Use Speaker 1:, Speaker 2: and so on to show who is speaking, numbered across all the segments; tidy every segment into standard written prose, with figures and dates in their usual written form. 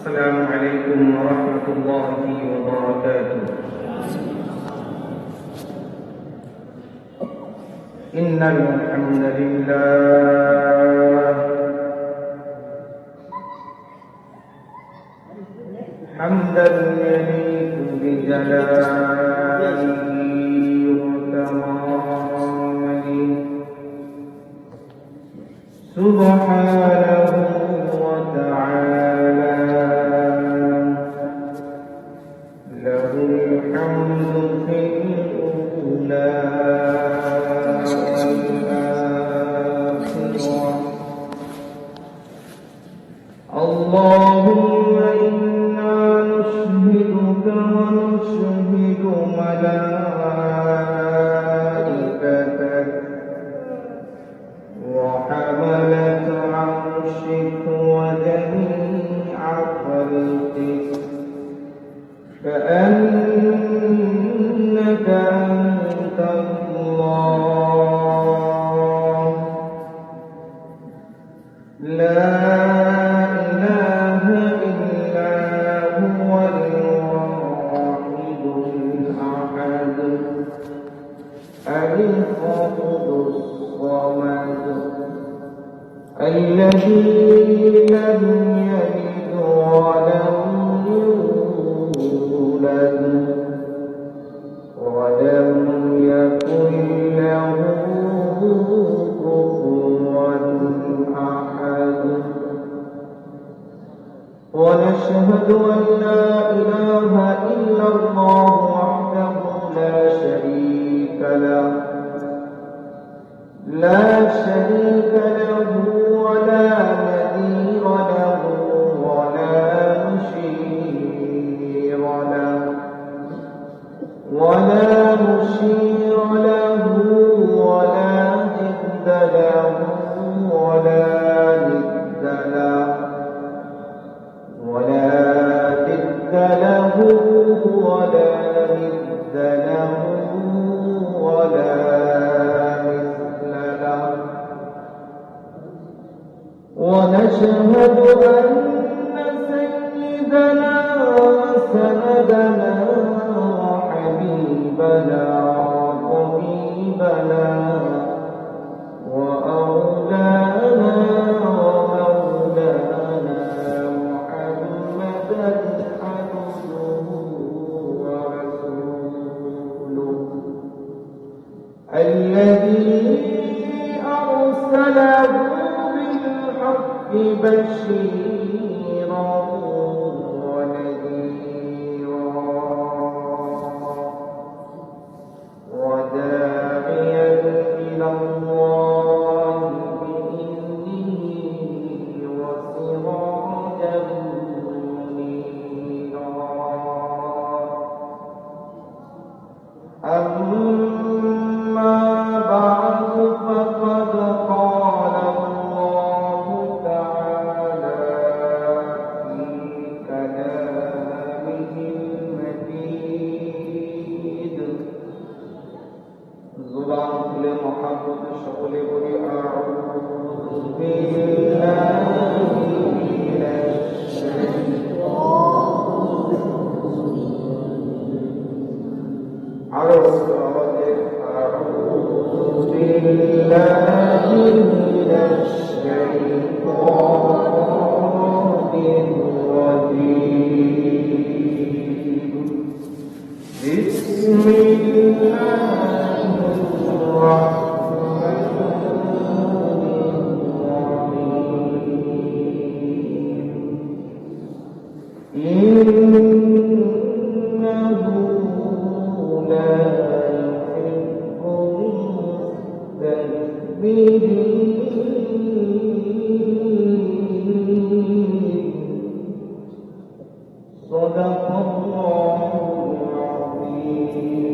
Speaker 1: السلام عليكم ورحمة الله وبركاته. إن الحمد لله حمدا يليق بجلاله وكماله سبحانه وتعالى، له الحمد في الأولى والآخرة. اللهم إنا نشهدك ونشهد ملائكتك وحملة عرشك وجميع خلقك كأنك أنت الله لا إله إلا هو الواحد الأحد الفرد الصمد الذي لم يلد ولم يولد ولم يكن له كفوا أحد. ونشهد أن لا إله إلا الله وحده لا شريك له ولا نذير له ولا مشير له ولا جد له ولا ند له ولا مثل له ونشهد أن سيدنا وسندنا وحبيبنا وطبيبنا وأولانا ومولانا محمدا عبده ورسوله الذي أرسله بشيرا ونذيرا وداعيا إلى الله بإذنه وسراجا منيرا. أما بعد فقد قال الله تعالى في كلامه المجيد زبان كل محمد شغل بني أعوذ بالله من الشيطان أعوذ بالله من الشيطان الرجيم. بسم الله الرحمن الرحيم. إنه لا يحب المستكبرين. صدق الله العظيم.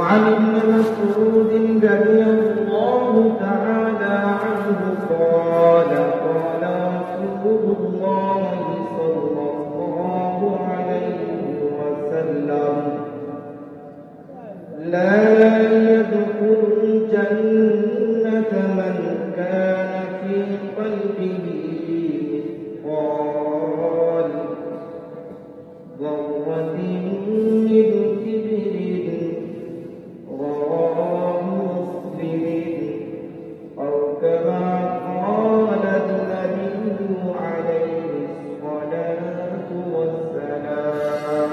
Speaker 1: وعن ابن مسعود رضي الله تعالى عنه قال قال رسول الله صلى الله عليه وسلم لا يدخل الجنة من كان في قلبه مثقال ذرة من كبر رواه مسلم أو كما قال النبي عليه الصلاة والسلام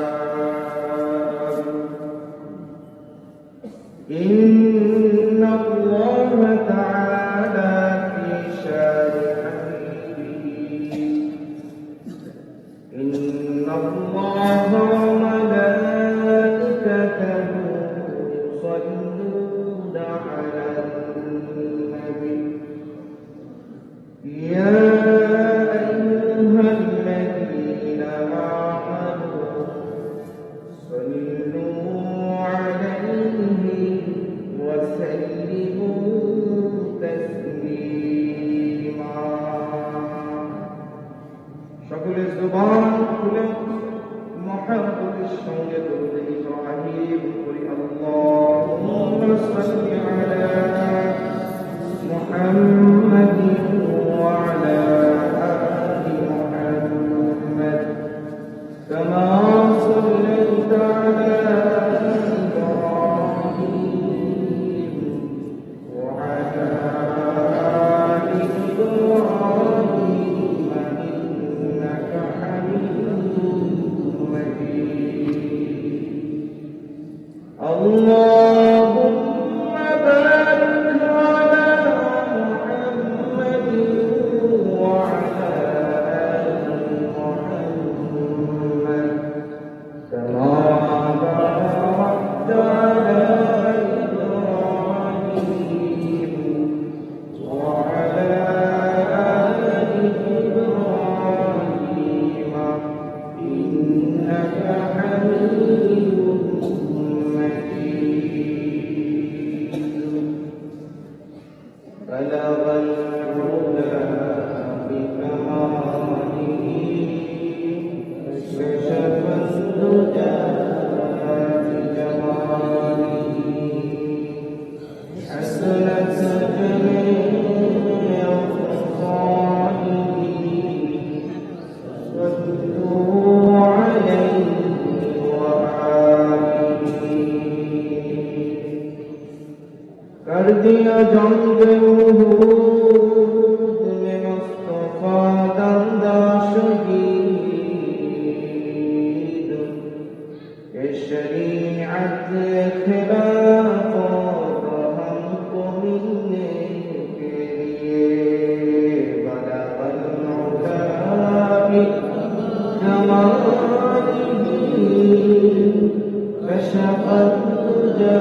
Speaker 1: إن الله تعالى في شان حبيبه إن الله وملائكته يصلون على النبي يا أيها الذين آمنوا صلوا عليه وسلموا تسليما সকলে জবান খুলে মহব্বতের সঙ্গে দরুদ ইব্রাহিম করি আল্লাহুম্মা সাল্লি আলা মুহাম্মাদিন ওয়া আলা আলি মুহাম্মাদ কামা সাল্লাইতা আলা اللهم بارك على محمد وعلى آل محمد كما باركت على إبراهيم وعلى آل إبراهيم إنك حميد بلغ العلا بكماله كشف الدجى بجماله حسنت جميع خصاله صلوا عليه وآله कर दिया जंग उहूद में मुस्तफा दंदा शहीद के शरीअत खिलाफत हमको मिलने के लिए बलगल उला बिकमालिही कशफत दुजा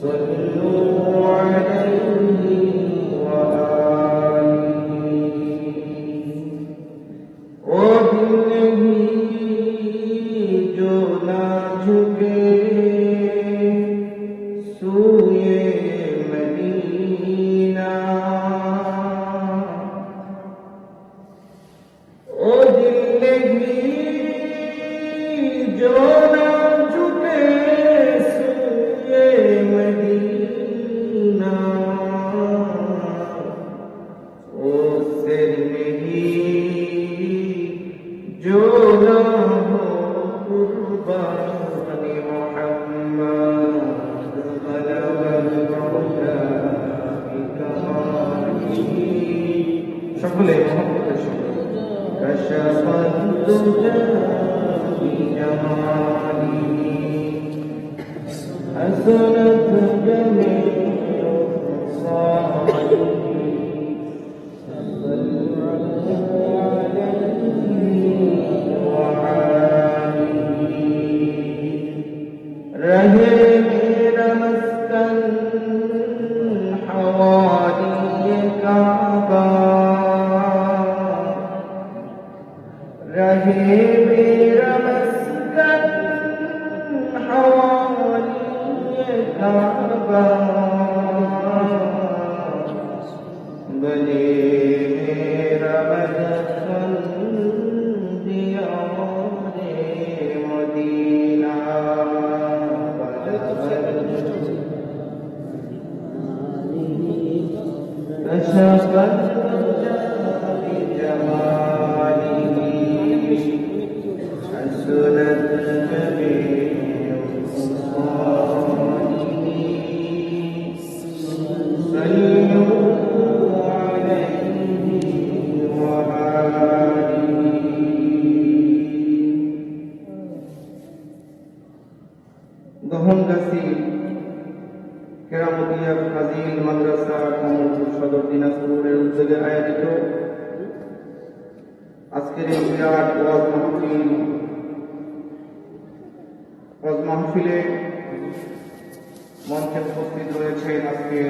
Speaker 1: صلوا عليه وآله وبالنبي जो ना झुके सूए मदीना ओ जिंदगी जो ना झुके सूए मदीना ओ सिर नहीं जो ना हो कुर्बानी मोहम्मद बलगल मौला बिकमालिही সকলে মহব্বতের সঙ্গে كشف الدجى بجماله حسنت جميع خصاله रहे मेरा मस्कन हवाली काबा দহনগাছি কেরামতিয়া ফাজিল মাদ্রাসা কমলপুর সদর দিনাজপুরের উদ্যোগে আয়োজিত আজকের এই বিরাট ওয়াজ মাহফিলে মঞ্চে উপস্থিত রয়েছেন আজকে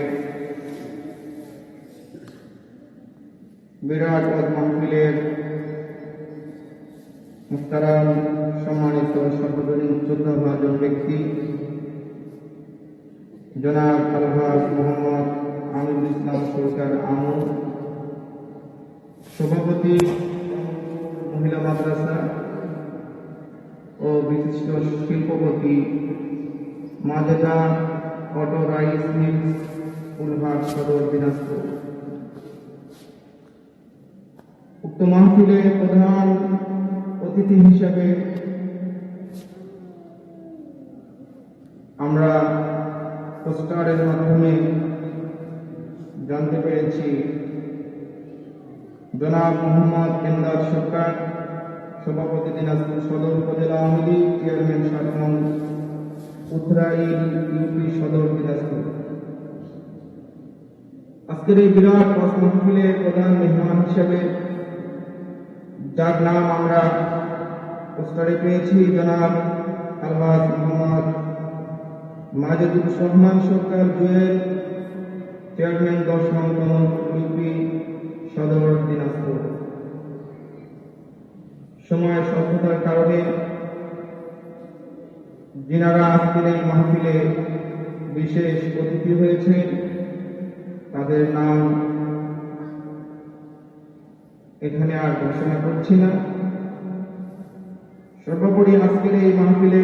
Speaker 1: বিরাট ওয়াজ মাহফিলের মুহতারাম সম্মানিত সর্বজনীন শ্রদ্ধাভাজন ব্যক্তি জনাব আলহাজ মোহাম্মদ আমিনুল ইসলাম সরকার আমু, সভাপতি মহিলা মাদ্রাসা ও বিশিষ্ট শিল্পপতি মাজেদা অটো রাইস মিলস ফুলহাট সদর দিনাজপুর। উক্ত মাহফিলে প্রধান অতিথি হিসাবে আমরা পোস্টারের মাধ্যমে জানতে পেরেছি জনাব মোহাম্মদ এমদাদ সরকার, সভাপতি দিনাজপুর সদর উপজেলা আওয়ামী লীগ, চেয়ারম্যান সাধারণ উত্তরাইল ইউপি সদর দিনাজপুর। আজকের এই বিরাট ওয়াজ মাহফিলের প্রধান মেহমান হিসেবে যার নাম আমরা পোস্টারে পেয়েছি জনাব আলহাজ মোহাম্মদ মাজেদুর রহমান সরকার জুয়েল, চেয়ারম্যান 10 নং ইউপি সদর দিনাজপুর। সময় স্বল্পতার কারণে যিনারা আজকের এই মাহফিলে বিশেষ অতিথি হয়েছেন তাদের নাম এখানে আর ঘোষণা করছি না। সর্বোপরি আজকের এই মাহফিলে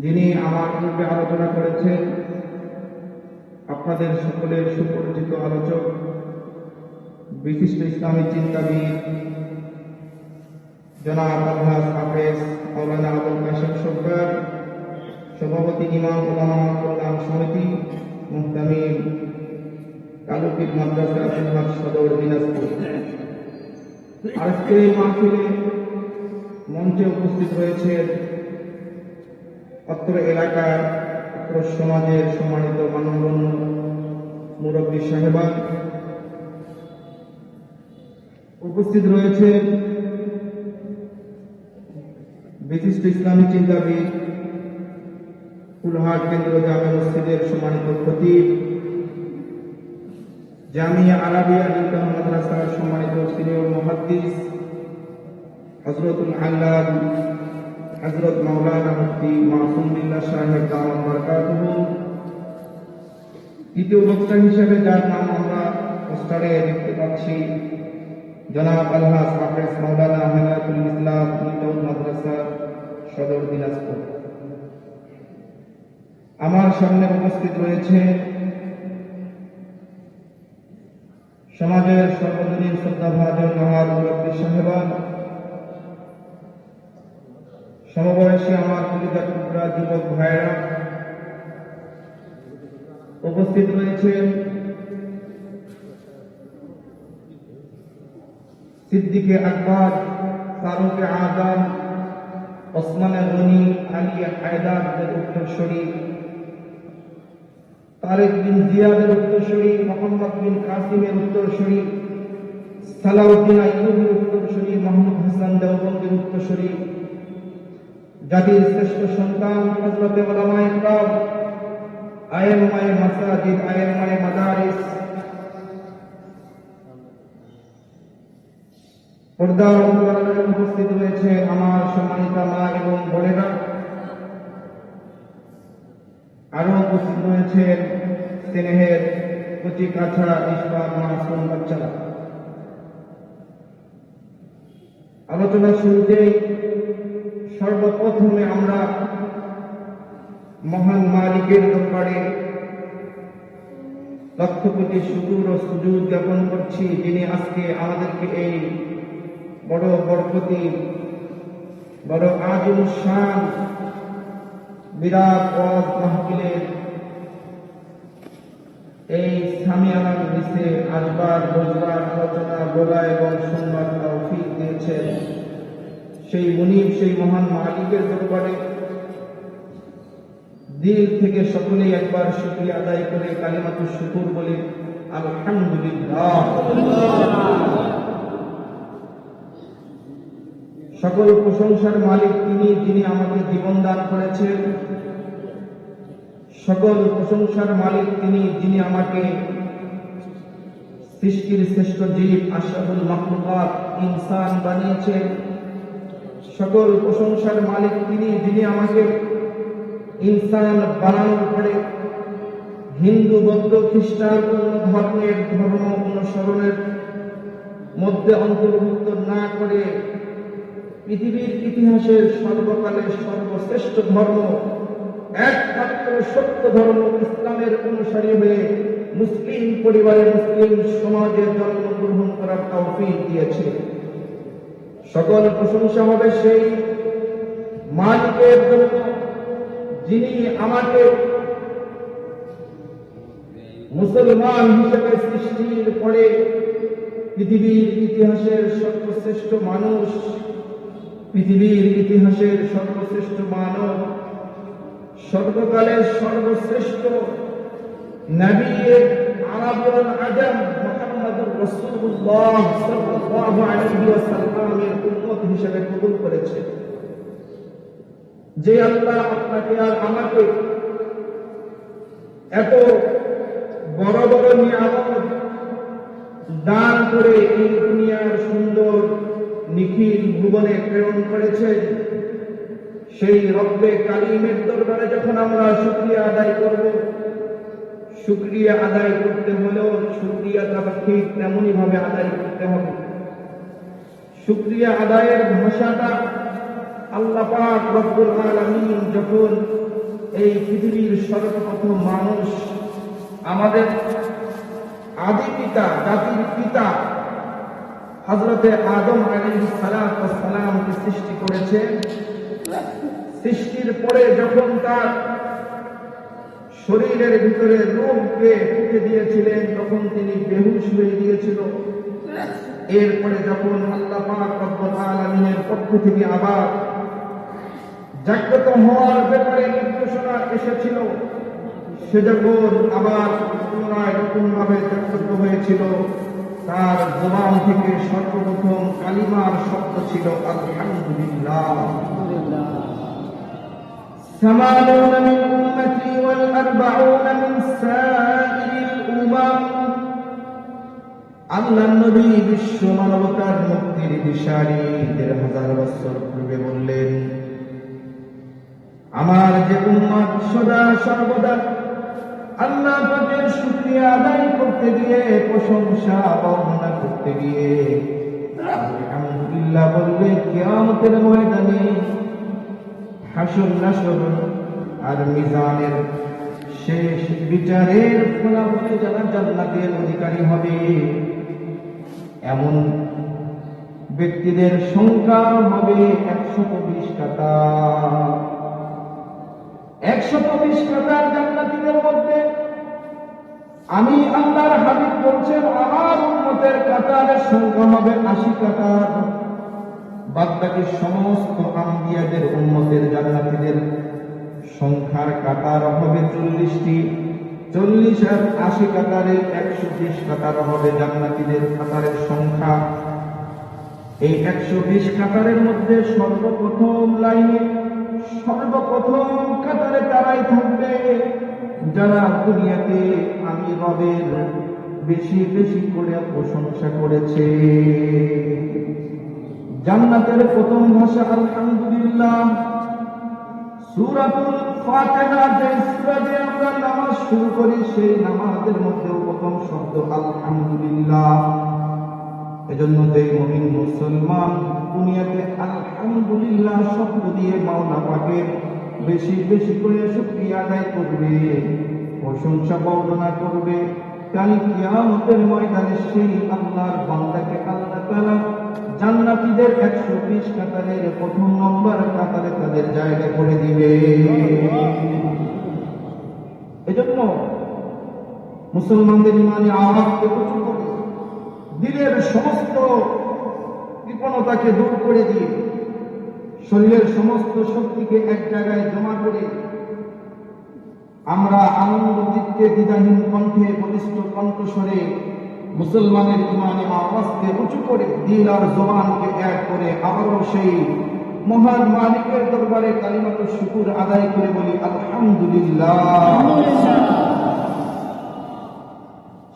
Speaker 1: যিনি আমার পূর্বে আলোচনা করেছেন আপনাদের সকলের সুপরিচিত আলোচক, বিশিষ্ট ইসলামী চিন্তাবিদ জনাব আলহাজ হাফেজ মাওলানা আবুল কাশেম সরকার, সভাপতি ইমাম উলামা কল্যাণ সমিতি মুহতামিম কালুপীর মাদ্রাসা ফুলহাট সদর দিনাজপুর। আজকের এই মাহফিলে মঞ্চে উপস্থিত রয়েছেন অত্র এলাকার অত্র সমাজের সম্মানিত মানবগণ্য মুরব্বী সাহেবান, উপস্থিত রয়েছেন বিশিষ্ট ইসলামী চিন্তাবিদ ফুলহাট কেন্দ্র জামে মসজিদের সম্মানিত খতিব, জামিয়া আরাবিয়া ইলতাম মাদ্রাসার সম্মানিত সিনিয়র মুহাদ্দিস হযরতুল আল্লাহ হযরত মাওলানা মুফতি মাসুম বিল্লাহ সাহেব দাওয়াত বারাকাতুহু। তৃতীয় বক্তা হিসেবে যার নাম আমরা পোস্টারে দেখতে পাচ্ছি জনাব আলহাজ হাফেজ মাওলানা হেদায়েতুল ইসলাম ইলতাম মাদ্রাসা সদর দিনাজপুর। আমার সামনে উপস্থিত রয়েছে সমাজের সর্বজনীন শ্রদ্ধাভাজন মহান মুরব্বী সাহেবান, সমবয়সী আমার কলিজা টুকরা যুবক ভাইয়েরা, উপস্থিত রয়েছেন সিদ্দিকে আকবর, ফারুকে আজম, ওসমানে গনি, আলী হায়দারের উত্তরসূরি, তারেক বিন জিয়াদের উত্তরসূরি, মোহাম্মদ বিন কাসিমের উত্তরসূরি, সালাউদ্দিন আইয়ুবের উত্তরসূরি, মাহমুদ হাসান দেওবন্দের উত্তরসূরি, জাতির শ্রেষ্ঠ সন্তান হযরতে উলামায়ে ইকরাম, আয়েম্মায়ে মাসাজিদ, আয়েম্মায়ে মাদারিস, পর্দার অন্তরালে উপস্থিত রয়েছে আমার সম্মানিত মা এবং বোনেরা, আরো উপস্থিত রয়েছেন স্নেহের কচি কাছা নিষ্পাপ মাসুম বাচ্চারা। আলোচনা শুরুতেই সর্বপ্রথমে আমরা মহান মালিকের দরবারে লক্ষ কোটি শুকর ও সুজুদ জ্ঞাপন করছি, যিনি আজকে আমাদেরকে এই বড় বরকতি, বড় আজিম শান বিরাট ওয়াজ মাহফিলের এই সামিয়ানার নিচে আসবার, বসবার, আলোচনা বলা এবং শুনবার তৌফিক দিয়েছেন। সেই মুনিব, সেই মহান মালিকের দরবারে দিল থেকে সকলেই একবার শুকরিয়া আদায় করে কালিমাতুশ শুকুর বলে আলহামদুলিল্লাহ। সকল প্রশংসার মালিক তিনি, যিনি আমাকে জীবন দান করেছেন। সকল প্রশংসার মালিক তিনি, যিনি আমাকে সৃষ্টির শ্রেষ্ঠ জীব আশরাফুল মাখলুকাত ইনসান বানিয়েছেন। সকল প্রশংসার মালিক তিনি, যিনি আমাকে ইনসান বানানোর পরে হিন্দু, বৌদ্ধ, খ্রিস্টান অন্য ধর্মের ধর্ম অনুসরণের মধ্যে অন্তর্ভুক্ত না করে পৃথিবীর ইতিহাসের সর্বকালের সর্বশ্রেষ্ঠ ধর্ম, একমাত্র সত্য ধর্ম ইসলামের অনুসারী হয়ে মুসলিম পরিবারে মুসলিম সমাজে জন্মগ্রহণ করার তৌফিক দিয়েছে। সকল প্রশংসা হবে সেই মালিকের জন্য, যিনি আমাকে মুসলমান হিসেবে সৃষ্টির পরে পৃথিবীর ইতিহাসের সর্বশ্রেষ্ঠ মানুষ, পৃথিবীর ইতিহাসের সর্বশ্রেষ্ঠ মানব, সর্বকালের সর্বশ্রেষ্ঠ নবী আরবুল আজম মুহাম্মদুর রাসূলুল্লাহ সাল্লাল্লাহু আলাইহি ওয়াসাল্লামের উম্মত হিসেবে কবুল করেছে। যে আল্লাহ আপনাকে আর আমাকে এত বড় বড় নিয়ামত দান করে এই দুনিয়ার সুন্দর নিখিল ভুবনে প্রেরণ করেছেন, সেই রব্বে কালিমের দরবারে যখন আমরা শুকরিয়া আদায় করব, শুকরিয়া আদায় করতে হলেও শুকরিয়াটা ঠিক তেমনই ভাবে আদায় করতে হবে। শুকরিয়া আদায়ের ভাষাটা আল্লাহ পাক রব্বুল আলামিন যখন এই পৃথিবীর সর্বপ্রথম মানুষ, আমাদের আদি পিতা, জাতির পিতা হযরতে আদম আলাইহিস সালামকে সৃষ্টি করেছে, সৃষ্টির পরে যখন তার শরীরের ভিতরে রূহকে ফুঁকে দিয়েছিলেন, তখন তিনি বেহুশ হয়ে গিয়েছিল। এরপরে যখন আল্লাহ পাক রব্বুল আলামিনের পক্ষ থেকে আবার জাগ্রত হওয়ার ব্যাপারে নির্দেশনা এসেছিল, সে যখন আবার পুনরায় নতুনভাবে জাগ্রত হয়েছিল, তার জবান থেকে সর্বপ্রথম কালিমার শব্দ ছিল আলহামদুলিল্লাহ। ثمانون من أمتي والأربعون من سائر الأمم। আল্লাহ নবী বিশ্ব মানবতার মুক্তির দিশারি ১,৫০০ বছর পূর্বে বললেন, আমার যে উম্মত সদা সর্বদা আল্লাহ পাকের শুকরিয়া আদায় করতে গিয়ে, প্রশংসা বর্ণনা করতে গিয়ে আলহামদুলিল্লাহ বলবে, কিয়ামতের ময়দানে হাসর নাসর আর মিজানের শেষ বিচারের ফলাফলে যারা জান্নাতের অধিকারী হবে, এমন ব্যক্তিদের সংখ্যা হবে ১২০ কাতার। ১২০ কাতার জান্নাতীদের মধ্যে আমি আল্লাহর হাবিব বলছেন, আমার উম্মতের কাতারের সংখ্যা হবে ৮০ কাতার। বাদবাকি সমস্ত আম্বিয়াদের উম্মতের জান্নাতীদের সংখ্যার কাতার হবে ৪০টি। ৪০ আর ৮০ কাতারে ১২০ কাতার হবে জান্নাতীদের কাতারের সংখ্যা। এই ১২০ কাতারের মধ্যে সর্বপ্রথম লাইনে, সর্বপ্রথম কাতারে তারাই থাকবে যারা দুনিয়াতে আমি রবের বেশি বেশি করে প্রশংসা করেছে। জান্নাতের প্রথম ভাষা আলহামদুলিল্লাহ। সূরাতুল ফাতিহা, যে সূরা দিয়ে আমরা নামাজ শুরু করি, সেই নামাজের মধ্যেও প্রথম শব্দ আলহামদুলিল্লাহ। এজন্য যে মুমিন মুসলমান দুনিয়াতে আলহামদুলিল্লাহ শব্দ দিয়ে মাওলা পাকের বেশি বেশি করে শুকরিয়া আদায় করবে, প্রশংসা বর্ণনা করবে, কাল কিয়ামতের ময়দানে সেই আল্লাহর বান্দাকে আল্লাহ তাআলা জান্নাতীদের ১২০ কাতারের প্রথম নম্বর কাতারে তাদের জায়গা করে দিবে। এজন্য মুসলমানদের ইমানি আওয়াজকে উঁচু করে, দিলের সমস্ত কৃপণতাকে দূর করে দিয়ে, শরীরের সমস্ত শক্তিকে এক জায়গায় জমা করে আমরা আনন্দ চিত্তে দ্বিধাহীন কণ্ঠে বলিষ্ঠ কণ্ঠস্বরে মুসলমানের ইমানে আওয়াজকে উঁচু করে দিল আর জবানকে এক করে আবারও সেই মহান মালিকের দরবারে কালিমাতুর শুকর আদায় করে বলি আলহামদুলিল্লাহ।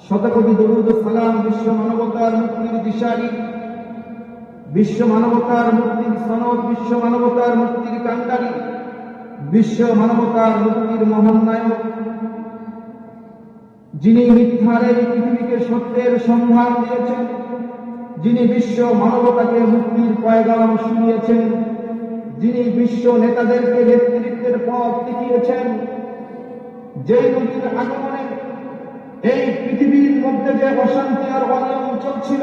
Speaker 1: শতকোটি দরুদ ও সালাম বিশ্ব মানবতার মুক্তির দিশারি, বিশ্ব মানবতার মুক্তির সনদ, বিশ্ব মানবতার মুক্তির কাণ্ডারি, বিশ্ব মানবতার মুক্তির মহান নায়ক, যিনি মিথ্যার এই পৃথিবীকে সত্যের সন্ধান দিয়েছেন, যিনি বিশ্ব মানবতাকে মুক্তির পয়গাম শুনিয়েছেন, যিনি বিশ্ব নেতাদেরকে নেতৃত্বের পথ দেখিয়েছেন, যেই নবীর আগমনে এই পৃথিবীর মধ্যে যে অশান্তি আর অনিয়ম চলছিল,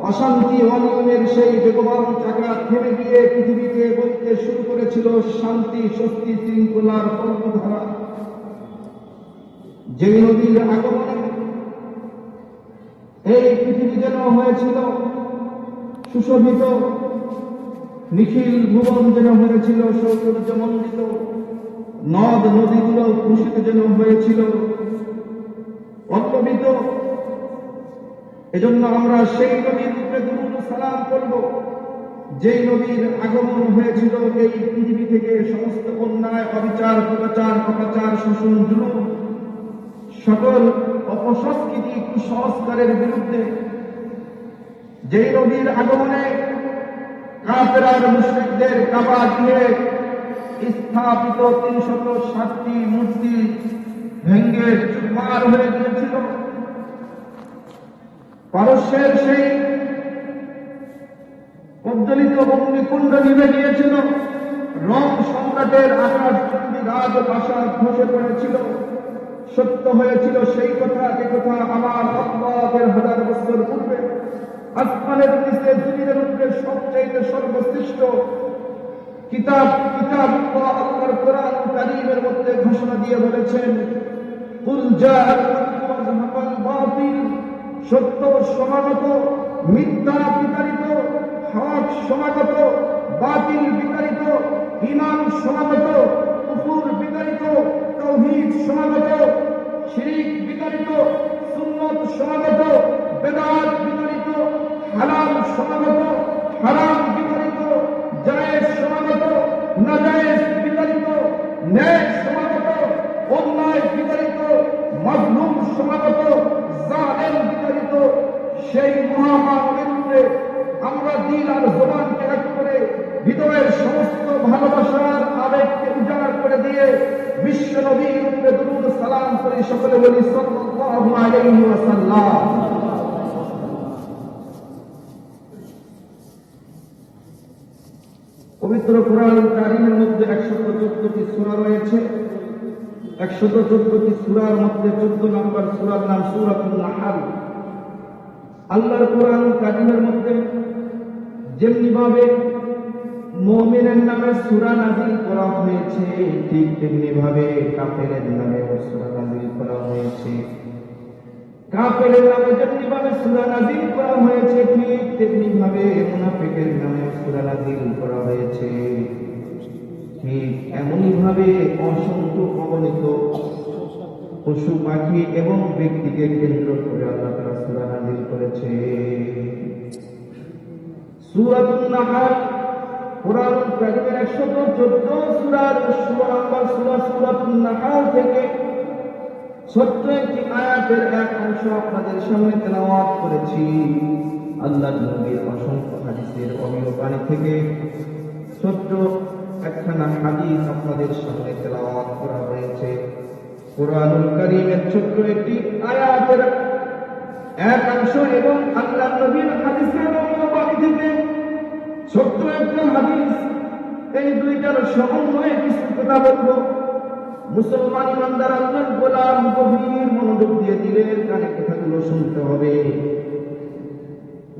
Speaker 1: অশান্তি অনিয়মের সেই বেগবান চাকা থেমে গিয়ে পৃথিবীকে বইতে শুরু করেছিল শান্তি, স্বস্তি, শৃঙ্খলার পথধারা। যে নবীর আগমনে এই পৃথিবী যেন হয়েছিল সুশোভিত, নিখিল ভুবন যেন হয়েছিল সৌন্দর্যমণ্ডিত, নদ নদীগুলো দূষিত যেন হয়েছিল অপ্রবিত। এজন্য আমরা সেই নবীর উপরে দুরূদ ও সালাম করব, যেই নবীর আগমন হয়েছিল এই পৃথিবী থেকে সমস্ত অন্যায়, অবিচার, কুপাচার, পাপাচার, শোষণ, জুলুম, সকল অপসংস্কৃতি, কুসংস্কারের বিরুদ্ধে। যেই নবীর আগমনে কাফের আর মুশরিকদের কাবা গৃহে স্থাপিত ৩৬০টি মূর্তি ভেঙ্গে চুরমার হয়ে গিয়েছিল। পারস্যের সেই প্রজ্বলিত অগ্নিকুণ্ড নিভে গিয়েছিল। রোম সম্রাটের আকাশচুম্বী রাজপ্রাসাদ ধসে পড়েছিল। সত্য হয়েছিল সেই কথা, যে কথা আমার আল্লাহের হাজার বছর পূর্বে আসমানের নিচে জমিনের উপরে সবচেয়ে সর্বশ্রেষ্ঠ কিতাব আল্লাহর কোরআন কারীমের মধ্যে ঘোষণা দিয়ে বলেছেন, কুল জাআল হক ওয়া যাহাকাল বাতিল, সত্য সমাগত, মিথ্যা বিতাড়িত, হক সমাগত, বাতিল বিতাড়িত, ঈমান সমাগত, কুফর বিতাড়িত, তাওহীদ সমাগত, শিরক বিতাড়িত, সুন্নাত সমাগত, বেদাত বিতাড়িত, হালাল সমাগত, হারাম বিতাড়িত, জায়েজ সমাগত, নাজায়েজ বিতাড়িত, ন্যায় সমাগত, অন্যায় বিতাড়িত, মাজলুম সমাগত, জালেম বিতাড়িত। সেই মহামানবের উপরে আমরা দিল আর জবানকে এক করে হৃদয়ের সমস্ত ভালোবাসার আবেগকে উজাড় করে দিয়ে বিশ্ব নবীর উপরে দুরূদ সালাম করে সকলে বলি সাল্লাল্লাহু আলাইহি ওয়াসাল্লাম। পবিত্র কোরআন কারীমের মধ্যে ১১৪টি সূরা রয়েছে। ১১৪টি সূরার মধ্যে ১৪ নম্বর সূরার নাম সূরাতুন নাহল। আল্লাহর কোরআন কারীমের মধ্যে যেমনি ভাবে মুমিনের নামে সূরা নাযিল করা হয়েছে, ঠিক তেমনি ভাবে কাফেরের নামে সূরা নাযিল করা হয়েছে। কাফেরের নামে যেমনি ভাবে সূরা নাযিল করা হয়েছে, ঠিক তেমনি ভাবে মুনাফিকের নামে সূরা নাযিল করা হয়েছে। ঠিক এমনই ভাবে অসংখ্য অগণিত পশু পাখি এবং ব্যক্তিকে কেন্দ্র করে আল্লাহ তাআলা সূরা নাযিল করেছে। সূরাতুন নাহল কোরআন কারীমের ১১৪ সূরার ১৬ নম্বর সূরা সূরাতুন নাহল থেকে ছোট্ট একটি আয়াতের এক অংশ আপনাদের সামনে তেলাওয়াত করেছি। আল্লাহর নবীর অসংখ্য হাদিসের অমীয় বাণী থেকে ছোট্ট একখানা হাদিস আপনাদের সামনে তেলাওয়াত করা হয়েছে। কোরআনুল কারীমের ছোট্ট একটি আয়াতের এক অংশ এবং আল্লাহর নবীর হাদিসের অমীয় বাণী থেকে ছোট্ট একটা হাদিস, এই দুইটার সমন্বয়ে কিছু কথা বলবো। মুসলমান ইমানদার আল্লাহর গোলাম গভীর মনোযোগ দিয়ে দিলের কানে কথাগুলো শুনতে হবে।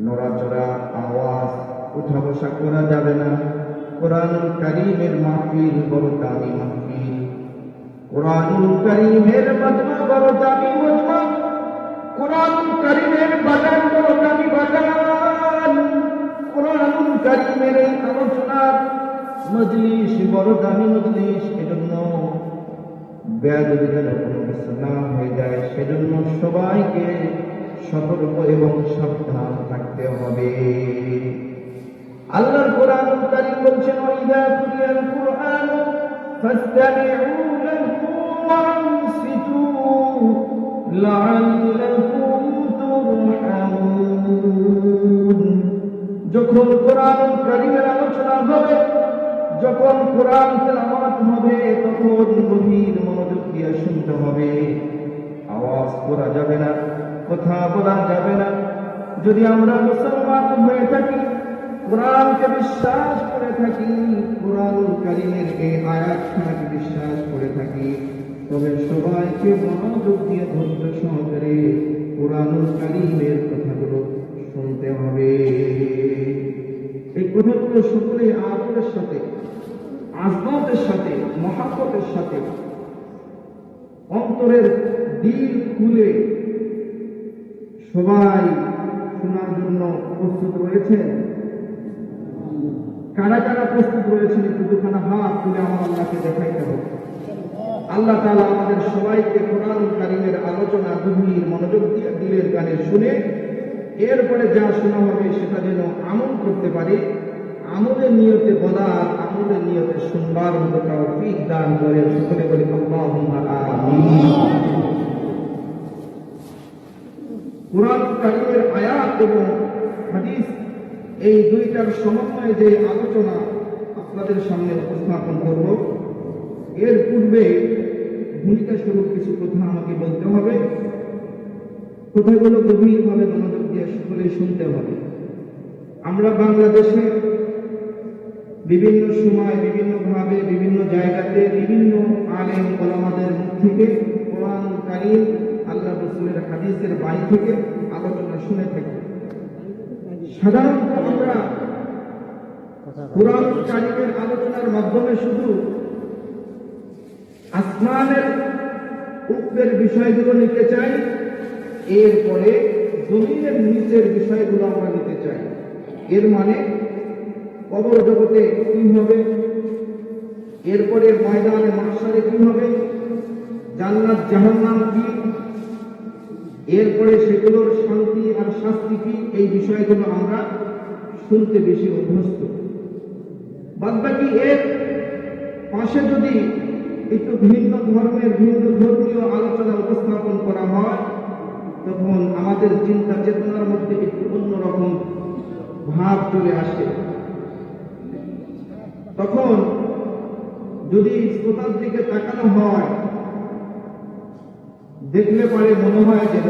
Speaker 1: নড়াচড়া, আওয়াজ, উঠা বসা করা যাবে না। কোরআনুল কারীমের মাহফিল বড় দামি মাহফিল। কোরআনুল কারীমের মাজমা বড় দামি মাজমা। কোরআনুল কারীমের বাগান বড় দামি বাগান। কোরআনুল কারীমের এই আলোচনার মজলিস বড় দামি মজলিস। এজন্য বেয়াদবি যেন কোনো কিছু না হয়ে যায়, সেজন্য সবাইকে সতর্ক এবং সাবধান থাকতে হবে। আল্লাহর কোরআন কারীম বলছেন, ওয়াইদা কুরিয়াল কুরআন ফাসতামিউ লাহু ওয়া আনসিতু লাআল্লাকুম তুরহামুন। যখন কোরআন কারীমের আলোচনা হবে, যখন কোরআন তেলাওয়াত হবে, তখন গভীর মনোযোগ দিয়ে শুনতে হবে। আওয়াজ করা যাবে না, কথা বলা যাবে না। যদি আমরা মুসলমান হয়ে থাকি, কোরআনকে বিশ্বাস করে থাকি, কোরআনুল কারীমের এই আয়াতখানাকে বিশ্বাস করে থাকি, তবে সবাইকে মনোযোগ দিয়ে ধৈর্য সহকারে কোরআনুল কারীমের কথাগুলো শুনতে হবে। এই কথাগুলো সকলে আদরের সাথে, আজমতের সাথে, মহাব্বতের সাথে, অন্তরের দিল খুলে সবাই শোনার জন্য প্রস্তুত রয়েছেন। কারা কারা প্রস্তুত রয়েছেন একটু দুখানা হাত তুলে আমার আল্লাহকে দেখাইতে হবে। আল্লাহ তাআলা আমাদের সবাইকে কোরআনুল কারীমের আলোচনা গভীর মনোযোগ দিয়ে দিলের গানে শুনে এরপরে যা শোনা হবে সেটা যেন আমল করতে পারি, আমলের নিয়তে বলার, আমলের নিয়তে শুনবার মতো তৌফিক দান করে সকলে বলি আল্লাহুম্মা আমিন। কোরআন কারীমের আয়াত এবং হাদিস এই দুইটার সমন্বয়ে যে আলোচনা আপনাদের সামনে উপস্থাপন করব, এর পূর্বে ভূমিকা স্বরূপ কিছু কথা আমাকে বলতে হবে। কথাগুলো গভীরভাবে মনোযোগ দিয়ে সকলে শুনতে হবে। আমরা বাংলাদেশে বিভিন্ন সময়, বিভিন্নভাবে, বিভিন্ন জায়গাতে বিভিন্ন আলেম ওলামাদের মুখ থেকে কোরআন কারীম, আল্লাহ রাসূলের হাদিসের বাণী থেকে আলোচনা শুনে থাকি। সাধারণত আমরা কোরআন কারীমের আলোচনার মাধ্যমে শুধু আসমানের উপরের বিষয়গুলো নিতে চাই, এরপরে জমিনের নিচের বিষয়গুলো আমরা নিতে চাই। এর মানে কবর জগতে কি হবে, এরপরে ময়দানে মাহশারে কি হবে, জান্নাত জাহান্নাম কি, এরপরে সেগুলোর শান্তি আর শাস্তি কি, এই বিষয়গুলো আমরা শুনতে বেশি অভ্যস্ত। বাদবাকি এর পাশে যদি একটু ভিন্ন ধর্মের, ভিন্ন ধর্মীয় আলোচনা উপস্থাপন করা হয়, তখন আমাদের চিন্তা চেতনার মধ্যে একটু অন্যরকম ভাব চলে আসে। তখন যদি শ্রোতার দিকে তাকানো হয়, দেখলে পরে মনে হয় যেন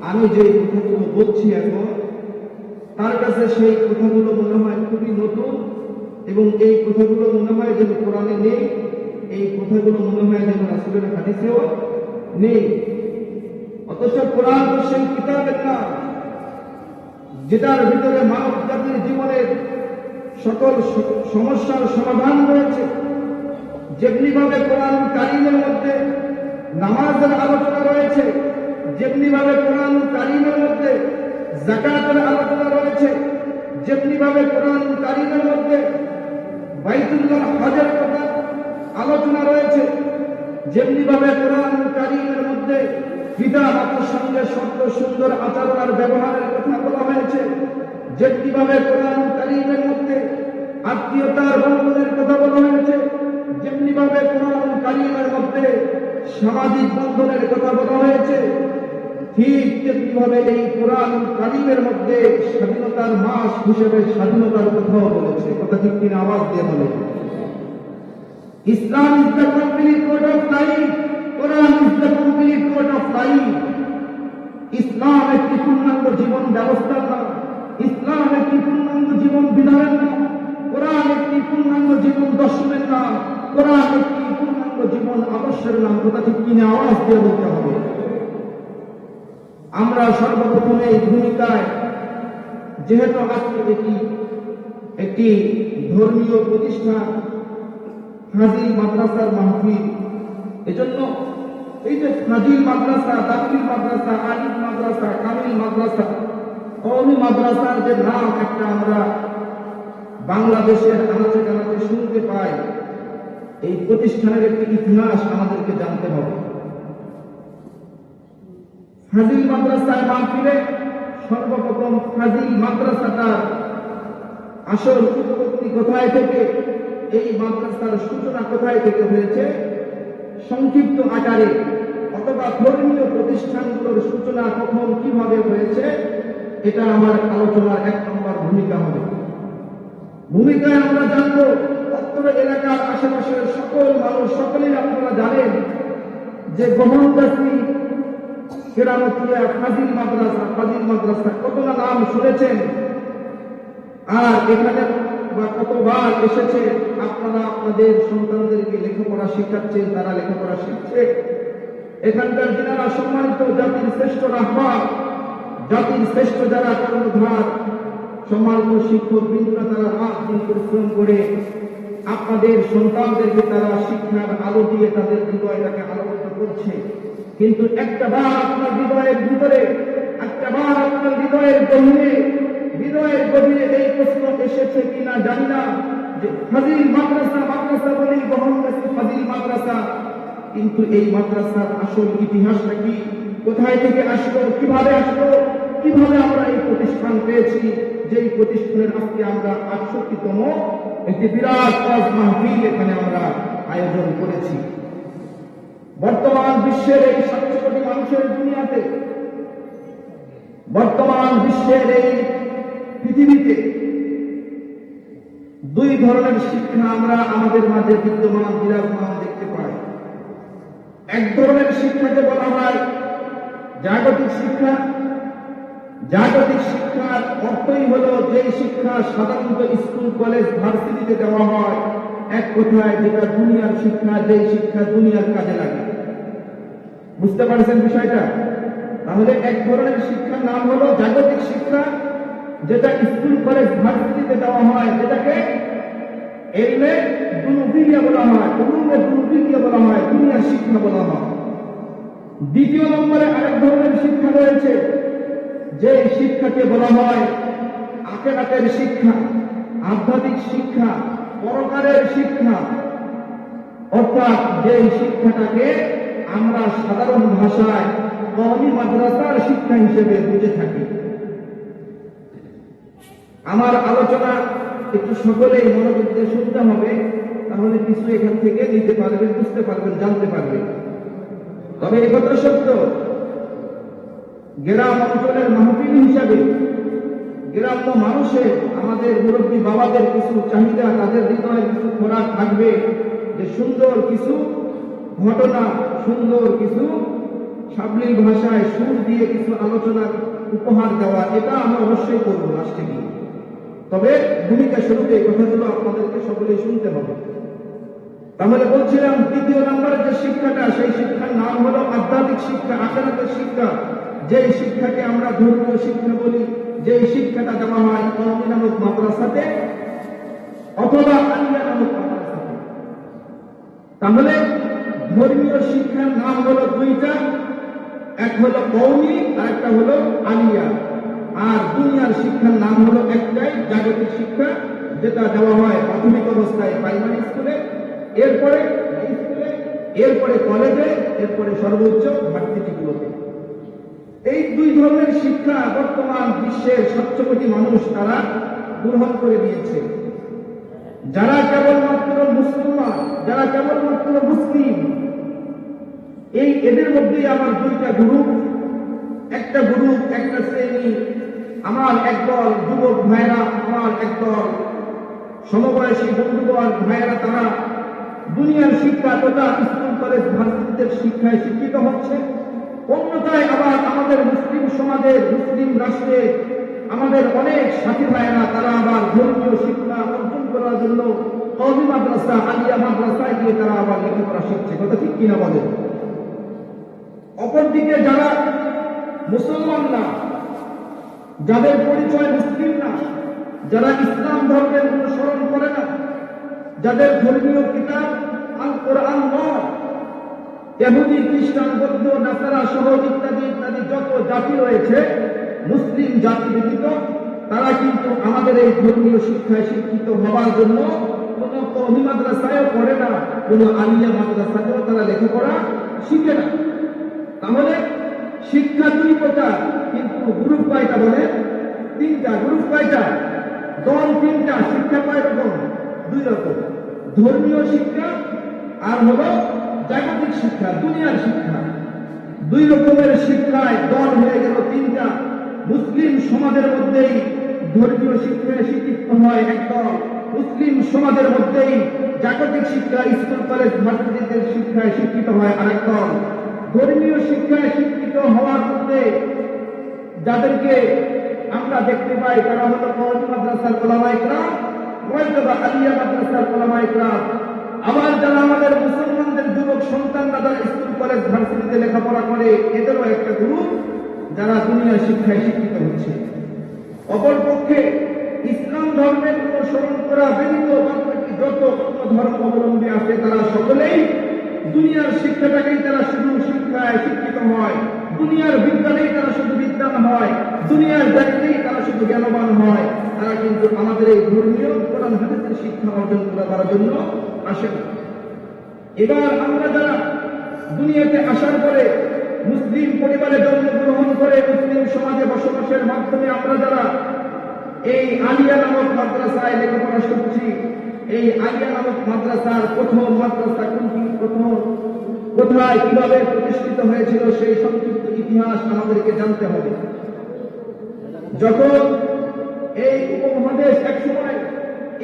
Speaker 1: আমি যে কথাগুলো বলছি এখন, তার কাছে সেই কথাগুলো মনে হয় খুবই নতুন, এবং এই কথাগুলো মনে হয় যেন কোরআনে নেই, এই কথাগুলো মনে হয় যেন রাসূলের হাদিসেও নেই। অথচ কোরআন সেই কিতাবের নাম, যেটার ভিতরে মানব জাতির জীবনের সকল সমস্যার সমাধান রয়েছে। যেমনিভাবে কোরআন কারীমের মধ্যে নামাজের আলোচনা রয়েছে, যেমনিভাবে কোরআন কারীমের মধ্যে যাকাতের আলোচনা রয়েছে, যেমনিভাবে কোরআন কারীমের মধ্যে বাইতুল্লাহ হজের কথা আলোচনা রয়েছে, যেমনিভাবে কোরআন কারীমের মধ্যে পিতা মাতার সঙ্গে সত্য সুন্দর আচরণ আর ব্যবহারের কথা বলা হয়েছে, যেমনিভাবে কোরআন কারীমের মধ্যে আত্মীয়তার বন্ধনের কথা বলা হয়েছে, যেমনিভাবে কোরআন কারীমের মধ্যে সামাজিক বন্ধনের কথা বলা হয়েছে, ঠিক তেমনিভাবে এই কোরআন কারীমের মধ্যে স্বাধীনতার মাস হিসেবে স্বাধীনতার কথাও বলেছে। কথা ঠিক কিনা আওয়াজ দিয়ে বলে। Islam is the complete code of life, Quran is the complete code of life. ইসলাম একটি পূর্ণাঙ্গ জীবন ব্যবস্থার নাম, ইসলাম একটি পূর্ণাঙ্গ জীবন বিধানের নাম, কোরআন একটি পূর্ণাঙ্গ জীবন দর্শনের নাম, কোরআন একটি পূর্ণাঙ্গ জীবন আদর্শের নাম। কথা ঠিক কিনা আওয়াজ দিয়ে বলতে হবে। আমরা সর্বপ্রথমে এই ভূমিকায়, যেহেতু আজকে একটি ধর্মীয় প্রতিষ্ঠান ফাজিল মাদ্রাসার মাহফিল, এজন্য এই যে ফাজিল মাদ্রাসা, দাখিল মাদ্রাসা, আলিম মাদ্রাসা, কামিল মাদ্রাসা, কওমি মাদ্রাসার যে নাম একটা আমরা বাংলাদেশের আনাচে কানাচে শুনতে পাই, এই প্রতিষ্ঠানের একটি ইতিহাস আমাদেরকে জানতে হবে। ফাজিল মাদ্রাসায় মাহফিলে সর্বপ্রথম ফাজিল মাদ্রাসাটার আসল উৎপত্তি কোথায় থেকে, এই মাদ্রাসার সূচনা কোথায় থেকে হয়েছে, সংক্ষিপ্ত আকারে অথবা ধর্মীয় প্রতিষ্ঠানগুলোর সূচনা কখন কিভাবে হয়েছে, এটা আমার আলোচনার 1 নম্বর ভূমিকা হবে। ভূমিকায় আমরা জানব অত্র এলাকার আশেপাশের সকল মানুষ, সকলেই আপনারা জানেন যে গোমনগাছি কেরামতিয়া ফাজিল মাদ্রাসা কত না নাম শুনেছেন, আর এখানে বা কতবার এসেছে। আপনারা আপনাদের সন্তানদেরকে লেখাপড়া শেখাচ্ছেন, তারা লেখাপড়া শিখছে। এখানকার যারা সম্মানিত জাতির শ্রেষ্ঠ রাহবার, জাতির শ্রেষ্ঠ যারা কর্ণধার, সম্মানিত শিক্ষক বিন্দুরা, তারা রাত দিন পরিশ্রম করে আপনাদের সন্তানদেরকে তারা শিক্ষার আলো দিয়ে তাদের হৃদয়টাকে আলোকিত করছে। কিন্তু একটা বার আপনার হৃদয়ের ভিতরে, একটা বার আপনার হৃদয়ের গভীরে এই প্রশ্ন এসেছে কিনা জানি না যে ফাজিল মাদ্রাসা বলেই বহন করছে ফাজিল মাদ্রাসা, কিন্তু এই মাদ্রাসার আসল ইতিহাসটা কি, কোথায় থেকে আসলো, কিভাবে আসলো, কিভাবে আমরা এই প্রতিষ্ঠান পেয়েছি, যেই প্রতিষ্ঠানের আজকে আমরা 68তম একটি বিরাট ওয়াজ মাহফিল এখানে আমরা আয়োজন করেছি। বর্তমান বিশ্বের এই 700 কোটি মানুষের দুনিয়াতে, বর্তমান বিশ্বের এই পৃথিবীতে 2 ধরনের শিক্ষা আমরা আমাদের মাঝে বিরাজমান দেখতে পাই। এক ধরনের শিক্ষাকে বলা হয় জাগতিক শিক্ষা। জাগতিক শিক্ষার অর্থই হলো যেই শিক্ষা সাধারণত স্কুল, কলেজ, ভার্সিটিতে দেওয়া হয়, এক কথায় যেটা দুনিয়ার শিক্ষা, যেই শিক্ষা দুনিয়ার কাজে লাগে। বুঝতে পারছেন বিষয়টা? তাহলে এক ধরনের শিক্ষার নাম হলো জাগতিক শিক্ষা, যেটা স্কুল, কলেজ, ভার্সিটিতে দেওয়া হয়, যেটাকে এলমে দুনুবিয়া বলা হয়, উলুমে দুনুবিয়া বলা হয়, দুনিয়ার শিক্ষা বলা হয়। দ্বিতীয় নম্বরে আরেক ধরনের শিক্ষা রয়েছে, যে শিক্ষাকে বলা হয় আখিরাতের শিক্ষা, আধ্যাত্মিক শিক্ষা, পরকালের শিক্ষা। অর্থাৎ যে শিক্ষাটাকে আমরা সাধারণ ভাষায় কওমি মাদ্রাসার শিক্ষা হিসেবে বুঝে থাকি। আমার আলোচনা একটু সকলেই মনোযোগ দিয়ে শুনতে হবে, তাহলে কিছু এখান থেকে নিতে পারবেন, বুঝতে পারবেন, জানতে পারবেন। তবে এই কথা সত্য, গ্রাম অঞ্চলের মাহফিল হিসাবে গ্রাম্য মানুষের, আমাদের মুরব্বী বাবাদের কিছু চাহিদা, তাদের হৃদয়ে কিছু খোরাক থাকবে, যে সুন্দর কিছু ঘটনা, সুন্দর কিছু সাবলীল ভাষায় সুর দিয়ে কিছু আলোচনা উপহার দেওয়া, এটা আমরা অবশ্যই করবো লাস্টে গিয়ে। তবে ভূমিকা শুরুতে এই কথাগুলো আপনাদেরকে সকলেই শুনতে হবে। তাহলে বলছিলাম, দ্বিতীয় নম্বরের যে শিক্ষাটা, সেই শিক্ষার নাম হলো আধ্যাত্মিক শিক্ষা, আখিরাতের শিক্ষা। যেই শিক্ষাকে আমরা ধর্মীয় শিক্ষা বলি, যেই শিক্ষাটা দেওয়া হয় কওমি নামক মাদ্রাসাতে অথবা আলিয়া নামক মাদ্রাসাতে। তাহলে ধর্মীয় শিক্ষার নাম হলো 2টা, এক হলো কওমি আর একটা হলো আলিয়া। আর দুনিয়ার শিক্ষার নাম হলো একটাই, জাগতিক শিক্ষা, যেটা দেওয়া হয় প্রাথমিক অবস্থায় প্রাইমারি স্কুলে, এরপরে হাই স্কুলে, এরপরে কলেজে, এরপরে সর্বোচ্চ ভার্সিটিগুলোতে। এই 2 ধরনের শিক্ষা বর্তমান বিশ্বের 700 কোটি মানুষ তারা গ্রহণ করে নিয়েছে। যারা কেবলমাত্র মুসলমান, যারা কেবলমাত্র মুসলিম, এদের মধ্যেই আমার 2টা গ্রুপ, একটা গ্রুপ, একটা শ্রেণী, আমার একদল যুবক ভাইরা, আমার একদল সমবয়সী বন্ধুবর ভাইয়েরা, তারা দুনিয়ার শিক্ষা তথা স্কুল, কলেজ, ভার্সিটির শিক্ষায় শিক্ষিত হচ্ছে। অন্যথায় আবার আমাদের মুসলিম সমাজের, মুসলিম রাষ্ট্রে আমাদের অনেক সাথী ভাইয়েরা, তারা আবার ধর্মীয় শিক্ষা অর্জন করার জন্য কওমি মাদ্রাসা, আলিয়া মাদ্রাসায় গিয়ে তারা আবার লেখাপড়া শিখছে। কথা ঠিক কিনা বলেন? অপরদিকে যারা মুসলমান না, যাদের পরিচয় মুসলিম না, যারা ইসলাম ধর্মের অনুসরণ করে না, যাদের ধর্মীয় কিতাব আল কোরআন নয়, ইহুদি, খ্রিস্টান, বৌদ্ধ, নাসারা সহ ইত্যাদি ইত্যাদি যত জাতি রয়েছে মুসলিম জাতি ব্যতীত, তারা কিন্তু আমাদের এই ধর্মীয় শিক্ষায় শিক্ষিত হওয়ার জন্য কোন কওমি মাদ্রাসায় পড়ে না, কোন আলিয়া মাদ্রাসাতেও তারা লেখাপড়া শিখে না। তাহলে শিক্ষা দুই প্রকার, কিন্তু গ্রুপ কয়টা বলে? তিনটা। গ্রুপ কয়টা? দল তিনটা। শিক্ষা কয় রকম? দুই রকম। ধর্মীয় শিক্ষা আর হলো জাগতিক শিক্ষা, দুনিয়ার শিক্ষা। দুই রকমের শিক্ষায় দল হয়ে গেল তিনটা। মুসলিম সমাজের মধ্যেই ধর্মীয় শিক্ষায় শিক্ষিত হয় একদল, মুসলিম সমাজের মধ্যেই জাগতিক শিক্ষা স্কুল কলেজ ভার্সিটিতে শিক্ষায় শিক্ষিত হয় আরেক দল। ধর্মীয় শিক্ষায় শিক্ষিত হওয়ার মধ্যে যাদেরকে আমরা দেখতে পাই তারা হলো কওমি মাদ্রাসার উলামায়ে কেরাম, নয়তোবা আলিয়া মাদ্রাসার উলামায়ে কেরাম। আবার যারা আমাদের মুসলমানদের যুবক সন্তানরা যারা স্কুল কলেজ ভার্সিটিতে লেখাপড়া করে, এদেরও একটা গ্রুপ যারা দুনিয়ার শিক্ষায় শিক্ষিত হচ্ছে। অপরপক্ষে ইসলাম ধর্মের অনুসরণ করা ব্যতীত বাকি যত অন্য ধর্ম অবলম্বী আছে তারা সকলেই দুনিয়ার শিক্ষাটাকেই তারা শুধু শিক্ষায় শিক্ষিত হয়, দুনিয়ার বিজ্ঞানেই তারা শুধু বিজ্ঞান হয়, দুনিয়ার জ্ঞানেই তারা শুধু জ্ঞানবান হয়। তারা কিন্তু আমাদের এই ধর্মীয় কোরআন হাদিসের শিক্ষা অর্জন করার জন্য আসে না। এবার আমরা যারা দুনিয়াতে আসার পরে মুসলিম পরিবারে জন্মগ্রহণ করে মুসলিম সমাজে বসবাসের মাধ্যমে আমরা যারা এই আলিয়া নামক মাদ্রাসায় লেখাপড়া শিখছি, এই আলিয়া নামক মাদ্রাসার প্রথম মাদ্রাসা কোনটি, প্রথম কোথায় কিভাবে প্রতিষ্ঠিত হয়েছিল সেই সংক্ষিপ্ত ইতিহাস আমাদেরকে জানতে হবে। যখন এই উপমহাদেশ একসময়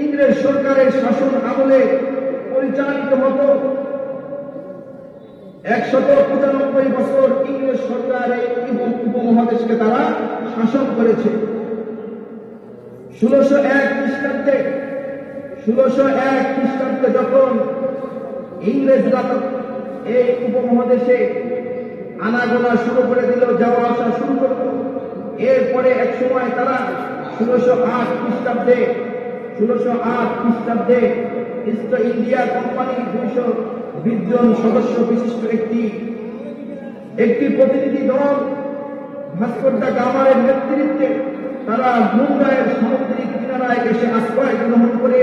Speaker 1: ইংরেজ সরকারের শাসন আমলে পরিচালিত হতো, 195 বছর ইংরেজ সরকার এই উপমহাদেশকে তারা শাসন করেছে। 1601 খ্রিস্টাব্দে যখন ইংরেজরা এই উপমহাদেশে আনাগোনা শুরু করে দিল, যাওয়া আসা শুরু করল, এরপরে এক সময় তারা 1608 খ্রিস্টাব্দে ইস্ট ইন্ডিয়া কোম্পানি 220 জন সদস্য বিশিষ্ট একটি প্রতিনিধি দল ভাস্কো দা গামার নেতৃত্বে তারা মুম্বাইয়ের সামুদ্রিক কিনারায় এসে আশ্রয় গ্রহণ করে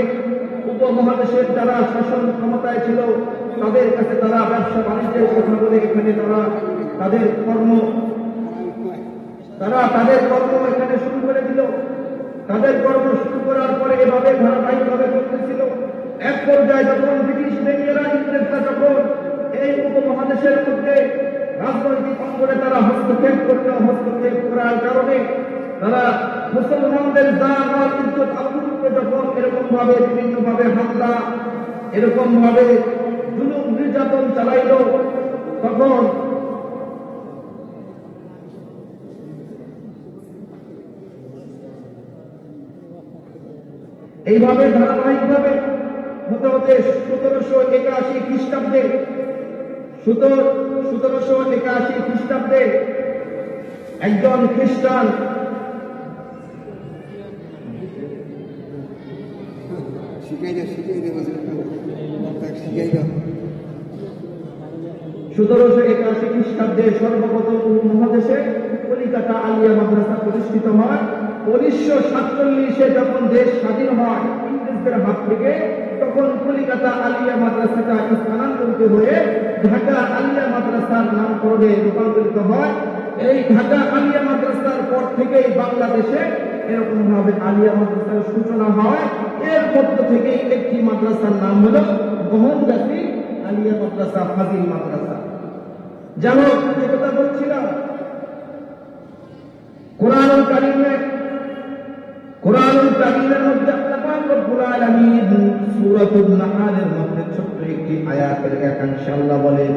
Speaker 1: উপমহাদেশের যারা শাসন ক্ষমতায় ছিল তাদের কাছে তারা ব্যবসা বাণিজ্যের কথা বলে এখানে তাদের কর্ম এখানে শুরু করে দিল। তাদের কর্ম শুরু করার পরে এভাবে ধারাবাহিকভাবে চলতেছিল। এক পর্যায়ে যখন ব্রিটিশ ইংরেজরা যখন এই উপমহাদেশের মধ্যে রাজনৈতিক অঙ্গনে তারা হস্তক্ষেপ করার কারণে তারা মুসলমানদের জান ইজ্জত আবরুকে যখন এরকম ভাবে বিভিন্ন ভাবে হামলা, এরকম ভাবে জুলুম নির্যাতন চালাইল, তখন এইভাবে ধারাবাহিকভাবে হতে হতে 1781 খ্রিস্টাব্দে একজন খ্রিস্টান
Speaker 2: শিখাই দাও
Speaker 1: 1781 খ্রিস্টাব্দে সর্বপ্রথম উপমহাদেশে কলিকাতা আলিয়া মাদ্রাসা প্রতিষ্ঠিত হয়। 1947 যখন দেশ স্বাধীন হয় ইংরেজদের হাত থেকে, তখন কলিকাতা আলিয়া মাদ্রাসাটা স্থানান্তরিত হয়ে ঢাকা আলিয়া মাদ্রাসার নামকরণে রূপান্তরিত হয়। এই ঢাকা আলিয়া মাদ্রাসার পর থেকেই বাংলাদেশে এরকম ভাবে আলিয়া মাদ্রাসার সূচনা হয়। এর মধ্য থেকেই একটি মাদ্রাসার নাম হলো মোহনগাছি আলিয়া মাদ্রাসা, ফাজিল মাদ্রাসা। যেন যে কথা বলছিলাম, কোরআনুল কারীমের মধ্যে আল্লাহ পাক রব্বুল আলামিন সূরাতুন নাহলের মধ্যে ছোট্ট একটি আয়াতের একাংশে আল্লাহ বলেন,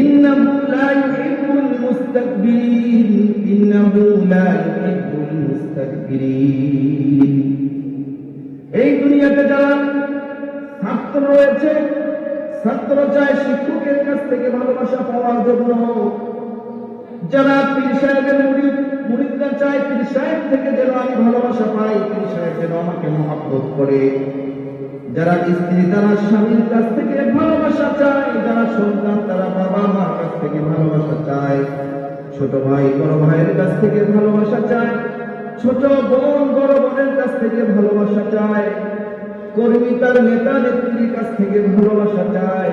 Speaker 1: ইন্নাহু লা ইউহিব্বুল মুস্তাকবিরিন। এই দুনিয়াতে যারা ছাত্র রয়েছে, ছাত্র চায় শিক্ষকের কাছ থেকে ভালোবাসা পাওয়ার জন্য, যারা পীর সাহেবের মুরিদরা চায় পীর সাহেব থেকে যেন আমি ভালোবাসা পাই, পীর সাহেব যেন আমাকে মহব্বত করে, যারা স্ত্রী তারা স্বামীর কাছ থেকে ভালোবাসা চায়, যারা সন্তান তারা বাবা মার কাছ থেকে ভালোবাসা চায়, ছোট ভাই বড় ভাইয়ের কাছ থেকে ভালোবাসা চায়, ছোট বোন বড় বোনের কাছ থেকে ভালোবাসা চায়, কর্মী তার নেতা নেত্রীর কাছ থেকে ভালোবাসা চায়।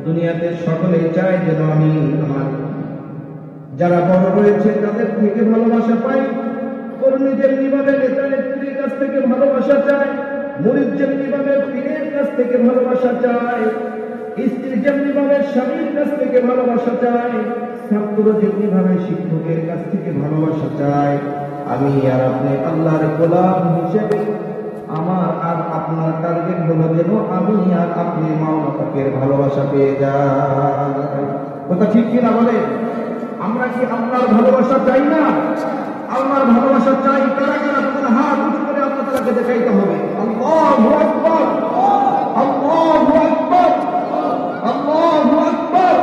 Speaker 1: দুনিয়াতে সকলেই চায় যেন আমি আমার যারা বড় রয়েছে তাদের থেকে ভালোবাসা পাই। কর্মী যেমনি ভাবে নেতা নেত্রীর কাছ থেকে ভালোবাসা চায়, মুরিদ যেমনি ভাবে পীরের কাছ থেকে ভালোবাসা চায়, স্ত্রী যেমনি ভাবে স্বামীর কাছ থেকে ভালোবাসা চায়, ছাত্র যেমনি ভাবে শিক্ষকের কাছ থেকে ভালোবাসা চায়, আমি আর আপনি আল্লাহর গোলাম হিসেবে আমার আর আপনার টার্গেট হলো যেন আমি আর আপনি মাওলা পাকের ভালোবাসা পেয়ে যাই। কথা ঠিক কিনা বলে? আমরা কি আল্লাহর ভালোবাসা চাই না? আল্লাহর ভালোবাসা চাই। কারা কারা তখন হাত উঁচু করে আল্লাহ তাআলাকে দেখাইতে হবে। আল্লাহু আকবার, আল্লাহু আকবার, আল্লাহু আকবার।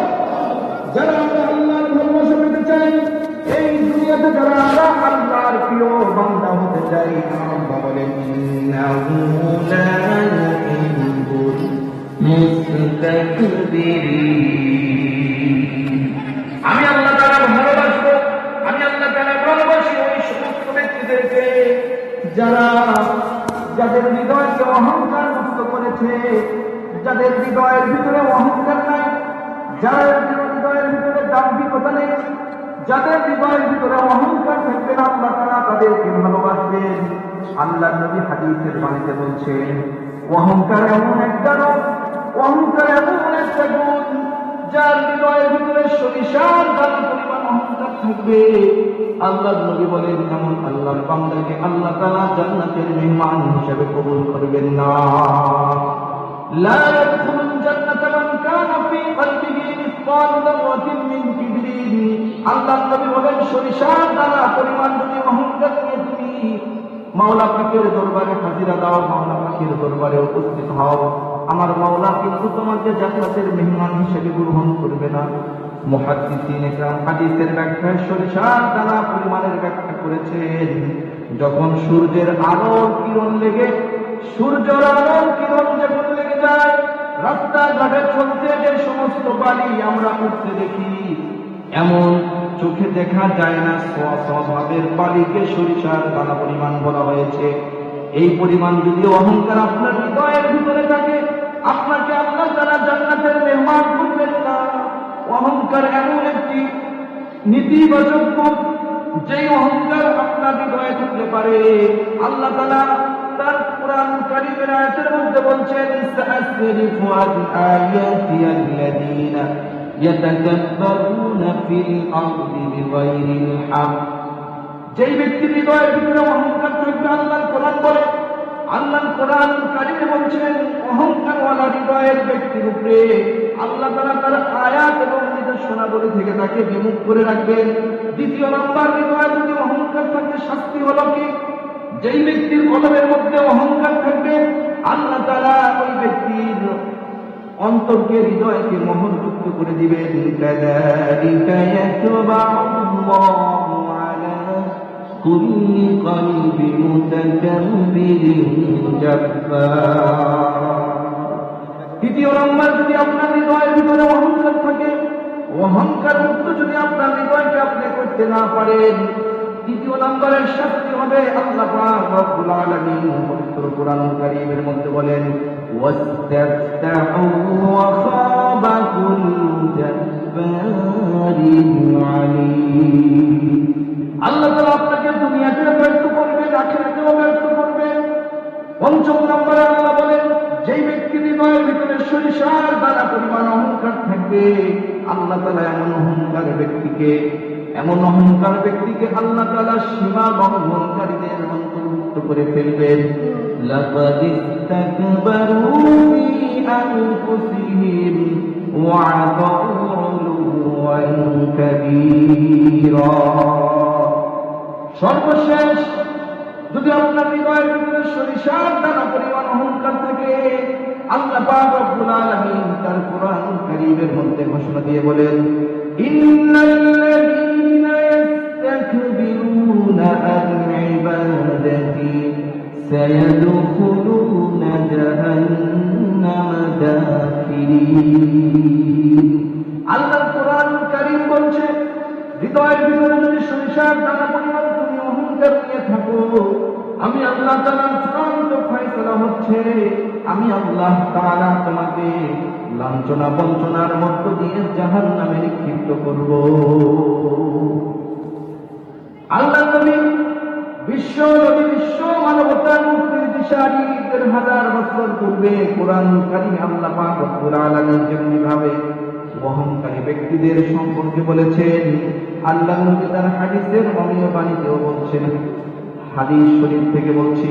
Speaker 1: যারা আমরা আল্লাহর ভালোবাসা পেতে চাই, এই দুনিয়াতে যারা আল্লাহর প্রিয় বান্দা হতে চাই, আল্লাহ বলেন ইন্নাহু লা ইউহিব্বুল মুস্তাকবিরিন। আমি আল্লাহ তাআলা ভালোবাসবো, আমি আল্লাহ তাআলা ভালোবাসি ওই সমস্ত ব্যক্তিদেরকে যাদের হৃদয়কে অহংকার মুক্ত করেছে, যাদের হৃদয়ের ভিতরে অহংকার নাই, যাদের হৃদয়ের ভিতরে দাম্ভিকতা নেই, যাদের হৃদয়ের ভিতরে অহংকার থাকবে না, আল্লাহ তাআলা তাদেরকে ভালোবাসবেন। আল্লাহর নবী হাদিসের বাণীতে বলছেন, অহংকার এমন একটা রোগ, অহংকার এমন একটা গুণ, যার হৃদয়ের ভিতরে সরিষার দানা পরিমাণ অহংকার থাকবে, আল্লাহর নবী বলেন এমন আল্লাহর বান্দাকে আল্লাহ তাআলা জান্নাতের মেহমান হিসেবে কবুল করবেন না। লা ইয়াদখুলুল জান্নাতা মান কানা ফী কলবিহি মিসকালু যাররাতিন মিন কিবরিন। আল্লাহর নবী বলেন সরিষার দানা পরিমাণ যদি অহংকার নিয়ে তুমি মাওলা পাকের দরবারে হাজিরা দাও, মাওলা পাকের দরবারে উপস্থিত হও, আমার মাওলা কিন্তু তোমাকে জান্নাতের মেহমান হিসেবে গ্রহণ করবে না। মুহাদ্দিসিন ইকরাম হাদিসের ব্যাখ্যায় সরিষার দানা পরিমাণের ব্যাখ্যা করেছেন, যখন সূর্যের আলোর কিরণ লেগে, সূর্যের আলোর কিরণ যখন লেগে যায়, রাস্তাঘাটে চলতে যে সমস্ত বালি আমরা উঠতে দেখি, এমন চোখে দেখা যায় না স্বভাবের বালিকে সরিষার দানা পরিমাণ বলা হয়েছে। এই পরিমাণ যদি অহংকার আপনার হৃদয়ের ভিতরে থাকে, আপনাকে আল্লাহ তাআলা জান্নাতের মেহমান করবেন না। অহংকার এমন একটি নীতিবাচক গুণ, যেই অহংকার আপনার হৃদয়ে থাকতে পারে, আল্লাহ তাআলা তার কুরআন কারীমের আয়াতের মধ্যে বলছেন, সাআসরিফু আন আয়াতি আল্লাযীনা ইয়াতাকাব্বারুনা ফিল আরদি বিগাইরিল হক। যেই ব্যক্তির হৃদয়ের ভিতরে অহংকার থাকবে, আল্লাহর কোরআন বলে, আল্লাহর কোরআন কারীমে বলছেন, অহংকারওয়ালা হৃদয়ের ব্যক্তির উপরে আল্লাহ তাআলা তার আয়াত এবং নির্দেশনাবলী থেকে তাকে বিমুখ করে রাখবেন। দ্বিতীয় নম্বর, হৃদয়ে যদি অহংকার থাকে শাস্তি হলো কি? যেই ব্যক্তির কলবের মধ্যে অহংকার থাকবে, আল্লাহ তাআলা ওই ব্যক্তির অন্তরকে, হৃদয়কে মোহরযুক্ত করে দিবেন। কাযালিকা ইয়াতবাউল্লাহু আলা কুল্লি কলবি মুতাকাব্বিরিন জাব্বার। দ্বিতীয় নম্বর, যদি আপনার হৃদয়ের ভিতরে অহংকার থাকে, অহংকার মুক্ত যদি আপনার হৃদয়কে আপনি করতে না পারেন, দ্বিতীয় নম্বরের শাস্তি হবে আল্লাহ পাক রব্বুল আলামিন পবিত্র কোরআন কারীমের মধ্যে বলেন, ওয়াস্তাফতাহু ওয়া খাবা কুল্লু জাব্বারিন আলীম। আল্লাহ তাআলা আপনাকে দুনিয়াতে ব্যর্থ করবেন, আখিরাতেও ব্যর্থ করবেন। পঞ্চম নম্বরে আল্লাহ বলেন, যেই ব্যক্তির হৃদয়ের ভিতরে সরিষার দানা পরিমাণ অহংকার থাকবে, আল্লাহ তাআলা এমন অহংকার ব্যক্তিকে আল্লাহ তাআলা সীমা লঙ্ঘনকারীদের অন্তর্ভুক্ত করে ফেলবেন। লাকাদ ইসতাকবারু ফি আনফুসিহিম ওয়া আযালু ওয়ান কাবীরা। সর্বশেষ, যদি আপনার হৃদয়ের ভিতরে সরিষার দানা পরিমাণ অহংকার থাকে, আল্লাহ পাক রব্বুল আলামিন তার কোরআন কারীমের মধ্যে ঘোষণা দিয়ে বলেন, ইন্নাল্লাযীনা ইস্তাকবিরুনা আন ইবাদাতি সায়াদখুলুনা জাহান্নামা দাখিরিন। আল্লাহর কোরআন কারীম বলছে, হৃদয়ের ভিতরে যদি সরিষার দানা পরিমাণ তুমি অহংকার নিয়ে থাকো, আমি আল্লাহ তাআলার চূড়ান্ত ফয়সালা হচ্ছে আমি আল্লাহ তাআলা তোমাকে লাঞ্ছনা বঞ্চনার মধ্য দিয়ে জাহান্নামে নিক্ষিপ্ত করব। আল্লাহ নবী বিশ্ব মানবতার মুক্তির দিশারি ১,০০০ বছর পূর্বে কোরআন কারীমে আল্লাহ পাক রব্বুল আলামিন যেমনি ভাবে অহংকারী ব্যক্তিদের সম্পর্কে বলেছেন, আল্লাহ নবী তার হাদিসের অমীয় বাণীতেও বলছেন। হাদিস শরীফ থেকে বলছি,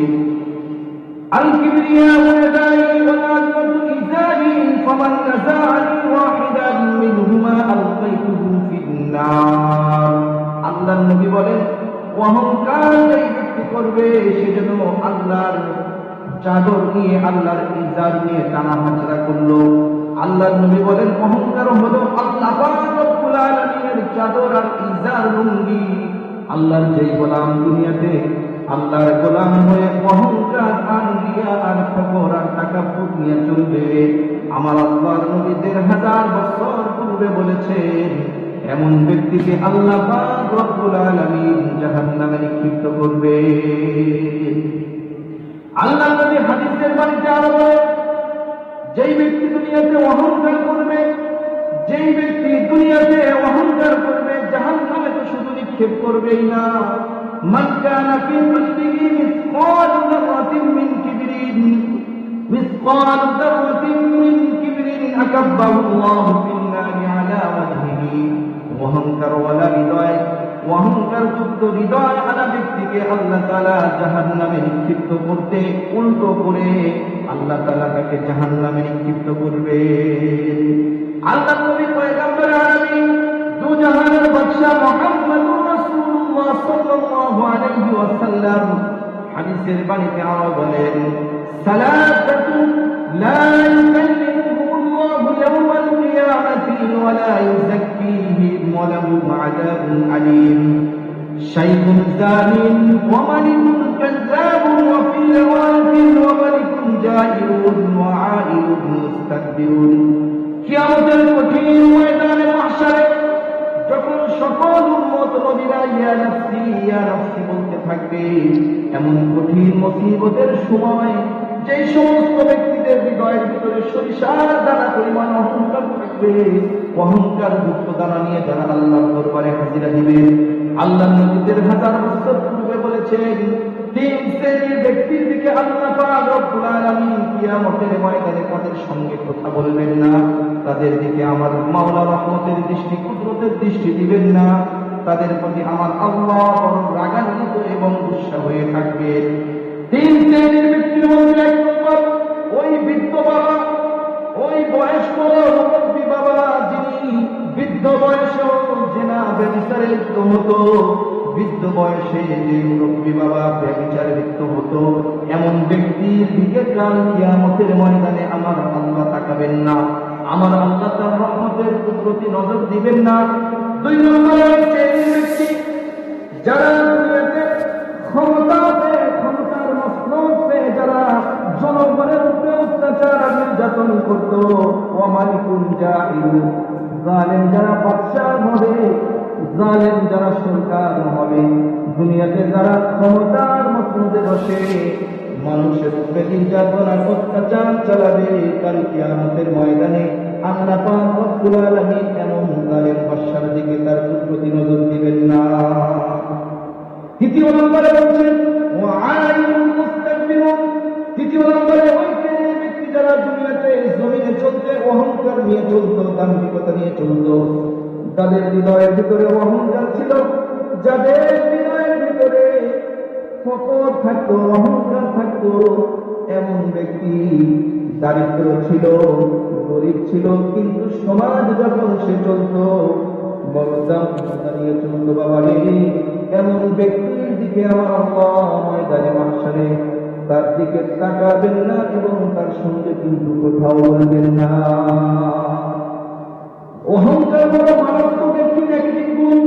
Speaker 1: আল কিবরিয়া ওয়াদাই ওয়াল আযমatu ইজারি ফামান নাযাআনি ওয়াহিদান মিনহুমা আলকাইতুহু ফিন-নার। আল্লাহর নবী বলেন, অহংকার এই ব্যক্তি করবে সে যেন আল্লাহর চাদর নিয়ে আল্লাহর ইজার নিয়ে টানা হাঁচড়া করলো। আল্লাহর নবী বলেন, অহংকার হলো আল্লাহ পাক রব্বুল আলামিনের চাদর আর ইজার লুঙ্গি। আল্লাহর যেই গোলাম দুনিয়াতে আল্লাহর গোলাম হয়ে অহংকার আর রিয়া আর ফখর আর তাকাব্বুর নিয়ে চলবে, আমার আল্লাহর নবী ১,৫০০ বছর পূর্বে বলেছেন এমন ব্যক্তিকে আল্লাহ পাক রব্বুল আলামিন জাহান্নামে নিক্ষিপ্ত করবে। আল্লাহ নবী হাদিসের বাণীতে আরো বলেন, যেই ব্যক্তি দুনিয়াতে অহংকার করবে, যেই ব্যক্তি দুনিয়াতে অহংকার করবে জাহান্নামে তো শুধু নিক্ষেপ করবেই না, মান কানা ফি কলবিহি মিসকাল যারাতিন মিন কিবরিন আকাব্বাহু আল্লাহু ফিন-নারি আলা ওয়াজহিহি। অহংকারওয়ালা হৃদয়, অহংকার যুক্ত হৃদয় আলা ব্যক্তিকে আল্লাহ তাআলা জাহান্নামে নিক্ষিপ্ত করতে উল্টো করে আল্লাহ তাআলা তাকে জাহান্নামে নিক্ষিপ্ত করবে। আল্লাহ নবী পয়গম্বর আরবি দু জাহানের বাদশা মুহাম্মদুর রাসূলুল্লাহ সাল্লাল্লাহু আলাইহি ওয়াসাল্লাম হাদিসের বাণীতে আরো বলেন, সালাসাতু লা ইউকাল্লিমুহুমুল্লাহু ইয়াওমাল কিয়ামাতি ওয়া লা ইউযাক্কিহিম ওয়া লাহুম আযাবুন আলীম। শাইখুন জানিন ওয়া মালিকুন কাযযাবুন ওয়া ফিল ওয়াফিন ওয়া মালিকুন জাইরুন ওয়া আইলুন মুস্তাকবিরুন। কিয়ামতের কঠিন ময়দানে মাহশারে যখন সকল উম্মত নবীরা ইয়া নাফসি বলতে থাকবে, এমন কঠিন মুসিবতের সময় যেই সমস্ত ব্যক্তিদের হৃদয়ের ভিতরে সরিষার দানা পরিমাণ অহংকার থাকবে, অহংকার যুক্ত দানা নিয়ে যারা আল্লাহর দরবারে হাজিরা দিবে, আল্লাহ নবী ১,০০০ বছর পূর্বে বলেছেন ৩ শ্রেণীর ব্যক্তির দিকে আল্লাহ পাক রব্বুল আলামিন কিয়ামতের ময়দানে তাদের সঙ্গে কথা বলবেন না, তাদের দিকে আমার মাওলা রহমতের দৃষ্টি কুদরতের দৃষ্টি দিবেন না, তাদের প্রতি আমার আল্লাহ বড় রাগান্বিত এবং গুসা হয়ে থাকবে। ৩ শ্রেণীর ব্যক্তির মধ্যে ১ নম্বর ওই বৃদ্ধ বাবা, ওই বয়স্ক মুরব্বী বাবা যিনি বৃদ্ধ বয়সেও জেনা ব্যভিচারে লিপ্ত হতো, বৃদ্ধ বয়সে যে মুরব্বী বাবা ব্যভিচারে লিপ্ত হতো, এমন ব্যক্তির দিকে কাল কিয়ামতের ময়দানে আমার আল্লাহ তাকাবেন না, আমার আল্লাহ তার রহমতের প্রতি নজর দিবেন না। ২ নম্বর সেই ব্যক্তি যারা দুনিয়াতে ক্ষমতার মসনদ পেয়ে যারা জনগণের উপরে অত্যাচার আর নির্যাতন করত, ওয়া মালিকুন জাইরুন, জালেম যারা বাদশা হবে, জালেম যারা সরকার হবে, দুনিয়াতে যারা ক্ষমতার মসনদে বসে মানুষের উপরে নির্যাতন আর অত্যাচার চালাবে, কাল কিয়ামতের ময়দানে আল্লাহ পাক রব্বুল আলামিন এমন জালেম বাদশার দিকে তার প্রতি নজর দিবেন না। ৩য় নম্বরে বলছেন ওয়া আইলুন মুস্তাকবিরুন। ৩য় নম্বরে ওই ব্যক্তি যারা দুনিয়াতে জমিনে চলতে অহংকার নিয়ে চলতো, দাম্ভিকতা নিয়ে চলতো, তাদের হৃদয়ের ভিতরে অহংকার ছিল, যাদের হৃদয়ের ভিতরে ফখর থাকতো, অহংকার থাকতো, এমন ব্যক্তি দারিদ্র ছিল, গরিব ছিল, কিন্তু সমাজ যখন সে চলতো বড়দাম নিয়ে চলতো, বাবারে এমন ব্যক্তির দিকে আমার আল্লাহ ময়দানে মাহশারে তার দিকে তাকাবেন না এবং তার সঙ্গে কিন্তু কোথাও বলবেন না। অহংকার বড় মারাত্মক একটি নেগেটিভ গুণ।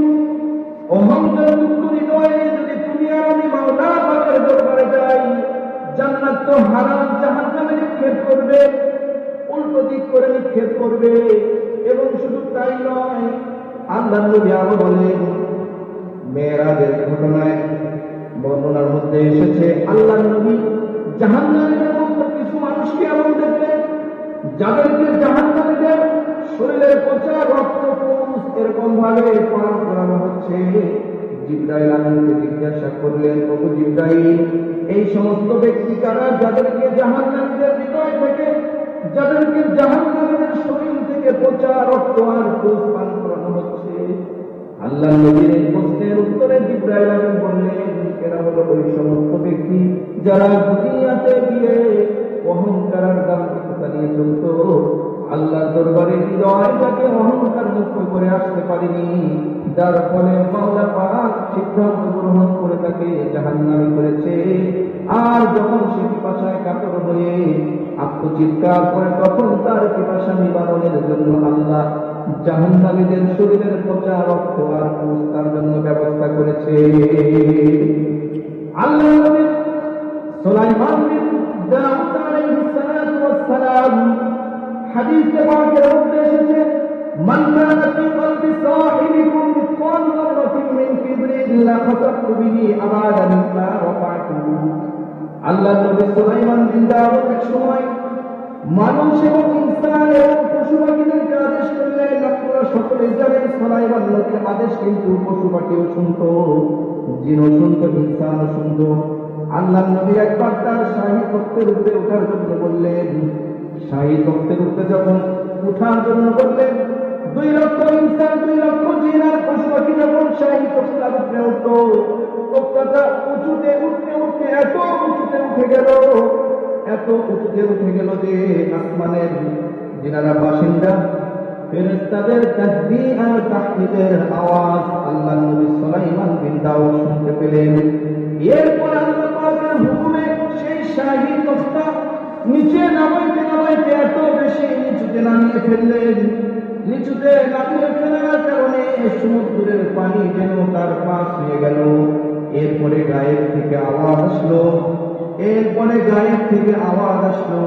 Speaker 1: অহংকার মুক্ত হৃদয়ে যদি তুমি আমি মাওলা পাকের দরবারে যাই, জান্নাত তো হারাম জাহান্নামে নিক্ষেপ করবে, উল্টো দিক করে নিক্ষেপ করবে। এবং শুধু তাই নয়, আল্লাহর নবী আরো বলেন মেরাজের ঘটনায় বর্ণনার মধ্যে এসেছে আল্লাহর নবী জাহান্নামের মধ্যে কিছু মানুষকে এমন দেখলেন যাদেরকে জাহান্নামীদের শরীরের পচা রক্ত পুষ এরকম ভাবে পালন করানো হচ্ছে। জিবরাইল আমিনকে জিজ্ঞাসা করলেন, ওগো জিবরাইল, এই সমস্ত ব্যক্তি কারা যাদেরকে জাহান্নামীদের হৃদয় থেকে, যাদেরকে জাহান্নামীদের শরীর থেকে পচা রক্ত আর পুষ পান করানো হচ্ছে? আল্লাহ নবীর এই প্রশ্নের উত্তরে জিবরাইল আমিন বললেন, এরা হলো ওই সমস্ত ব্যক্তি যারা দুনিয়াতে গিয়ে অহংকার আর দাম্ভিকতা নিয়ে চলত, আল্লাহর দরবারে হৃদয়টাকে অহংকার মুক্ত করে আসতে পারেনি, যার ফলে মাওলা পাক সিদ্ধান্ত গ্রহণ করে তাকে জাহান্নামী করেছে। আর যখন সে পিপাসায় কাতর হয়ে আত্মচিৎকার করে, তখন তার পিপাসা নিবারণের জন্য আল্লাহ জাহান্নামীদের শরীরের পচা রক্ত আর পুষ তার জন্য ব্যবস্থা করেছে। আল্লাহ নবী সুলাইমান বিন দাউদ আলাইহিস সালাতু ওয়াস সালাম হাদিসে পাকের মধ্যে এসেছে, মান কানা ফি কলবি সাহিবিকুম মিসকাল যাররাতিন মিন কিবরিন লা খাসাফতু বিহি আবাদা মিম্মা রাফাতুহু। আল্লাহ নবী সুলাইমান বিন দাউদ এক সময় মানুষ এবং ইনসান এবং পশু পাখিদেরকে আদেশ করলেন। আপনারা সকলেই জানেন সুলাইমান নবীর আদেশ কিন্তু পশু পাখিও শুনত, জিনও শুনত, ইনসানও শুনত। আল্লাহ নবী একবার তার শাহী তখ্তের উপরে ওঠার জন্য বললেন। শাহী তখ্তের উপরে যখন উঠার জন্য বললেন, 2 লক্ষ ইনসান, 2 লক্ষ জিন আর পশু পাখি যখন শাহী তখ্তার উপরে উঠল, তখ্তাটা উঁচুতে উঠতে উঠতে এত উঁচুতে উঠে গেল, এত উঁচুতে উঠে গেল যে আসমানের যারা বাসিন্দা ফেরেশতাদের তাসবিহ আর তাহমিদের আওয়াজ আল্লাহ নবী সুলাইমান বিন দাউদ শুনতে পেলেন। এরপর আল্লাহ পাকের হুকুমে সেই শাহী তখ্তা নিচে নামাইতে নামাইতে এত বেশি নিচুতে নামিয়ে ফেললেন। নিচুতে নামিয়ে ফেলার কারণে সমুদ্রের পানি যেন তার পাশ হয়ে গেল। এরপরে গায়েব থেকে আওয়াজ আসলো,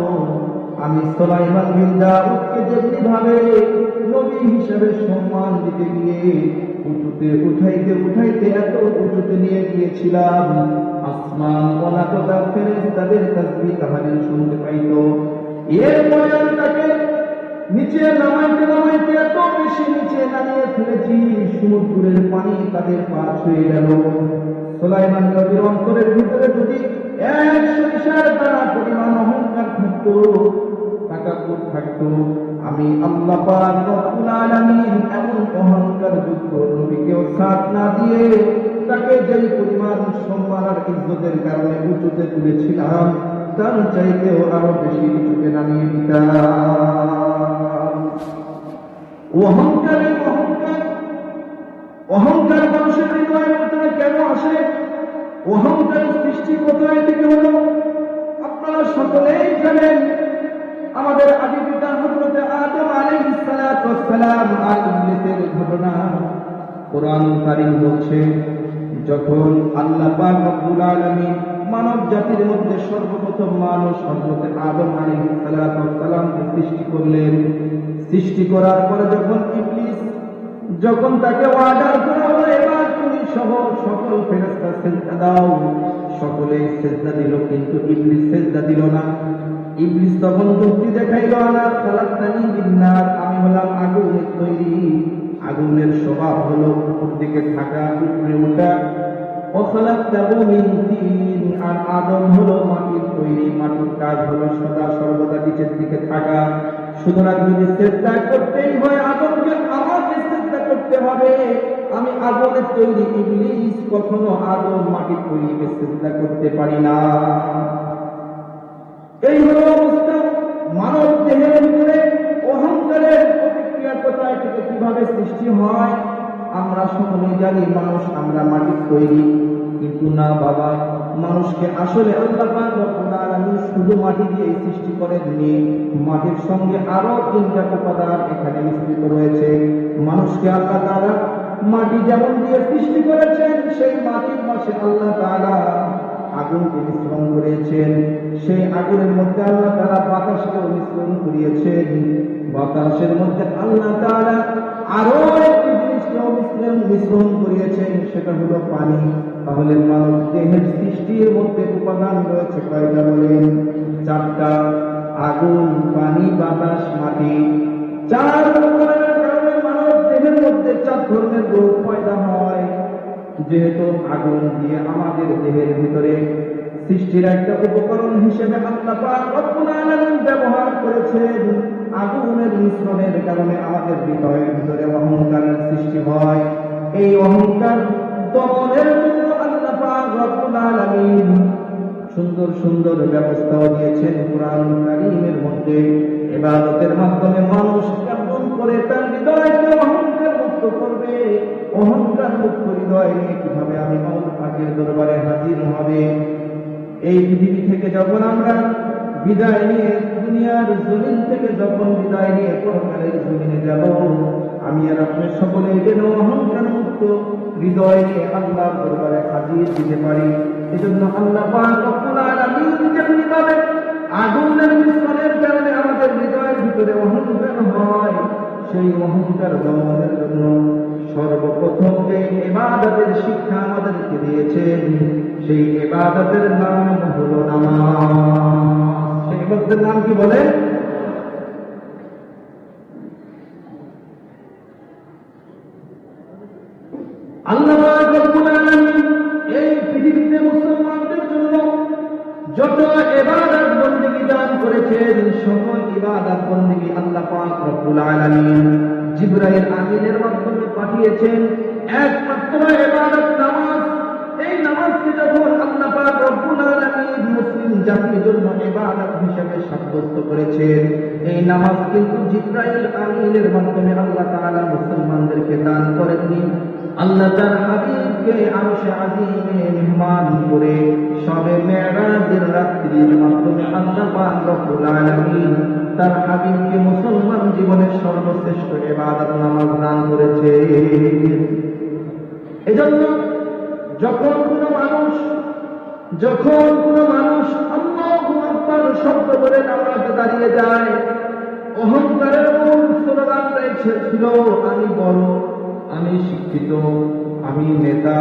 Speaker 1: আমি সুলাইমান বিন দাউদকে যেমনি ভাবে নবী হিসেবে সম্মান দিতে গিয়ে উঁচুতে উঠাইতে উঠাইতে এত উঁচুতে নিয়ে গিয়েছিলাম, আসমান ওয়ালা ফেরেশতাদের তাসবিহ তাহলিল শুনতে পাইত। এরপরে আমি তাকে নিচে নামাইতে নামাইতে এত বেশি নিচে নামিয়ে ফেলেছি, সমুদ্রের পানি তাদের পা ছুঁয়ে গেল। সুলাইমান নবীর অন্তরের ভিতরে যদি 1 সরিষার দানা পরিমাণ অহংকার থাকতো, তাকাব্বুর থাকতো, আমি আল্লাহ পাক রব্বুল আলামিন এমন অহংকার যুক্ত নবীকেও সাথ না দিয়ে তাকে যেই পরিমাণ সম্মান আর ইজ্জতের কারণে উঁচুতে তুলেছিলাম, তার চাইতেও আরো বেশি উঁচুতে নামিয়ে দিতাম। অহংকার মানুষের হৃদয়ের ভিতরে কেন আসে? অহংকারের সৃষ্টি কোথায় থেকে হলো? আপনারা সকলেই জানেন, আমাদের আদি পিতা হযরত আদম আলাইহিস সালাতু ওয়াস সালাম আর ইবলীসের ঘটনা কোরআন কারীম বলছে, যখন আল্লাহ পাক রব্বুল আলামিন মানব জাতির মধ্যে সর্বপ্রথম মানুষ হযরত আদম আলাইহিস সালাতু ওয়াস সালামকে সৃষ্টি করলেন। সৃষ্টি করার পরে যখন তাকে অর্ডার করা হলো, এবার তুমি সহ সকল ফেরেশতা সিজদা দাও, সকলেই সিজদা দিল, কিন্তু ইবলিস সিজদা দিল না। ইবলিস তখন যুক্তি দেখাইল, আনা খালাকতানি মিন নার, আমি হলাম আগুনের তৈরি, আগুনের স্বভাব হলো উপর দিকে থাকা, উপরে ওঠা। ও খালাকতাহু মিন তিন, আর আদম হলো মাটির তৈরি, মাটির কাজ হলো সদা সর্বদা নিচের দিকে থাকা। সুতরাং যদি সিজদা করতেই হয় আদমকে আমাকে সিজদা করতে হবে। আমি আগুনের তৈরি, ইবলিস কখনো আদম মাটির তৈরিকে সিজদা করতে পারি না। এই হলো অবস্থা। মানব দেহের ভিতরে অহংকারের প্রতিক্রিয়া কোথায় থেকে কিভাবে সৃষ্টি হয়? আমরা সকলেই জানি মানুষ আমরা মাটির তৈরি, কিন্তু না বাবা, মানুষকে আসলে আল্লাহ পাক রব্বুল আলামিন শুধু মাটি দিয়ে সৃষ্টি করেননি, মাটির সঙ্গে আরো 3টা উপাদান এখানে মিশ্রিত রয়েছে। মানুষকে আল্লাহ তাআলা মাটি যেমন দিয়ে সৃষ্টি করেছেন, সেই মাটির পাশে আল্লাহ তাআলা আগুনকে মিশ্রণ করেছেন। সেই আগুনের মধ্যে আল্লাহ তাআলা বাতাসকে মিশ্রণ করিয়েছেন। বাতাসের মধ্যে আল্লাহ তাআলা আরো একটি জিনিসকে মিশ্রণ করিয়েছেন সেটা হলো পানি। তাহলে মানব দেহের সৃষ্টির মধ্যে উপাদান রয়েছে কয়টা বলেন? চারটা। আগুন, পানি, বাতাস, মাটি। চার উপাদানের কারণে মানব দেহের মধ্যে চার ধরনের রোগ পয়দা হয়। যেহেতু আগুন দিয়ে আমাদের দেহের ভিতরে সৃষ্টির একটা উপকরণ হিসেবে আল্লাহ পাক রব্বুল আলামিন ব্যবহার করেছেন, আগুনের মিশ্রণের কারণে আমাদের হৃদয়ের ভিতরে অহংকারের সৃষ্টি হয়। এই অহংকার দমনের জন্য আল্লাহ পাক রব্বুল আলামিন সুন্দর সুন্দর ব্যবস্থাও দিয়েছেন কোরআন কারীমের মধ্যে। ইবাদতের মাধ্যমে মানুষ কেমন করে তার হৃদয়কে অহংকার মুক্ত করবে, অহংকার মুক্ত হৃদয় নিয়ে কিভাবে আমি মাওলা পাকের দরবারে হাজির হবে। এই পৃথিবী থেকে যখন আমরা বিদায় নিয়ে, দুনিয়ার জমিন থেকে যখন বিদায় নিয়ে পরকালের জমিনে যাব, আমি আর আপনি সকলে যেন অহংকার মুক্ত হৃদয় নিয়ে আল্লাহর দরবারে হাজির দিতে পারি। এজন্য আল্লাহ পাক রব্বুল আলামিন যেমনিভাবে আগুনের মিশ্রণের কারণে আমাদের হৃদয়ের ভিতরে অহংকার হয়, সেই অহংকার দমনের জন্য সর্বপ্রথম যে ইবাদতের শিক্ষা আমাদেরকে দিয়েছেন, সেই ইবাদতের নাম হলো নামাজ। সেই ইবাদতের নাম কি বলে? আল্লাহ পাক রব্বুল আলামিন এই পৃথিবীতে মুসলমানদের জন্য যত ইবাদত বندگی দান করেছেন, সকল ইবাদত বندگی আল্লাহ পাক রব্বুল আলামিন জিবরাইল আমিনের মাধ্যমে পাঠিয়েছেন। একমাত্র ইবাদত নামাজ। এই নামাজকে যখন আল্লাহ পাক রব্বুল আলামিন মুসলিম জাতির জন্য ইবাদত হিসেবে সাব্যস্ত করেছেন, এই নামাজ কিন্তু জিবরাইল আমিনের মাধ্যমে আল্লাহ তাআলা মুসলমানদেরকে দান করেননি। আল্লাহ তার হাবিবকে আরশে আজিমে মেহমান করে শবে মেরাজের রাত্রির মাধ্যমে আল্লাহ পাক রব্বুল আলামিন তার হাবিবকে মুসলমান জীবনের সর্বশ্রেষ্ঠ ইবাদত নামাজ দান করেছে। এজন্য যখন কোনো মানুষ আল্লাহু আকবার শব্দ বলে নামাজে দাঁড়িয়ে যায়, অহংকারের মূল স্লোগানটাই ছিল আমি বড়, আমি শিক্ষিত, আমি নেতা,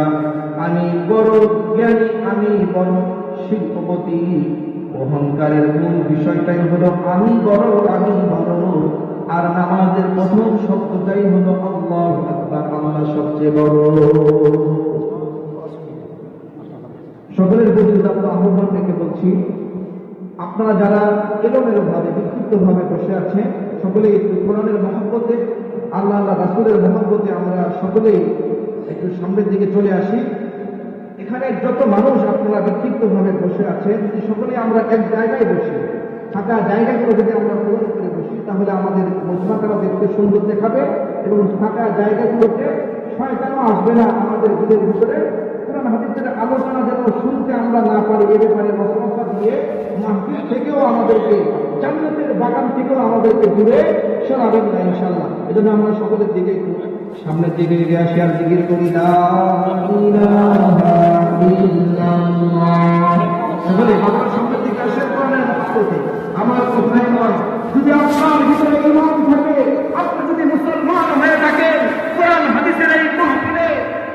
Speaker 1: আমি বড় জ্ঞানী, আমি বড় শিল্পপতি। অহংকারের মূল বিষয়টাই হলো আমি বড়, আমি বড়। আর নামাজের প্রথম শব্দটাই হলো আল্লাহু আকবার, আল্লাহ সবচেয়ে বড়। সকলের প্রতি আহ্বান থেকে বলছি, আপনারা যারা এলোমেলো ভাবে বিক্ষিপ্ত ভাবে বসে আছেন, সকলেই একটু কোরআনের মহব্বতে, আল্লাহ রাসূলের মহব্বতে আমরা সকলেই একটু সামনের দিকে চলে আসি। এখানে যত মানুষ আপনারা বিক্ষিপ্ত ভাবে বসে আছেন, সকলে আমরা এক জায়গায় বসি, ফাঁকা জায়গাগুলো যদি আমরা পূরণ করে বসি, তাহলে আমাদের বসবাসটা দেখতে সুন্দর দেখাবে এবং ফাঁকা জায়গাগুলোতে শয়তানও আসবে না আমাদের দিলের ভিতরে। কোরআন হাদিসের আলোচনা যেন শুনতে আমরা না পারি, এ ব্যাপারে মশলা দিয়ে মাহফিল থেকেও আমাদেরকে, জান্নাতের বাগান থেকেও আমাদেরকে দূরে সরাবেন না ইনশাআল্লাহ। এজন্য আমরা সকলের দিকে একটু সামনের দিকে এগিয়ে আসি আর জিকির করি লা ইলাহা ইল্লাল্লাহ। সকলে আপনারা সামনের দিকে আসেন কোরআনের মহব্বতে। আমার কোথায় নয়, যদি আপনার ভিতরে ঈমান থাকে, আপনি যদি মুসলমান হয়ে থাকেন, কোরআন হাদিসের এই মাহফিলে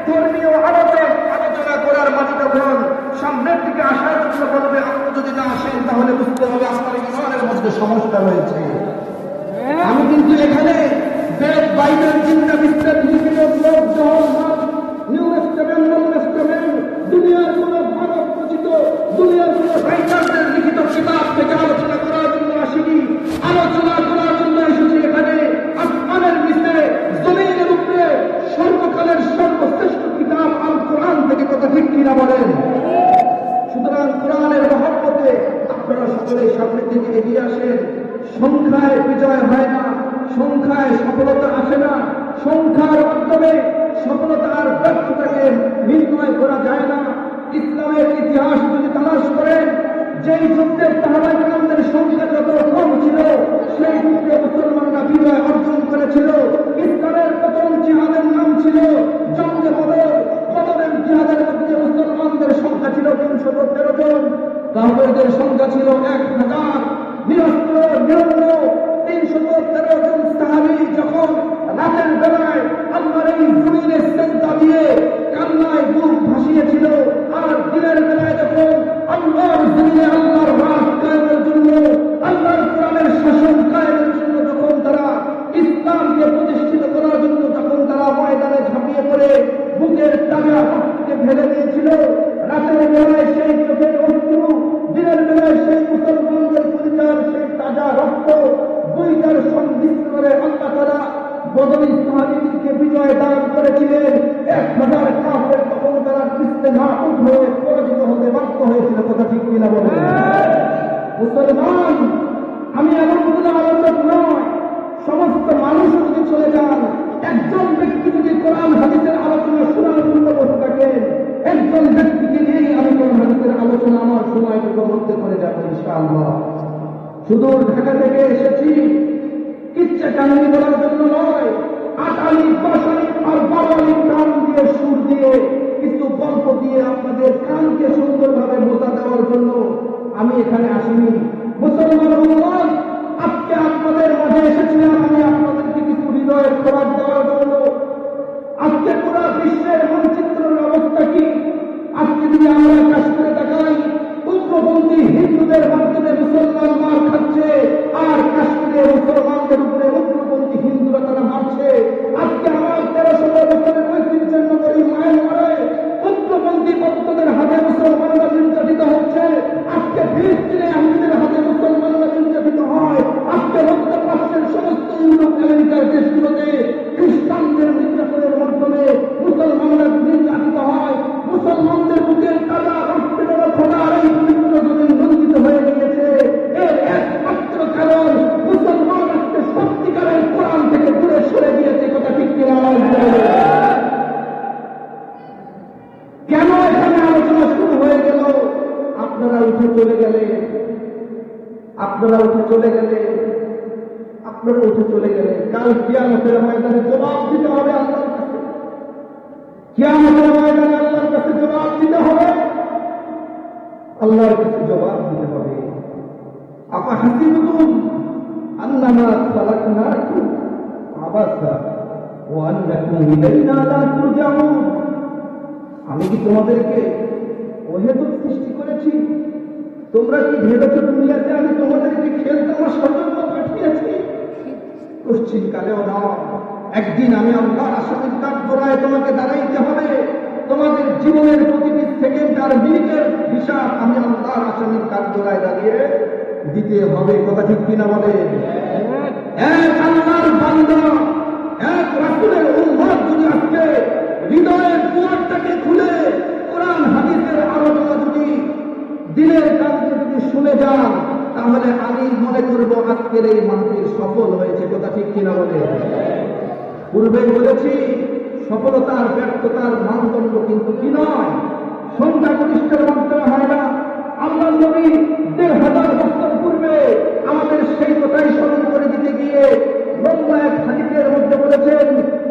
Speaker 1: ধর্মীয় আলোচনা করার মাঝে যখন সামনের দিকে আসার জন্য বলবে, আপনি যদি না আসেন তাহলে বুঝতে হবে আপনার ঈমানের মধ্যে সমস্যা রয়েছে। আমি কিন্তু এখানে বেদ, বাইবেল, চিন্তা বিস্তার লিখিত লোকজন, নিউ টেস্টামেন্ট, ওল্ড টেস্টামেন্ট, দুনিয়ার কোন মানব রচিত, দুনিয়ার কোন রাইটারদের লিখিত কিতাব থেকে আলোচনা করার জন্য আসিনি। আলোচনা করার জন্য এসেছি এখানে আসমানের নিচে, জমিনের উপরে সর্বকালের সর্বশ্রেষ্ঠ কিতাব আল কোরআন থেকে। কথা ঠিক কিনা বলেন? সুতরাং কোরআনের মহব্বতে আপনারা সকলে সামনের দিকে এগিয়ে আসেন। সংখ্যায় বিজয় হয় না, সংখ্যায় সফলতা আসে না, সংখ্যার মাধ্যমে সফলতার ব্যর্থতাকে নির্ণয় করা যায় না। ইসলামের ইতিহাস যদি তালাশ করেন, যেই যুদ্ধের সাহাবায়ে কেরামদের সংখ্যা যত কম ছিল, সেই যুদ্ধে মুসলমানরা বিজয় অর্জন করেছিল। ইসলামের প্রথম জিহাদের নাম ছিল জঙ্গে বদর। বদরের জিহাদের মধ্যে মুসলমানদের সংখ্যা ছিল 313 জন, কাফেরদের সংখ্যা ছিল 1000। নিরস্ত্র নিরন্ন 313 জন সাহাবী যখন রাতের বেলায় আল্লাহর এই
Speaker 3: ইসলামকে প্রতিষ্ঠিত করার জন্য যখন তারা ময়দানে ঝাঁপিয়ে পড়ে বুকের তাজা রক্তকে ঢেলে দিয়েছিল, রাতের বেলায় সেই চোখের অশ্রু, দিনের বেলায় সেই মুসলমানদের পরিচয় সেই তাজা রক্ত, দুইটার সংমিশ্রণে আল্লাহ তাআলা বদর সাহাবীদেরকে বিজয় দান করেছিলেন। 1000 কাফের তখন তারা ইস্তেমাউত হয়ে পরাজিত হতে বাধ্য হয়েছিল। কথা ঠিক কিনা বলেন? মুসলমান, আমি এমন কোনো আলোচক নয়, সমস্ত মানুষ যদি চলে যান, একজন ব্যক্তি যদি কোরআন হাদিসের আলোচনা শোনার জন্য বসে থাকেন, একজন ব্যক্তিকে নিয়েই আমি কোরআন হাদিসের আলোচনা আমার সময়টুকু মধ্যে করে যাবো ইনশাআল্লাহ। সুদূর ঢাকা থেকে এসেছি কিচ্ছা কাহিনী বলার জন্য নয়, 8 আলি 10 আলি আর 12 আলি কান দিয়ে সুর দিয়ে কিছু গল্প দিয়ে আপনাদের কানকে সুন্দরভাবে মোতা দেওয়ার জন্য আমি এখানে আসিনি। মুসলমান উম্মত, আজকে আপনাদের মাঝে এসেছিলাম আমি আপনাদেরকে কিছু হৃদয়ের খবর দেওয়ার জন্য। আজকে পুরো বিশ্বের মানচিত্রের অবস্থা কি? আজকে যদি আমরা কাশ্মীরে তাকাই, উগ্রপন্থী হিন্দুদের মাধ্যমে মুসলমান মার খাচ্ছে, আর কাশ্মীরে মুসলমানদের উপরে উগ্রপন্থী হিন্দুরা তারা মারছে। আজকে আমার 1300 বছরের ঐতিহ্যের নগরী মায়ানমারে উগ্রপন্থী ভক্তদের হাতে মুসলমানরা নির্যাতিত হচ্ছে। আজকে ফিলিস্তিনে আহমদের হাতে মুসলমানরা নির্যাতিত হয়। আজকে মধ্যপ্রাচ্যের সমস্ত ইউরোপ আমেরিকার দেশগুলোতে খ্রিস্টানদের নির্যাতনের মাধ্যমে মুসলমানরা নির্যাতিত হয়। মুসলমানদের বুকের তাজা রক্তের খোদার এই পবিত্র জমিন রঞ্জিত হয়ে গিয়েছে। এর একমাত্র কারণ মুসলমান আজকে সত্যিকারের কোরআন থেকে দূরে সরে গিয়েছে। কথা ঠিক কিনা? কেন এখানে আলোচনা শুরু হয়ে গেল? আপনারা উঠে চলে গেলে, আপনারা উঠে চলে গেলে, আপনারা উঠে চলে গেলে কাল কিয়ামতের ময়দানে জবাব দিতে হবে আল্লাহর কাছে। কিয়ামতের ময়দানে আল্লাহর কাছে জবাব দিতে হবে, আল্লাহর কাছে জবাব দিতে হবে। আপা হাসিবতুম আন্নামা খালাকনাকুম আবাসা ওয়া আন্নাকুম ইলাইনা লা তুরজাউন। আমি কি তোমাদেরকে অহেতুক সৃষ্টি করেছি? তোমরা কি ভেবেছ দুনিয়াতে আমি তোমাদেরকে খেলতামাশার জন্য পাঠিয়েছি? পশ্চিম কালেও নয়, একদিন আমি আল্লাহর আসামির কাঠগড়ায় তোমাকে দাঁড়াইতে হবে। তোমাদের জীবনের প্রতিটি সেকেন্ড আর মিনিটের হিসাব আমি আল্লাহর আসামির কাঠগড়ায় দাঁড়িয়ে দিতে হবে। কথা ঠিক কিনা বলে? এক আল্লাহর বান্দা, এক রাসূলের উম্মত যদি আজকে হৃদয়ের দুয়ারটাকে খুলে কোরআন হাদিসের আলোচনা যদি দিলের কাছে যদি শুনে যান, তাহলে আমি মনে করব আজকের এই মাহফিল সফল হয়েছে। কথা ঠিক কিনা বলে? পূর্বে বলেছি, সফলতার ব্যর্থতার মানদণ্ড কিন্তু কি নয়, সংখ্যাগরিষ্ঠের মাধ্যমে হয় না। আল্লাহ নবী 1500 বছর পূর্বে আমাদের সেই কথাই স্মরণ করে দিতে গিয়ে লম্বা এক হাদিসের মধ্যে বলেছেন,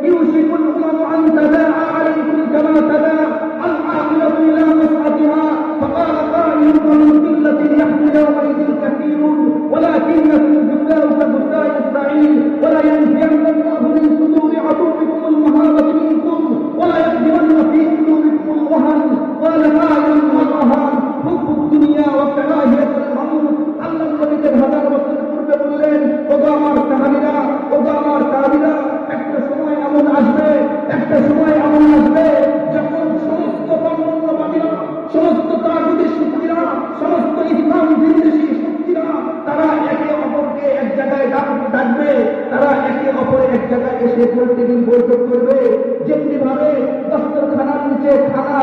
Speaker 3: ইউশিকুল উমামু আন তাদাআ আলাইকুম কামা তাদাআ আল আখিরাতু ইলা মাসআতিহা ফাকালা কাইলুন মিন কিল্লাতিন ইয়াহমু ইয়াওমাইযিন কাসীরুন ওয়ালাকিন্নাকুম দুসাউ কাদুসাই ইসরাঈল ওয়ালা ইয়ানফিয়ান্না আল্লাহু মিন সুদুরি আদুবিকুম আল মাহাবাতি মিনকুম ওয়ালা ইয়াজমান্না ফী কুলুবিকুম আল ওয়াহান ওয়ালা কাইলুন ওয়াহান হুব্বুদ দুনিয়া ওয়া কারাহিয়াতুল মাউত। আল্লাহ নবী 1000 বছর পূর্বে বললেন, ওগো আমার সাহাবীরা, ওগো আমার তাবিরা, একটা সময় এমন আসবে, একটা সময় এমন আসবে যখন সমস্ত ব্রহ্মণ্যবাদীরা, সমস্ত তাগুতি শক্তিরা, সমস্ত ইসলাম বিদ্বেষী শক্তিরা তারা একে অপরকে এক জায়গায় ডাকবে, তারা একে অপরের এক জায়গায় এসে গোলটেবিল বৈঠক করবে। যেমনি ভাবে দস্তরখানার নিচে খানা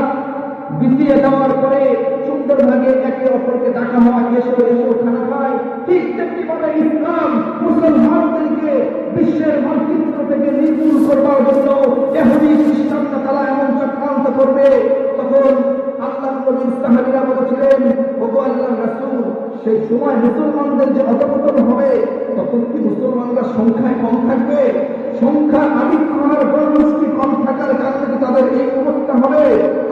Speaker 3: বিছিয়ে দেওয়ার পরে সুন্দরভাবে একে অপরকে ডাকা হয়, এসো এসো খানা খায়, ঠিক তেমনি ভাবে ইসলাম মুসলমানদেরকে বিশ্বের মানচিত্র থেকে নির্মূল করবার জন্য ইহুদি খ্রিস্টানরা তারা এমন চক্রান্ত করবে। তখন আল্লাহ নবীর সাহাবীরা বলেছিলেন, ওগো আল্লাহর রাসূল, সেই সময় মুসলমানদের যে অধঃপতন হবে, তখন কি মুসলমানরা সংখ্যায় কম থাকবে? সংখ্যা আধিক্য হওয়ার গণগোষ্ঠী কম থাকার কারণে কি তাদের এই অবস্থা হবে?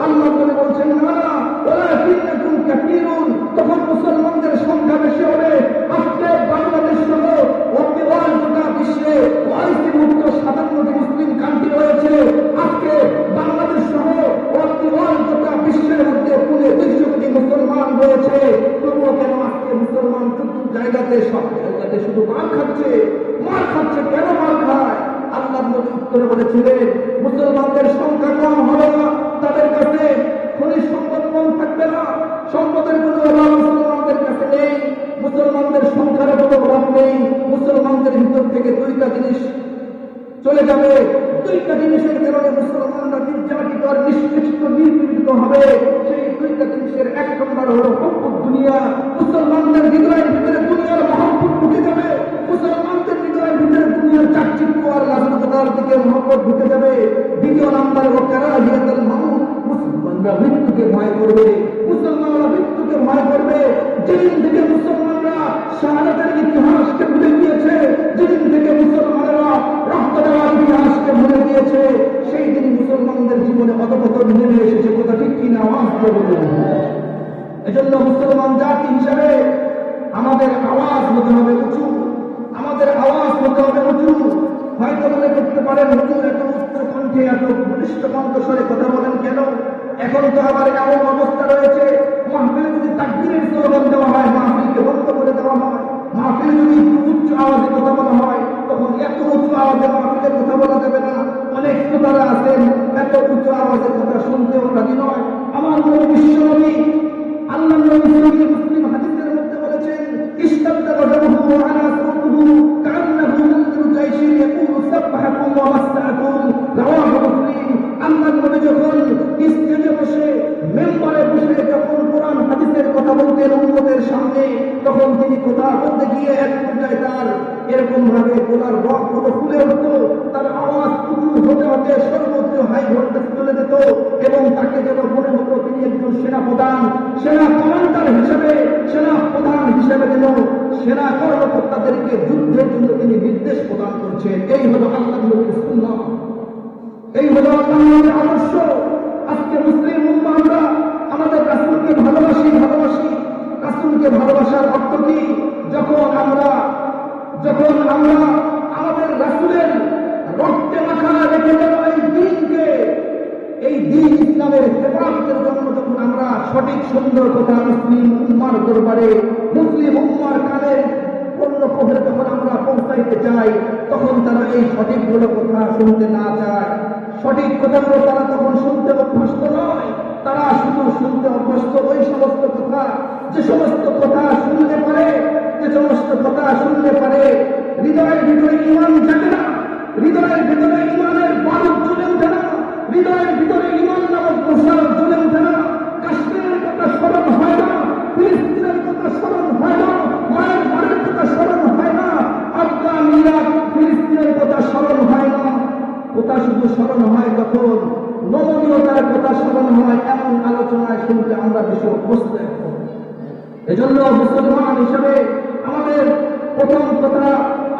Speaker 3: আল্লাহ নবী বলছেন, না না, ওয়ালাকিন্নাকুম কাসীরুন, তখন মুসলমানদের সংখ্যা বেশি হবে। আজকে বাংলাদেশ সহ ওয়ার্ল্ড গোটা বিশ্বে ওআইসি মুক্ত 57টি মুসলিম কান্ট্রি রয়েছে। আজকে বাংলাদেশ সহ ওয়ার্ল্ড গোটা বিশ্বের মধ্যে পুরো 200 কোটি মুসলমান রয়েছে। তবুও কেন আজকে মুসলমান চতুর্থ জায়গাতে, সব জায়গাতে শুধু মার খাচ্ছে? মার খাচ্ছে কেন? মার খায় করে বলেছিলেন মুসলমানদের সংখ্যা কম হবে না, তাদের কাছে খনিজ সম্পদ কম থাকবে না, সম্পদের কোনো অভাব মুসলমানদের কাছে নেই, মুসলমানদের সংখ্যার কোনো অভাব নেই, মুসলমানদের ভিতর থেকে দুইটা জিনিস চলে যাবে, দুইটা জিনিসের কারণে মুসলমানরা নির্যাতিত আর নিষ্পেষিত নির্পীড়িত হবে। সেই দুইটা জিনিসের এক নম্বর হলো হব্বুদ দুনিয়া, মুসলমানদের হৃদয়ের ভিতরে দুনিয়ার মহব্বত ঢুকে যাবে, মুসলমানদের হৃদয়ের ভিতরে দুনিয়ার চাকচিক্য আর লাজুকতার দিকে মহব্বত ঢুকে যাবে। দ্বিতীয় নম্বর হলো কারাহিয়াতুল মাউত, মুসলমানরা মৃত্যুকে ভয় করবে, মুসলমানরা মৃত্যুকে ভয় করবে। যেদিন থেকে মুসলমানরা শাহাদাতের ইতিহাসকে ভুলে গিয়েছে, যেদিন থেকে মুসলমানেরা রক্ত দেওয়ার ইতিহাসকে ভুলে গিয়েছে, সেই দিন মুসলমানদের জীবনে অধঃপতন নেমে এসেছে। কথা ঠিক কিনা? আওয়াজ করে বলুন। এজন্য মুসলমান জাতি হিসাবে আমাদের আওয়াজ হতে হবে উঁচু, আমাদের আওয়াজ হতে হবে উঁচু। হয়তো মনে করতে পারেন হুজুর এত উচ্চ কণ্ঠে এত বলিষ্ঠ কণ্ঠস্বরে কথা বলেন কেন? এখন তো আবার এমন অবস্থা রয়েছে, মাহফিলে যদি তাকবীরের স্লোগান দেওয়া হয়, মাহফিলকে বন্ধ করে দেওয়া হয়। মাহফিলে যদি একটু উচ্চ আওয়াজে কথা বলা হয়, তখন এত উচ্চ আওয়াজে মাহফিলে কথা বলা যাবে না। অনেক শ্রোতারা আছেন এত উচ্চ আওয়াজে কথা শুনতেও রাজি নয়। আমার নবী বিশ্বনবী আল্লাহ নবী সহিহ মুসলিম হাদিসের মধ্যে বলেছেন, ইশতাদ্দা গযবুহু আলা সাউতুহু কান্নাহু মিনু জাইশিন ইয়াকুলু সাবহাকুম ওয়া মাসতাকুম, রাওয়াহু মুসলিম। আল্লাহ নবী যখন স্টেজে বসে মেম্বারে বসে যখন কোরআন হাদিসের কথা বলতেন উম্মতের সামনে, তখন তিনি কথা বলতে গিয়ে এক পর্যায়ে তার এরকম ভাবে গলার রগগুলো ফুলে উঠত, তার আওয়াজ উঁচু হতে হতে সর্বোচ্চ হাই ভোল্টেজ চলে যেত এবং তাকে যেন মনে হতো তিনি একজন সেনাপ্রধান, সেনা কমান্ডার হিসেবে, সেনা প্রধান হিসেবে যেন সেনা কর্মকর্তাদেরকে যুদ্ধের জন্য তিনি নির্দেশ প্রদান করছেন। এই হলো আল্লাহ নবীর সুন্নাহ, এই হলো আল্লাহ নবীর আদর্শ। আজকে মুসলিম উম্মাহ আমরা আমাদের রাসূলকে ভালোবাসি। রাসূলকে ভালোবাসার অর্থ কি? যখন আমরা আমাদের রাসূলের রক্তে মাখা রেখে দেওয়া এই দিনকে, এই দিন ইসলামের হেফাজতের জন্য যখন আমরা সঠিক সুন্দর কথা মুসলিম উম্মার দরবারে, মুসলিম উম্মার কানে পণ্য পৌঁছে যখন আমরা পৌঁছাইতে চাই, তখন তারা এই সঠিকগুলো কথা শুনতে না চায়। সঠিক কথাগুলো তারা তখন শুনতে অভ্যস্ত নয়, তারা শুধু শুনতে অভ্যস্ত ওই সমস্ত কথা, যে সমস্ত কথা শুনতে পারে, যে সমস্ত কথা শুনতে পারে হৃদয়ের ভিতরে ঈমান জাগে না, হৃদয়ের ভিতরে ঈমানের বারুদ জ্বলে ওঠে না, হৃদয়ের ভিতরে ঈমান নামক প্রসার জ্বলে ওঠে না। কাশ্মীরের কথা স্মরণ হয় না, ফিলিস্তিনের কথা স্মরণ হয় না, মায়ের ঘরের কথা স্মরণ হয় না, আফগান ইরাক ফিলিস্তিনের কথা স্মরণ হয় না। কথা শুধু স্মরণ হয় তখন নমনীয়তার কথা স্মরণ হয়, এমন আলোচনায় শুনতে আমরা বেশি অভ্যস্ত। এজন্য মুসলমান হিসেবে আমাদের প্রথম কথা,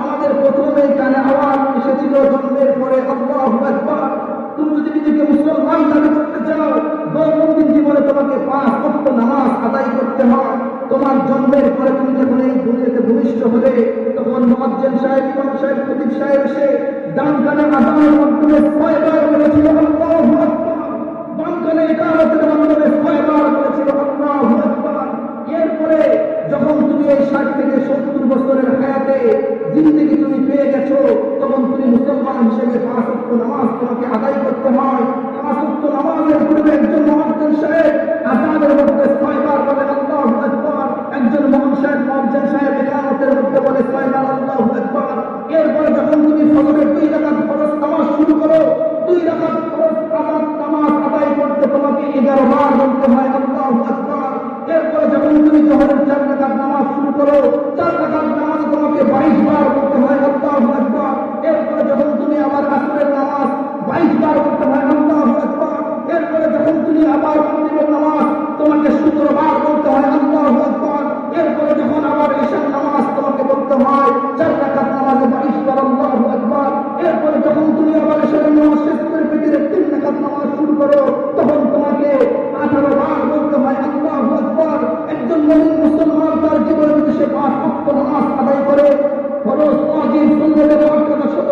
Speaker 3: আমাদের প্রথমে কানে আওয়াজ এসেছিল জন্মের পরে আল্লাহু আকবার। তুমি যদি নিজেকে মুসলমান দাবি করতে চাও, দৈনন্দিন জীবনে তোমাকে 5 ওয়াক্ত নামাজ আদায় করতে হয়। তোমার জন্মের পরে তুমি যখন এই দুনিয়াতে ভূমিষ্ঠ হলে, তখন মুয়াজ্জিন সাহেব, ইমাম সাহেব, খতিব সাহেব এসে ডান কানে আযানের মাধ্যমে 6 বার বলেছিল আল্লাহু আকবার, বাম কানে ইকামতের মাধ্যমে 6 বার বলেছিল আল্লাহু আকবার। এরপরে যখন তুমি এই 60 থেকে 70 বছরের হায়াতে জিন্দেগি তুমি পেয়ে গেছো, তখন তুমি মুসলমান হিসেবে 5 ওয়াক্ত নামাজ তোমাকে আদায় করতে হয়। 5 ওয়াক্ত নামাজের পূর্বে একজন মুয়াজ্জিন সাহেব আযানের মধ্যে 6 বার বলে আল্লাহু আকবার, একজন মুয়াজ্জিন সাহেব ইকামতের মধ্যে বলে 6 বার আল্লাহু আকবার। এরপরে যখন তুমি ফজরের 2 রাকাত ফরজ নামাজ শুরু করো, 2 রাকাত ফরজ নামাজ আদায় করতে তোমাকে 11 বার বলতে হয় আল্লাহু আকবার। এরপরে যখন তুমি জোহরের 4 রাকাত নামাজ শুরু করো, 4 রাকাত নামাজ তোমাকে 22 বার বলতে হয় আল্লাহু আকবার। এরপরে যখন তুমি আবার আসরের নামাজ 22 বার বলতে হয় আল্লাহু আকবার। এরপরে যখন তুমি আবার মাগরিবের নামাজ তোমাকে 17 বার বলতে হয় আল্লাহু আকবার। এরপরে যখন আবার ইশার নামাজ তোমাকে বলতে হয় 4 রাকাত নামাজে 22 বার আল্লাহু আকবার। এরপরে যখন তুমি আবার ইশার নামাজ শেষ করে ফজরের 3 রাকাত নামাজ শুরু করো, তখন তোমাকে 18 বার বলতে হয় আল্লাহু আকবার। একজন মুমিন মুসলমান তার জীবনে যদি সে 5 ওয়াক্ত নামাজ আদায় করে, ফরজ ওয়াজিব সুন্নাত মুআক্কাদা সহ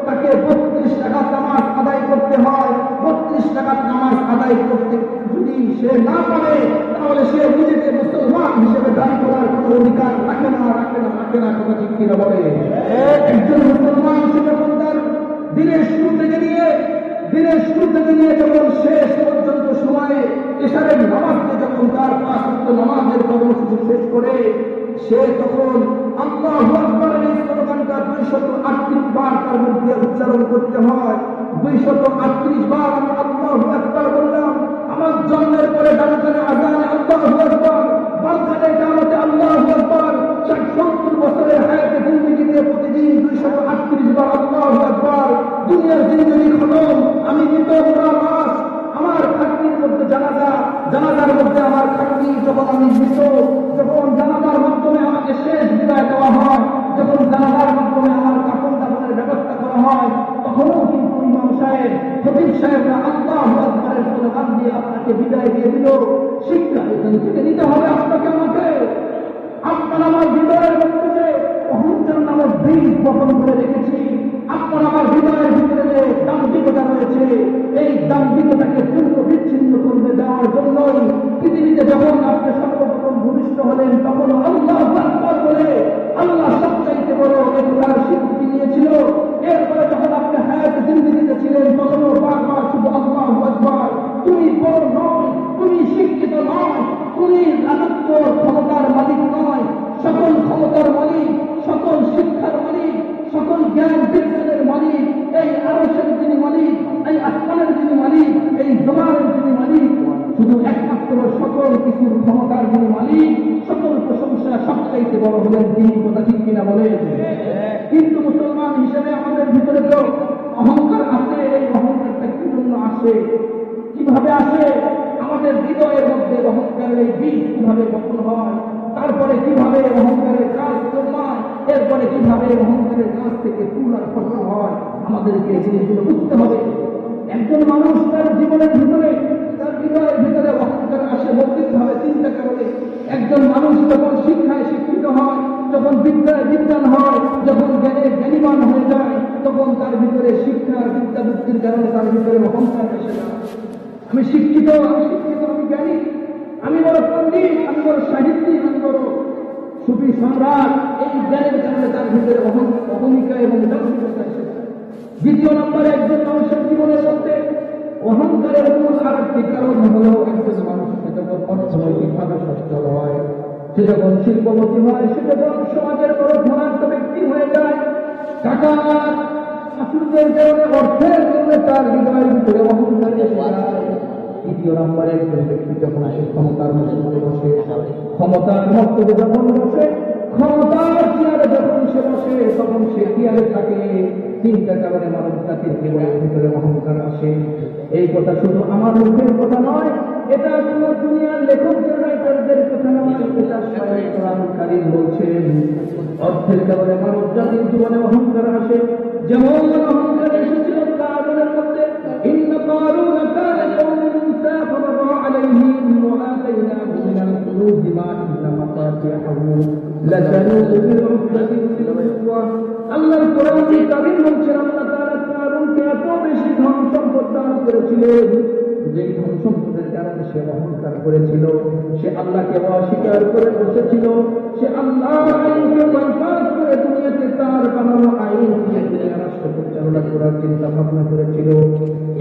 Speaker 3: তাকে 32 রাকাত নামাজ আদায় করতে হয়। 32 রাকাত নামাজ আদায় করতে যদি সে না পারে, তাহলে সে নিজেকে মুসলমান হিসেবে দাবি করার কোনো অধিকার রাখে না। কথা ঠিক কিনা বলে? একজন মুসলমান সে যখন তার দিনের শুরু থেকে শুরু থেকে নিয়ে যখন শেষ পর্যন্ত সময়ে এশারের নামাজকে যখন তার 5 ওয়াক্ত নামাজের কর্মসূচি শেষ করে সে তখন আল্লাহু আকবারের এই স্লোগানটা 238 বার তার মুখে উচ্চারণ করতে হয়। 238 বার আমি আল্লাহু আকবার বললাম। আমার জন্মের পরে ডানে কানে আযানে আল্লাহু আকবার, বাম কানে কামতে আল্লাহু আকবার। 60-70 বছরের হায়াতে জিন্দেগিতে প্রতিদিন 238 বার আল্লাহু আকবার। দুনিয়ার জিন্দেগি খতম, আমি মৃত পুরা লাশ। আমার খাটনির মধ্যে জানাজার মধ্যে আমার খাটনি, যখন আমি মৃত, যখন জানাজার মাধ্যমে আমাকে শেষ বিদায় দেওয়া হয়, যখন জানাজার মাধ্যমে আমার কাফন দাফনের ব্যবস্থা করা হয়, তখনও কিন্তু ইমাম সাহেব, খতিব সাহেবরা আল্লাহু আকবারের স্লোগান দিয়ে আপনাকে বিদায় দিয়ে দিল। শিক্ষা এখান থেকে নিতে হবে আপনাকে আমাকে। আপনার আমার হৃদয়ের মধ্যে যে অহংকার নামক বীজ বপন করে রেখেছি, আপনার আমার হৃদয়ের ভিতরে যে দাম্ভিকতা রয়েছে, এই দাম্ভিকতাকে পূর্ণ বিচ্ছিন্ন করবে দেওয়ার জন্যই পৃথিবীতে যখন আপনি সর্বপ্রথম ভূমিষ্ঠ হলেন তখন আল্লাহু আকবার বলে আল্লাহ সবচাইতে বড় একতার স্বীকৃতি দিয়েছিল। এরপরে যখন আপনি হায়াতে জিন্দেগিতে ছিলেন তখনও বারবার শুধু আল্লাহু আকবার। তুমি বড় নয়, তুমি শিক্ষিত নয়, তুমি রাজত্ব ক্ষমতার মালিক নয়, সকল ক্ষমতার মালিক, সকল শিক্ষার মালিক, সকল জ্ঞান বিজ্ঞানের মালিক, এই আরশের যিনি মালিক, এই আসমানের যিনি মালিক, এই জমানের যিনি মালিক, শুধু একমাত্র সকল কিছুর ক্ষমতার যিনি মালিক, সকল প্রশংসা সবচাইতে বড় হলেন তিনি। কথা ঠিক কিনা বলে? কিন্তু মুসলমান হিসেবে আমাদের ভিতরে তো অহংকার আছে। এই অহংকারটা কি জন্য আসে, কিভাবে আসে? আমাদের হৃদয়ের মধ্যে অহংকারের এই বীজ কিভাবে বপন হয়, তারপরে কিভাবে অহংকারের কাজ জন্মায়, এরপরে কিভাবে অহংকারের কাজ থেকে ফুল আর ফসল হয়, আমাদেরকে এই জিনিসগুলো বুঝতে হবে। একজন মানুষ তার জীবনের ভিতরে, তার হৃদয়ের ভিতরে অহংকার আসে মৌলিকভাবে চিন্তা করে। একজন মানুষ যখন শিক্ষায় শিক্ষিত হয়, যখন বিদ্যায় বিজ্ঞান হয়, যখন জ্ঞানে জ্ঞানীমান হয়ে যায়, তখন তার ভিতরে শিক্ষা বিদ্যা বুদ্ধির কারণে তার ভিতরে অহংকার আসে না। আমি শিক্ষিত, আমি জ্ঞানী, আমি বড় পণ্ডিত, আমি বড় সাহিত্যিক, আমি বড় সুফি সম্রাট, এই জ্ঞানের কারণে তার ভিতরে অহমিকা এবং দাম্ভিকতা এসে যায়। দ্বিতীয় নম্বরে একজন মানুষের জীবনের মধ্যে অহংকারের মূল আরেকটি কারণ হল একজন মানুষকে যখন অর্থনৈতিকভাবে সচ্ছল হয়, সে যখন শিল্পপতি হয়, সে যখন সমাজের বড় ধনাঢ্য ব্যক্তি হয়ে যায়, টাকা আসলের কারণে, অর্থের কারণে তার হৃদয়ের ভিতরে অহংকার এসে যায়। তৃতীয় নম্বরে একজন ব্যক্তি যখন সে ক্ষমতার মস্তকে বসে, ক্ষমতার মস্তকে যখন বসে, ক্ষমতার চেয়ারে যখন সে বসে, তখন সে চেয়ারে থাকে, চিন্তার কারণে মানব জাতির জীবনের ভিতরে অহংকার আসে। এই কথা শুধু আমার মুখের কথা নয়, এটা কোন দুনিয়ার লেখকদের রাইটারদের কথা নয়, এটা স্বয়ং কোরআন কারীম বলছেন। অর্থের কারণে মানব জাতির জীবনে অহংকার আসে। যেমন অহংকার এসেছিল কারণের মধ্যে, ইন্না কারুন কানা কওমুন মুসা ফাবাগা আলাইহিম ওয়া আতাইনাহু মিনাল কুনুজি মা ইন্না মাফাতিহাহু লাতানূ বিল উসবাতি উলিল কুওয়া। আল্লাহর কোরআন কারীম বলছেন আল্লাহ তাআলা কারুনকে এত বেশি ধন সম্পদ দান করেছিলেন, যে ধন সম্পদের কারণে সে অহংকার করেছিল, সে আল্লাহকে অস্বীকার করে বসেছিল, সে আল্লাহর আইনকে বাইপাস করে দুনিয়াতে তার বানানো আইন দিয়ে দুনিয়া রাষ্ট্র পরিচালনা করার চিন্তা ভাবনা করেছিল।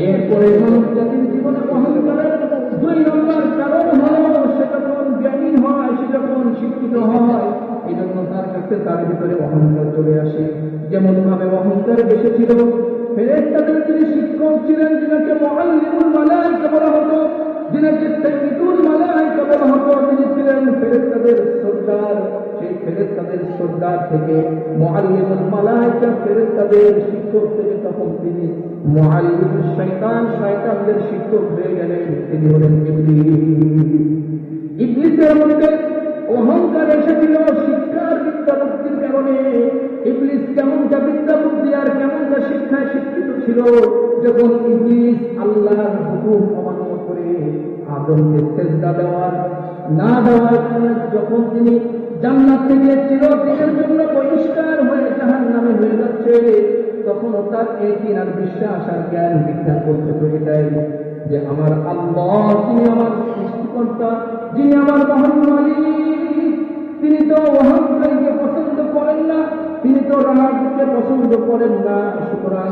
Speaker 3: এরপরে মানব জাতির জীবনে অহংকারের 2 নম্বর কারণ হল সে যখন জ্ঞানী হয়, সে যখন শিক্ষিত হয়, এই জন্য তার কাছে তার ভিতরে অহংকার চলে আসে। যেমন ভাবে অহংকার এসেছিল ফেরেশতাদের যিনি শিক্ষক ছিলেন, যিনাকে মুআল্লিমুল মালায়েকা বলা হতো, যিনাকে সাইয়্যিদুল মালায়েকা বলা হতো, তিনি ছিলেন ফেরেশতাদের সর্দার। সেই ফেরেশতাদের সর্দার থেকে মুআল্লিমুল মালায়েকা, ফেরেশতাদের শিক্ষক থেকে তখন তিনি মুআল্লিমুশ শয়তান, শয়তানদের শিক্ষক হয়ে গেলেন। তিনি হলেন ইবলীস। ইবলীসের মধ্যে অহংকার এসেছিল শিক্ষার বিদ্যা বুদ্ধির কারণে। ইবলীস কেমনটা বিদ্যা বুদ্ধি আর কেমনটা শিক্ষায় শিক্ষিত ছিল, যখন ইবলীস আল্লাহর হুকুম অমান্য করে আদমকে সিজদা দেওয়ার না দেওয়ার কারণে যখন তিনি জান্নাত থেকে চিরদিনের জন্য বহিষ্কার হয়ে জাহান্নামে হয়ে যাচ্ছে, তখন তার এই দিন আর বিশ্বাস আর জ্ঞান বিজ্ঞান করতে পেরে যায় যে আমার আল্লাহ, তিনি আমার সৃষ্টিকর্তা, যিনি আমার মহান মালিক, তিনি তো অহংকারীকে পছন্দ করেন না, তিনি তো রাগকে পছন্দ করেন না। সুতরাং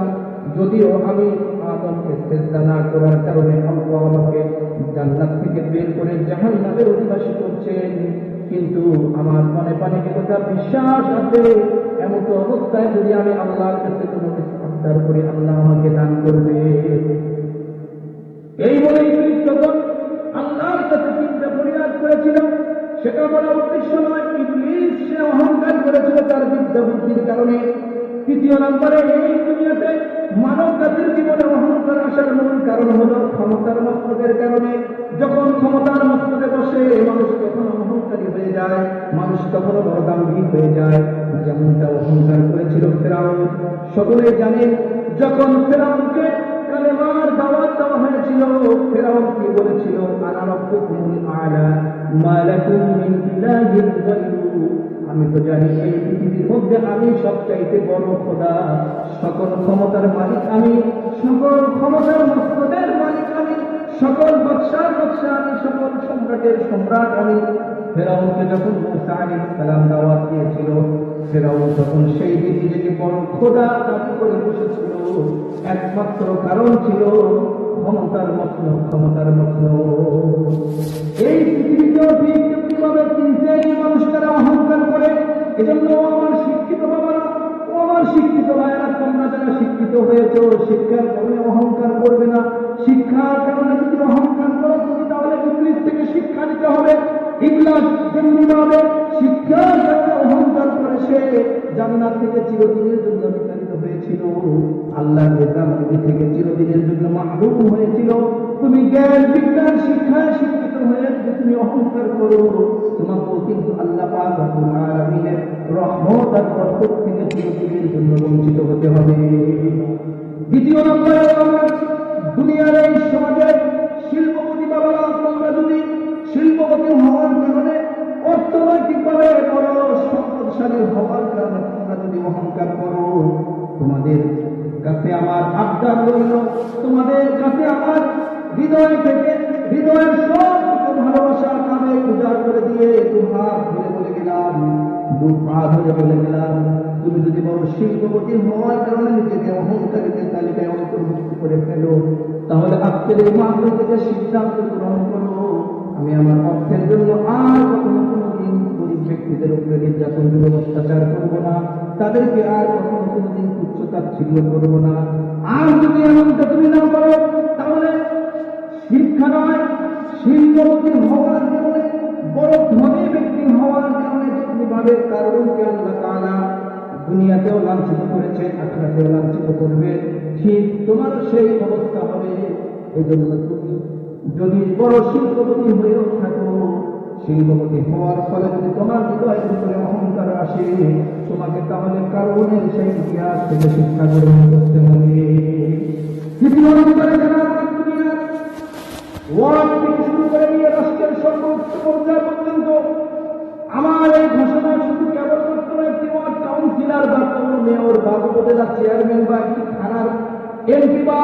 Speaker 3: যদিও আমি আদমকে সেজদা না করার কারণে আল্লাহ আমাকে জান্নাত থেকে বের করে জাহান্নামের অধিবাসী করছেন, কিন্তু আমার মনে পানে একটা বিশ্বাস আছে, এমন তো অবস্থায় যদি আমি আল্লাহর কাছে কোনো কিছু আবদার করি আল্লাহ আমাকে দান করবে। এই বলে ইবলিস তখন আল্লাহর কাছে চিন্তা ফরিয়াদ করেছিল। সেটা বলা উদ্দেশ্য নয়, ইবলিস সে অহংকার করেছিল তার বিদ্যা বুদ্ধির কারণে। তৃতীয় নম্বরে এই দুনিয়াতে মানব জাতির জীবনে অহংকার আসার মূল কারণ হলো ক্ষমতার মস্তকের কারণে। যখন ক্ষমতার মস্তকে বসে মানুষ তখন অহংকারী হয়ে যায়, মানুষ তখন বড় দাম্ভিক হয়ে যায়, যেমনটা অহংকার করেছিল ফেরাউন। সকলে জানেন যখন ফেরাউনকে কালেমার দাওয়াত দেওয়া হয়েছিল, ফেরাউন কি বলেছিল? আনা রাব্বুকুমুল আ'লা মা লাকুম মিন ইলাহিন গায়রু, আমি তো জানি এই পৃথিবীর মধ্যে আমি সবচাইতে বড় খোদা, সকল ক্ষমতার মালিক আমি, সকল ক্ষমতার মস্তকের মালিক আমি, সকল বাদশার বাদশা আমি, সকল সম্রাটের সম্রাট আমি। ফেরাউনকে যখন মূসা আলাইহিস সালাম দাওয়াত দিয়েছিল, ফেরাউন তখন সেই দিন নিজেকে বড় খোদা দাবি করে বসেছিল। একমাত্র কারণ ছিল ক্ষমতার মতলব, ক্ষমতার মতলব। এই পৃথিবীতেও ঠিক কিভাবে চিনতে এই মানুষ তারা অহংকার করে। এজন্য আমার শিক্ষিত বাবারা, আমার শিক্ষিত ভাইয়েরা, তোমরা যারা শিক্ষিত হয়েছ, শিক্ষার কারণে অহংকার করবে না। শিক্ষার কারণে যদি অহংকার করো তুমি, তাহলে ইবলিস থেকে শিক্ষা নিতে হবে। ইবলিস যেমনি ভাবে শিক্ষার কারণে অহংকার করে সে জান্নাত থেকে চিরদিনের জন্য বিতাড়িত হয়েছিল, আল্লাহর রেজামন্দি থেকে চিরদিনের জন্য মাহরুম হয়েছিল। তুমি জ্ঞান বিজ্ঞান শিক্ষায় শিক্ষিত হয়ে যদি তুমি অহংকার করো, তোমাকেও কিন্তু আল্লাহ পাক রব্বুল আলামিনের রহমত আর বরকত থেকে চিরদিনের জন্য বঞ্চিত হতে হবে। দ্বিতীয় নম্বরে আমরা দুনিয়ার এই সমাজের শিল্পপতি বাবারা, তোমরা যদি শিল্পপতি হওয়ার কারণে, অর্থনৈতিকভাবে বড় সম্পদশালী হওয়ার কারণে তোমরা যদি অহংকার করো, তোমাদের কাছে আমার আবদার রইল, তোমাদের কাছে আমার হৃদয় থেকে হৃদয়ের সব ভালোবাসা কামে উজাড় করে দিয়ে তোমার ধরে বলে গেলাম, দু পা ধরে বলে গেলাম, তুমি যদি বড় শিল্পপতি হওয়ার কারণে নিজেকে অহংকারীদের তালিকায় অন্তর্ভুক্ত করে ফেলো, তাহলে আজকের এই মাহফিল থেকে সিদ্ধান্ত গ্রহণ করো, আমি আমার অর্থের জন্য আর কখনো কোনোদিন গরিব ব্যক্তিদের উপরে নির্যাতন করবো, অত্যাচার করবো না, তাদেরকে আর কখনো কোনোদিন তুচ্ছ-তাচ্ছিল্য করবো না। আর যদি এমনটা তুমি না করো, তাহলে শিক্ষা নয়, শিল্পপতি হওয়ার কারণে, বড় ধনী ব্যক্তি হওয়ার কারণে যেমনি ভাবে কারণকে আল্লাহ তাআলা দুনিয়াতেও লাঞ্ছিত করেছে, আখিরাতেও লাঞ্ছিত করবে, ঠিক তোমার সেই অবস্থা হবে। এই জন্য তুমি যদি বড় শিল্পপতি হয়েও থাকো, শিল্পপতি হওয়ার ফলে যদি তোমার হৃদয়ের ভিতরে অহংকার আসে, তোমাকে তাহলে কারণের সেই ইতিহাস থেকে শিক্ষা গ্রহণ করতে হবে। তৃতীয় নম্বরে যারা দুনিয়ার ওয়ার্ড থেকে শুরু করে নিয়ে রাষ্ট্রের সর্বোচ্চ পর্যায় পর্যন্ত আমার এই ঘোষণা শুধু কেবলমাত্র একটি ওয়ার্ড কাউন্সিলর বা কোনো মেয়র বা উপজেলা চেয়ারম্যান বা একটি থানার এমপি বা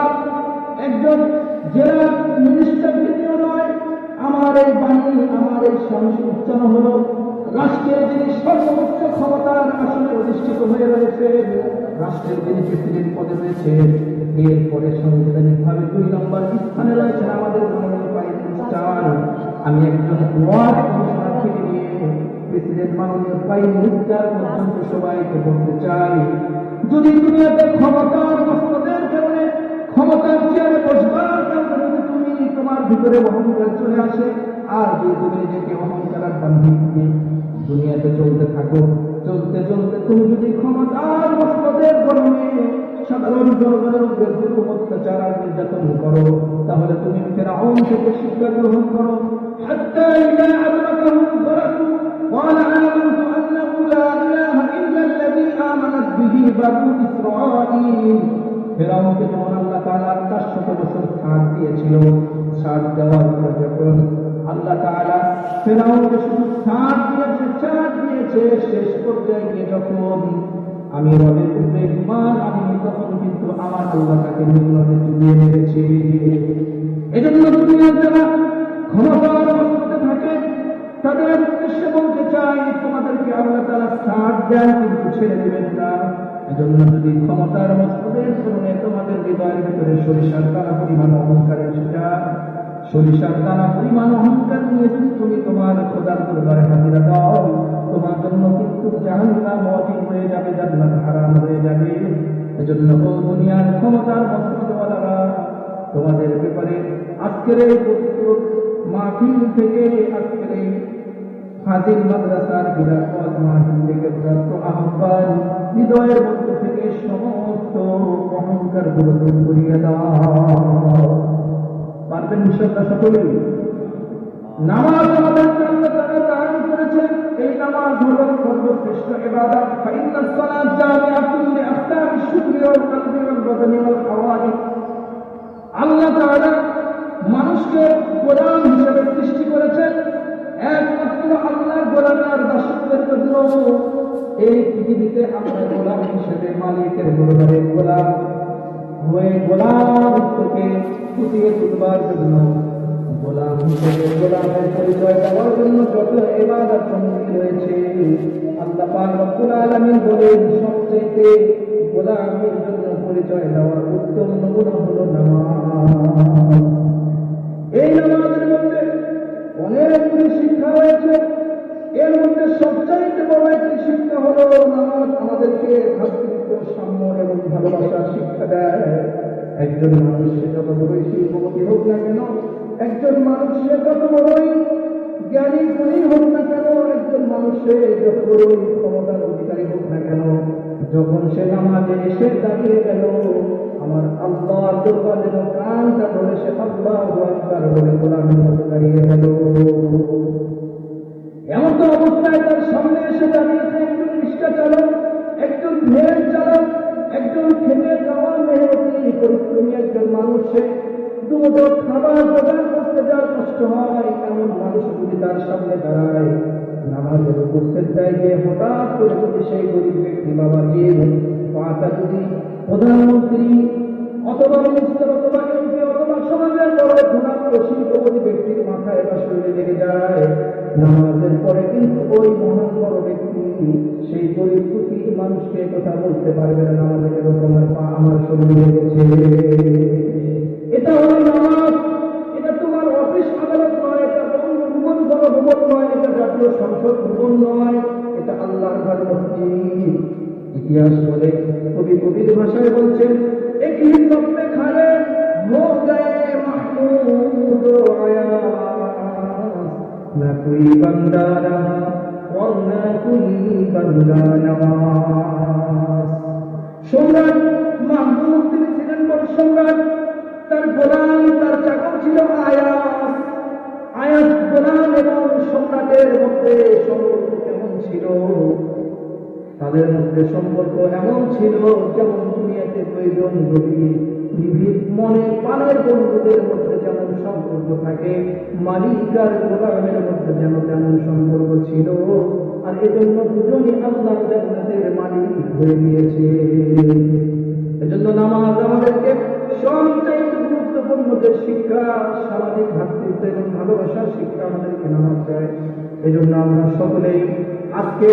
Speaker 3: একজন জেলা মিনিস্টার থেকেও নয়। আমার এই বাণী, আমার এই সমাবেশ উচ্চারণ হল রাষ্ট্রের যিনি সর্বোচ্চ ক্ষমতার আসনে অধিষ্ঠিত হয়ে রয়েছে, রাষ্ট্রের যিনি প্রেসিডেন্ট পদে রয়েছে, এরপরে সাংবিধানিকভাবে 2 নম্বর স্থানে রয়েছেন আমাদের মাননীয় প্রাইম মিনিস্টার। আমি একজন ওয়ার্ড কমিশনার থেকে নিয়ে প্রেসিডেন্ট মাননীয় প্রাইম মিনিস্টার পর্যন্ত সবাইকে বলতে চাই, যদি দুনিয়াতে ক্ষমতার মস্তদের কারণে, ক্ষমতার চেয়ারে বসবার কারণে যদি তুমি তোমার ভিতরে অহংকার চলে আসে, আর যদি তুমি নিজেকে অহংকার আর দাম্ভিককে দুনিয়াতে চলতে থাকো, চলতে চলতে তুমি যদি ক্ষমতার মস্তদের কারণে সাধারণ জনগণের উপরে জুলুম অত্যাচার আর নির্যাতন করো, তাহলে তুমি ফিরআউন থেকে শিক্ষা গ্রহণ করো। হাত্তা ইযা আদরাকাহুম গরাকু ক্বালা আমানতু আন্নাহু লা ইলাহা ইল্লা আল্লাযী আমানাত বিহি বানু ইসরাঈল। ফিরআউনকে যখন আল্লাহ তাআলা 400 বছর ছাড় দিয়েছিল, ছাড় দেওয়ার পর যখন আল্লাহ তাআলা ফিরআউনকে শুধু ছাড় দিয়েছে, শেষ পর্যায়ে গিয়ে যখন আমি রবের উপরে ঈমান আনি, তখন কিন্তু আমার আল্লাহ তাকে মৃত্যুতে ঝুলিয়ে মেরেছে। এজন্য দুনিয়ার যারা ক্ষমতার মধ্যে থাকে তাদের উদ্দেশ্যে বলতে চাই, তোমাদেরকে আল্লাহ তাআলা ছাড় দেন কিন্তু ছেড়ে দেবেন না। এজন্য যদি ক্ষমতার মস্তদের কারণে তোমাদের দুনিয়ার ভিতরে সরিষার দানা পরিমাণ অহংকারের শিকার, সরিষার দানা পরিমাণ অহংকার নিয়ে যদি তুমি তোমার খোদার দরবারে হাজিরা দাও, তোমার জন্য কিন্তু জাহান্নাম ওয়াজিব হয়ে যাবে, জান্নাত হারাম হয়ে যাবে। এজন্য ও দুনিয়ার ক্ষমতার মসনদওয়ালারা, তোমাদের ব্যাপারে আজকের এই পবিত্র মাহফিল থেকে, আজকের এই ফাজিল মাদ্রাসার বিরাট মাহফিল থেকে প্রাপ্ত আহ্বান, হৃদয়ের মধ্য থেকে সমস্ত অহংকার গুলো দূর করিয়ে দাও। পারবেন ইনশাআল্লাহ সকলে? নামাজ আমাদের জন্য তারা দান করেছেন, এই নামাজ হলো সর্বশ্রেষ্ঠ ইবাদত। ফাইন্নাস সালাত জামিআতুন লিআহকামিশ শুকরি ওয়াল কলবি ওয়াল বাদানি ওয়াল হাওয়ারি। আল্লাহ তাআলা মানুষকে গোলাম হিসেবে সৃষ্টি করেছেন, একমাত্র আল্লাহর গোলামের দাসত্বের জন্য। এই পৃথিবীতে আমরা গোলাম হিসেবে মালিকের দরবারে গোলাম হয়ে গোলামত্বকে ফুটিয়ে তুলবার জন্য, গোলাম হিসেবে গোলামের পরিচয় দেওয়ার জন্য যত ইবাদত বন্দী রয়েছে, আল্লাহ পাক রব্বুল আলামিন বলেন সবচেয়ে গোলামের জন্য পরিচয় দেওয়ার উত্তম নমুনা হলো নামাজ। এই নামাজের মধ্যে অনেকগুলি শিক্ষা রয়েছে, এর মধ্যে সবচাইতে বড় একটি শিক্ষা হলো নামাজ আমাদেরকে ভ্রাতৃত্ব, সাম্য এবং ভালোবাসার শিক্ষা দেয়। একজন মানুষ সে যত বড়ই শিল্পপতি হোক না কেন, একজন মানুষ সে যত বড়ই জ্ঞানী গুণী হোক না কেন, একজন মানুষের যত বড়ই ক্ষমতার অধিকারী হোক না কেন, যখন সে নামাজে এসে দাঁড়িয়ে গেল, আমার আল্লাহ দরবারে কানটা ধরে সে আল্লাহু আকবার বলে গোলামের মতো দাঁড়িয়ে গেল। এমন তো অবস্থায় তার সামনে এসে দাঁড়িয়েছে একজন রিক্সা চালক, একজন ভ্যান চালক, একজন খেতে খাওয়া মেহনতি পরিশ্রমী একজন মানুষ। সে দুটো খাবার জোগাড় করতে যাওয়ার কষ্ট হয়, এমন মানুষ যদি তার সামনে দাঁড়ায়, নামাজের উপস্থিত দেয় যে হঠাৎ করে যদি সেই গরিব ব্যক্তি বাবাজির পাটা যদি প্রধানমন্ত্রী অথবা মিনিস্টার অথবা এমপি অথবা সমাজের বড় ধনাত্ম শিল্পপতি ব্যক্তির মাথায় বা শরীরে লেগে যায়, নামাজের পরে কিন্তু ওই মহান বড় ব্যক্তি সেই গরিব দুঃখী মানুষকে কথা বলতে পারবে না, নামাজে কেন তোমার পা আমার শরীরে লেগেছে। এটা হলো নামাজ। এটা তোমার অফিস আদালত নয়, এটা বঙ্গভবন গণভবন নয়, এটা জাতীয় সংসদ ভবন নয়, এটা আল্লাহর ঘর মসজিদ। ইতিহাস বলে, কবি কবির ভাষায় বলছেন, একই সপ্তে খালে হো গয়ে মাহমুদ আয়াস, না কোই বান্দা রহা और না কোই বান্দা নওয়াজ। সম্রাট মাহমুদ তিনি ছিলেন বড় সম্রাট, তার গোলাম তার চাকর ছিল আয়াস। আয়াস গোলাম এবং সম্রাটের মধ্যে সম্পর্ক কেমন ছিল? তাদের মধ্যে সম্পর্ক এমন ছিল যেমন দুনিয়াতে দুইজন গভীর নিবিড় মনে প্রাণের বন্ধুদের মধ্যে যেমন সম্পর্ক থাকে, মালিক আর গোলামের মধ্যে যেন তেমন সম্পর্ক ছিল। আর এজন্য দুজনই আল্লাহর জান্নাতের মালিক হয়ে গিয়েছে। এজন্য নামাজ আমাদেরকে সবচাইতে গুরুত্বপূর্ণ যে শিক্ষা, সামাজিক ভ্রাতৃত্ব এবং ভালোবাসার শিক্ষা আমাদেরকে নামাজ দেয়। এজন্য আমরা সকলেই আজকে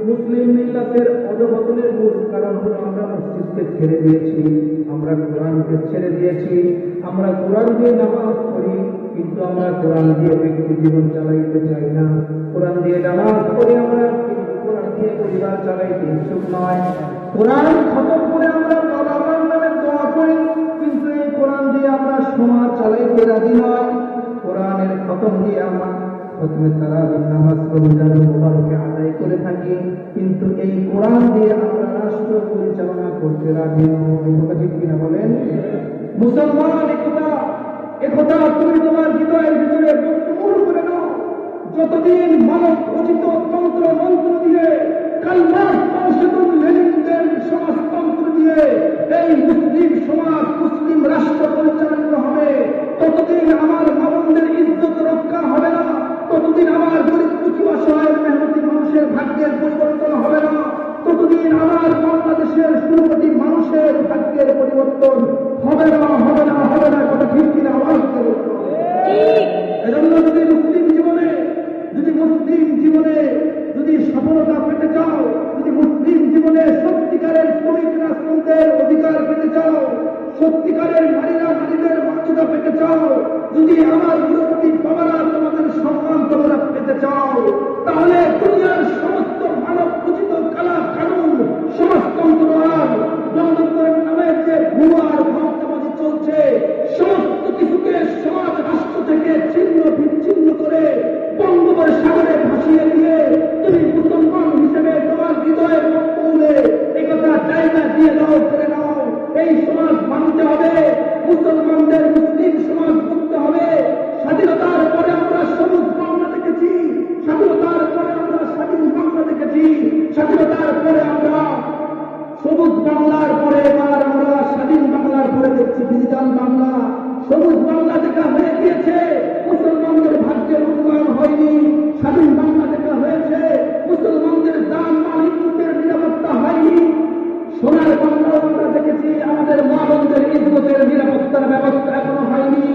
Speaker 3: মুসলিম মিল্লাতের অধঃপতনের মূল কারণ হলো আমরা মসজিদকে ছেড়ে দিয়েছি, আমরা কোরআনকে ছেড়ে দিয়েছি। আমরা কোরআন দিয়ে নামাজ পড়ি, কিন্তু আমরা কোরআন দিয়ে ব্যক্তি জীবন চালাইতে চাই না। কোরআন দিয়ে নামাজ পড়ি আমরা, কিন্তু কোরআন দিয়ে পরিবার চালাইতে ইচ্ছুক নয়। কোরআন খতম করে আমরা বাবা মার নামে দোয়া করি, কিন্তু এই কোরআন দিয়ে আমরা সমাজ চালাইতে রাজি নয়। কোরআনের খতম দিয়ে আমরা খতমে তারাবির নামাজ রমজানের মুবারকে আদায় করে থাকি, কিন্তু এই কোরআন দিয়ে আমরা রাষ্ট্র পরিচালনা করতে রাজি নই। ঠিক কিনা বলেন? মুসলমান একথা তুমি তোমার হৃদয়ের ভিতরে বদ্ধমূল করে নাও। যতদিন মানব রচিত তন্ত্র মন্ত্র দিয়ে, কালমার্ক্স মাওসেতুং লেনিনদের সমাজতন্ত্র দিয়ে এই মুসলিম সমাজ, মুসলিম রাষ্ট্র পরিচালিত হবে, ততদিন আমার মামুনদের ইজ্জত রক্ষা হবে না, ততদিন আমার গরিব দুঃখী অসহায় মেহনতি মানুষের ভাগ্যের পরিবর্তন হবে না, ততদিন আমার বাংলাদেশের 16 কোটি মানুষের ভাগ্যের পরিবর্তন হবে না, হবে না, হবে না। কথা ঠিক কিনা? আওয়াজ করে বলতে হবে। এজন্য যদি মুসলিম জীবনে যদি সফলতা পেতে চাও, যদি মুসলিম জীবনে সত্যিকারের শ্রমিক রাষ্ট্রদের অধিকার পেতে চাও, সত্যিকারের নারীরা নারীদের মর্যাদা পেতে চাও, যদি আমার মুরব্বী বাবারা তোমাদের সম্মান তোমরা পেতে চাও, তাহলে দুনিয়ার সমস্ত মানব রচিত কালা কানুন, সমাজতন্ত্র আর গণতন্ত্রের নামে যে ভুয়ার ভাবনাবাদী চলছে, সমস্ত কিছুকে সমাজ রাষ্ট্র থেকে ছিন্ন বিচ্ছিন্ন করে বঙ্গোপসাগরে ভাসিয়ে দিয়ে তুমি মুসলমান হিসেবে তোমার হৃদয়ের মূলে একথা জায়গা দিয়ে দাও, করে নাও। এই সমাজ মানতে হবে, মুসলমানদের মুসলিম সমাজ করতে হবে। স্বাধীনতার পরে আমরা সবুজ বাংলা দেখেছি, স্বাধীনতার পরে আমরা স্বাধীন বাংলা দেখেছি, স্বাধীনতার পরে আমরা সবুজ বাংলার পরে এবার আমরা স্বাধীন বাংলার পরে দেখছি ডিজিটাল বাংলা। সবুজ বাংলা দেখা হয়ে গিয়েছে, মুসলমানদের ভাগ্যের উন্নয়ন হয়নি। স্বাধীন বাংলা দেখা হয়েছে, মুসলমানদের দান মাল ইজ্জতের নিরাপত্তা হয়নি। সোনার বাংলাও আমরা দেখেছি, আমাদের মা বোনদের ইজ্জতের নিরাপত্তার ব্যবস্থা এখনো হয়নি।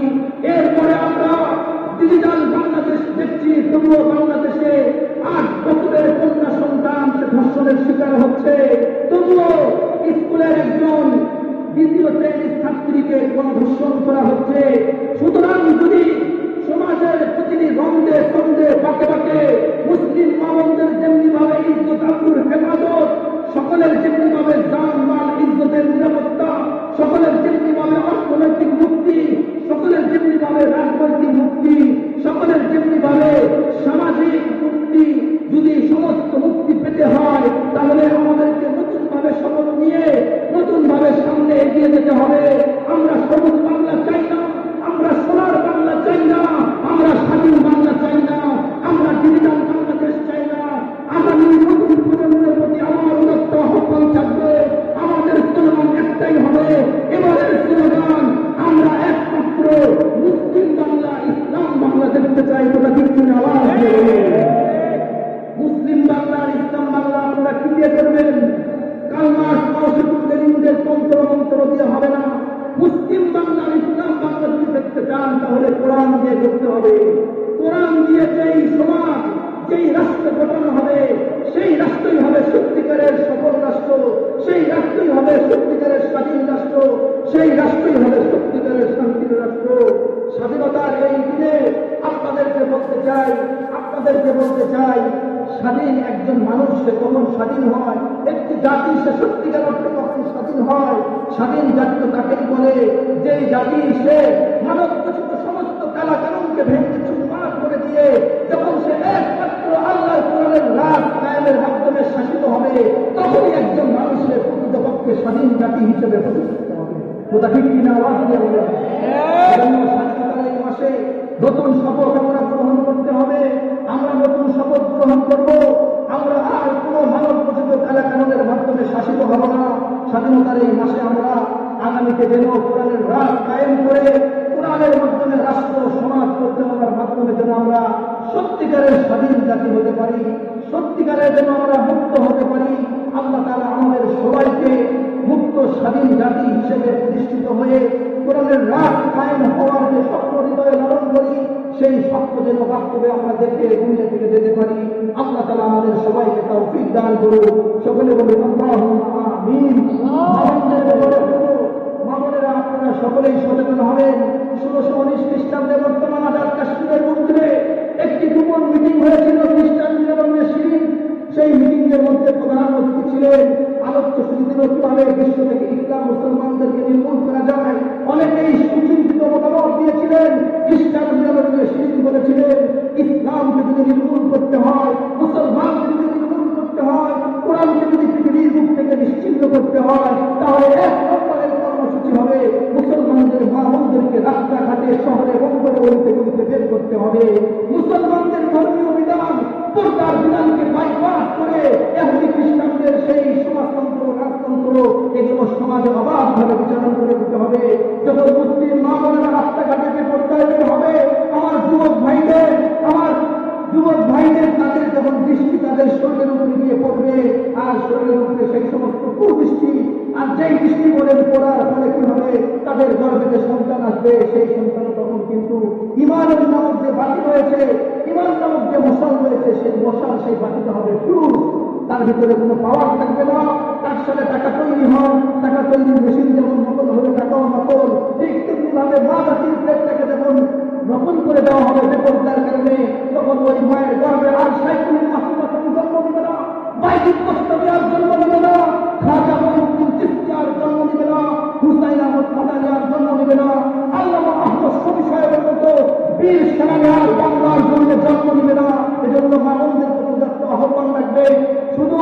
Speaker 3: এরপরে আমরা ডিজিটাল বাংলাদেশ দেখছি, তবুও বাংলাদেশে 8 বছরের কন্যা সন্তান সে ধর্ষণের শিকার হচ্ছে, তবুও স্কুলের একজন দ্বিতীয় শ্রেণীর ছাত্রীকে গণধর্ষণ করা হচ্ছে। সুতরাং যদি সমাজের প্রতিটি রন্ধে সন্ধে বাঁকে বাঁকে মুসলিম মা বোনদের যেমনি ভাবে ইজ্জত আব্রুর হেফাজত, সকলের যেমনি ভাবে জান মাল ইজ্জতের নিরাপত্তা, সকলের যেমনি ভাবে অর্থনৈতিক মুক্তি, সকলের যেমনি ভাবে রাজনৈতিক মুক্তি, সকলের যেমনি ভাবে সামাজিক মুক্তি, যদি সমস্ত মুক্তি পেতে হয় তাহলে আমাদেরকে নতুন ভাবে শপথ নিয়ে নতুন ভাবে সামনে এগিয়ে যেতে হবে। আমরা সবুজ বাংলা চাই না, আমরা সোনার বাংলা চাই না, আমরা স্বাধীন বাংলা চাই না, আমরা ডিজিটাল বাংলাদেশ চাই না। আগামী নতুন প্রজন্মের প্রতি আমার উদাত্ত আহ্বান থাকবে, আমাদের স্লোগান একটাই হবে, এবারের স্লোগান আমরা একমাত্র মুসলিম বাংলা, ইসলাম বাংলা দেখতে চাই। তোমরা ঠিক কিনা আওয়াজ দিয়ে বলুন। মুসলিম বাংলা আর ইসলাম বাংলা আপনারা কি দিয়ে করবেন? কালমাস মাউসিকুদ্দিনদের তন্ত্র মন্ত্র দিয়ে হবে না। মুসলিম বাংলা আর ইসলাম বাংলা যদি দেখতে চান তাহলে কোরআন দিয়ে করতে হবে। কোরআন দিয়ে যেই সমাজ, যেই রাষ্ট্র গঠন হবে, সেই রাষ্ট্রই হবে সত্যিকারের সফল রাষ্ট্র, সেই রাষ্ট্রই হবে সত্যিকারের স্বাধীন রাষ্ট্র, সেই রাষ্ট্রই হবে সত্যিকারের শান্তির রাষ্ট্র। স্বাধীনতার এই দিনে আপনাদেরকে বলতে চাই, স্বাধীন একজন মানুষ সে কখন স্বাধীন হয়, একটি জাতি সে সত্যিকার অর্থে কখন স্বাধীন হয়। স্বাধীন জাতি তো তাকেই বলে যেই জাতি সে মানব রচিত সমস্ত কালা কানুনকে ভেঙে চুরমার করে দিয়ে যখন সে একমাত্র আল্লাহর কোরআনের রাজ কায়েমের মাধ্যমে শাসিত হবে, তখনই একজন মানুষের প্রকৃতপক্ষে স্বাধীন জাতি হিসেবে প্রতিষ্ঠিত হবে। কথা ঠিক কিনা আওয়াজ দিয়ে বলুন। স্বাধীনতার এই মাসে নতুন শপথ আমরা গ্রহণ করতে হবে। আমরা নতুন শপথ গ্রহণ করব, আমরা আর কোন মানব রচিত কালা কানুনের মাধ্যমে শাসিত হব না। স্বাধীনতার এই মাসে আমরা আগামীতে যেন কোরআনের রাজ কায়েম করে কোরআনের মাধ্যমে রাষ্ট্র সমাজ পরিচালনার মাধ্যমে যেন আমরা সত্যিকারের স্বাধীন জাতি হতে পারি, সত্যিকারের যেন আমরা মুক্ত হতে পারি। আল্লাহ তাআলা আমাদের সবাইকে মুক্ত স্বাধীন জাতি হিসেবে প্রতিষ্ঠিত হয়ে কোরআনের রাজ কায়েম হওয়ার যে স্বপ্ন হৃদয়ে লালন করি, সেই স্বপ্ন যেন বাস্তবে আমরা দেখে দুনিয়া থেকে যেতে পারি। আল্লাহ তাআলা আমাদের সবাইকে তৌফিক দান করুন। সকলে বলুন আল্লাহুম্মা আমিন। মামুনেরা আপনারা সকলেই সচেতন হবেন। 1619 খ্রিস্টাব্দে বর্তমান আজাদ কাশ্মীরের মধ্যে একটি গোপন মিটিং হয়েছিল খ্রিস্টান মিলনের শিবির। সেই মিটিং এর মধ্যে প্রধান অতিথি ছিলেন আলোচ্য সুচিন্তিত কিভাবে বিশ্ব থেকে ইসলাম মুসলমানদেরকে নির্মূল করা যায়। অনেকেই সুচিন্তিত মতামত দিয়েছিলেন। খ্রিস্টান মিলনের শিবির বলেছিলেন ইসলামকে যদি নির্মূল করতে হয়, মুসলমানকে যদি নির্মূল করতে হয়, কোরআনকে যদি পৃথিবীর রূপ থেকে নিশ্চিন্ন করতে হয়, তাহলে এক নম্বরের কর্মসূচি হবে মুসলমানদের মা বোনদেরকে রাস্তাঘাটে শহরে বঙ্গবন্ধুতে বের করতে হবে। মুসলমানদের ধর্মীয় বিধান, পর্দার বিধানকে বাইপাস করে এহুদি খ্রিস্টানদের সেই সমাজতন্ত্র, রাজতন্ত্র, এগুলো সমাজে অবাধভাবে বিচারণ করে দিতে হবে। যখন মুসলিম মা বোনেরা রাস্তাঘাটে পর্দায় বের হবে, আমার যুবক ভাইদের তাদের যখন দৃষ্টি তাদের শরীরের উপরে গিয়ে পড়বে, আর শরীরের উপরে সেই সমস্ত কুদৃষ্টি, আর যেই দৃষ্টি বলে পড়ার ফলে কি হবে, তাদের গর্ভে যে সন্তান আসবে, সেই সন্তান তখন কিন্তু ইমানের নামক যে বাতি রয়েছে, ইমান নামক যে মশাল রয়েছে, সেই মশাল সেই বাতিটা হবে ফ্লুস। তার ভিতরে কোনো পাওয়ার থাকবে না। তার সাথে টাকা তৈরি হয়, টাকা তৈরির মেশিন যেমন নকল হলে টাকাও নকল ভাবে মা জাতির পেটটাকে যখন রোপণ করে দেওয়া হবে বেপরদার কারণে, তখন ওই মায়ের গর্ভে আর সাইকুল মাহমুদ জন্ম দিবে না, বাইজিদ মুস্তাফি আর জন্ম দিবে না, খাজা মঈনুদ্দিন চিশতি আর জন্ম দিবে না, হুসাইন আহমদ মাদানী আর জন্ম দিবে না, আল্লামা আহমদ শফী সাহেবের মতো বীর সেনানী আর বাংলার জমিনে জন্ম দিবে না। এজন্য মানুষদের প্রতি যত আহ্বান রাখবে, শুধু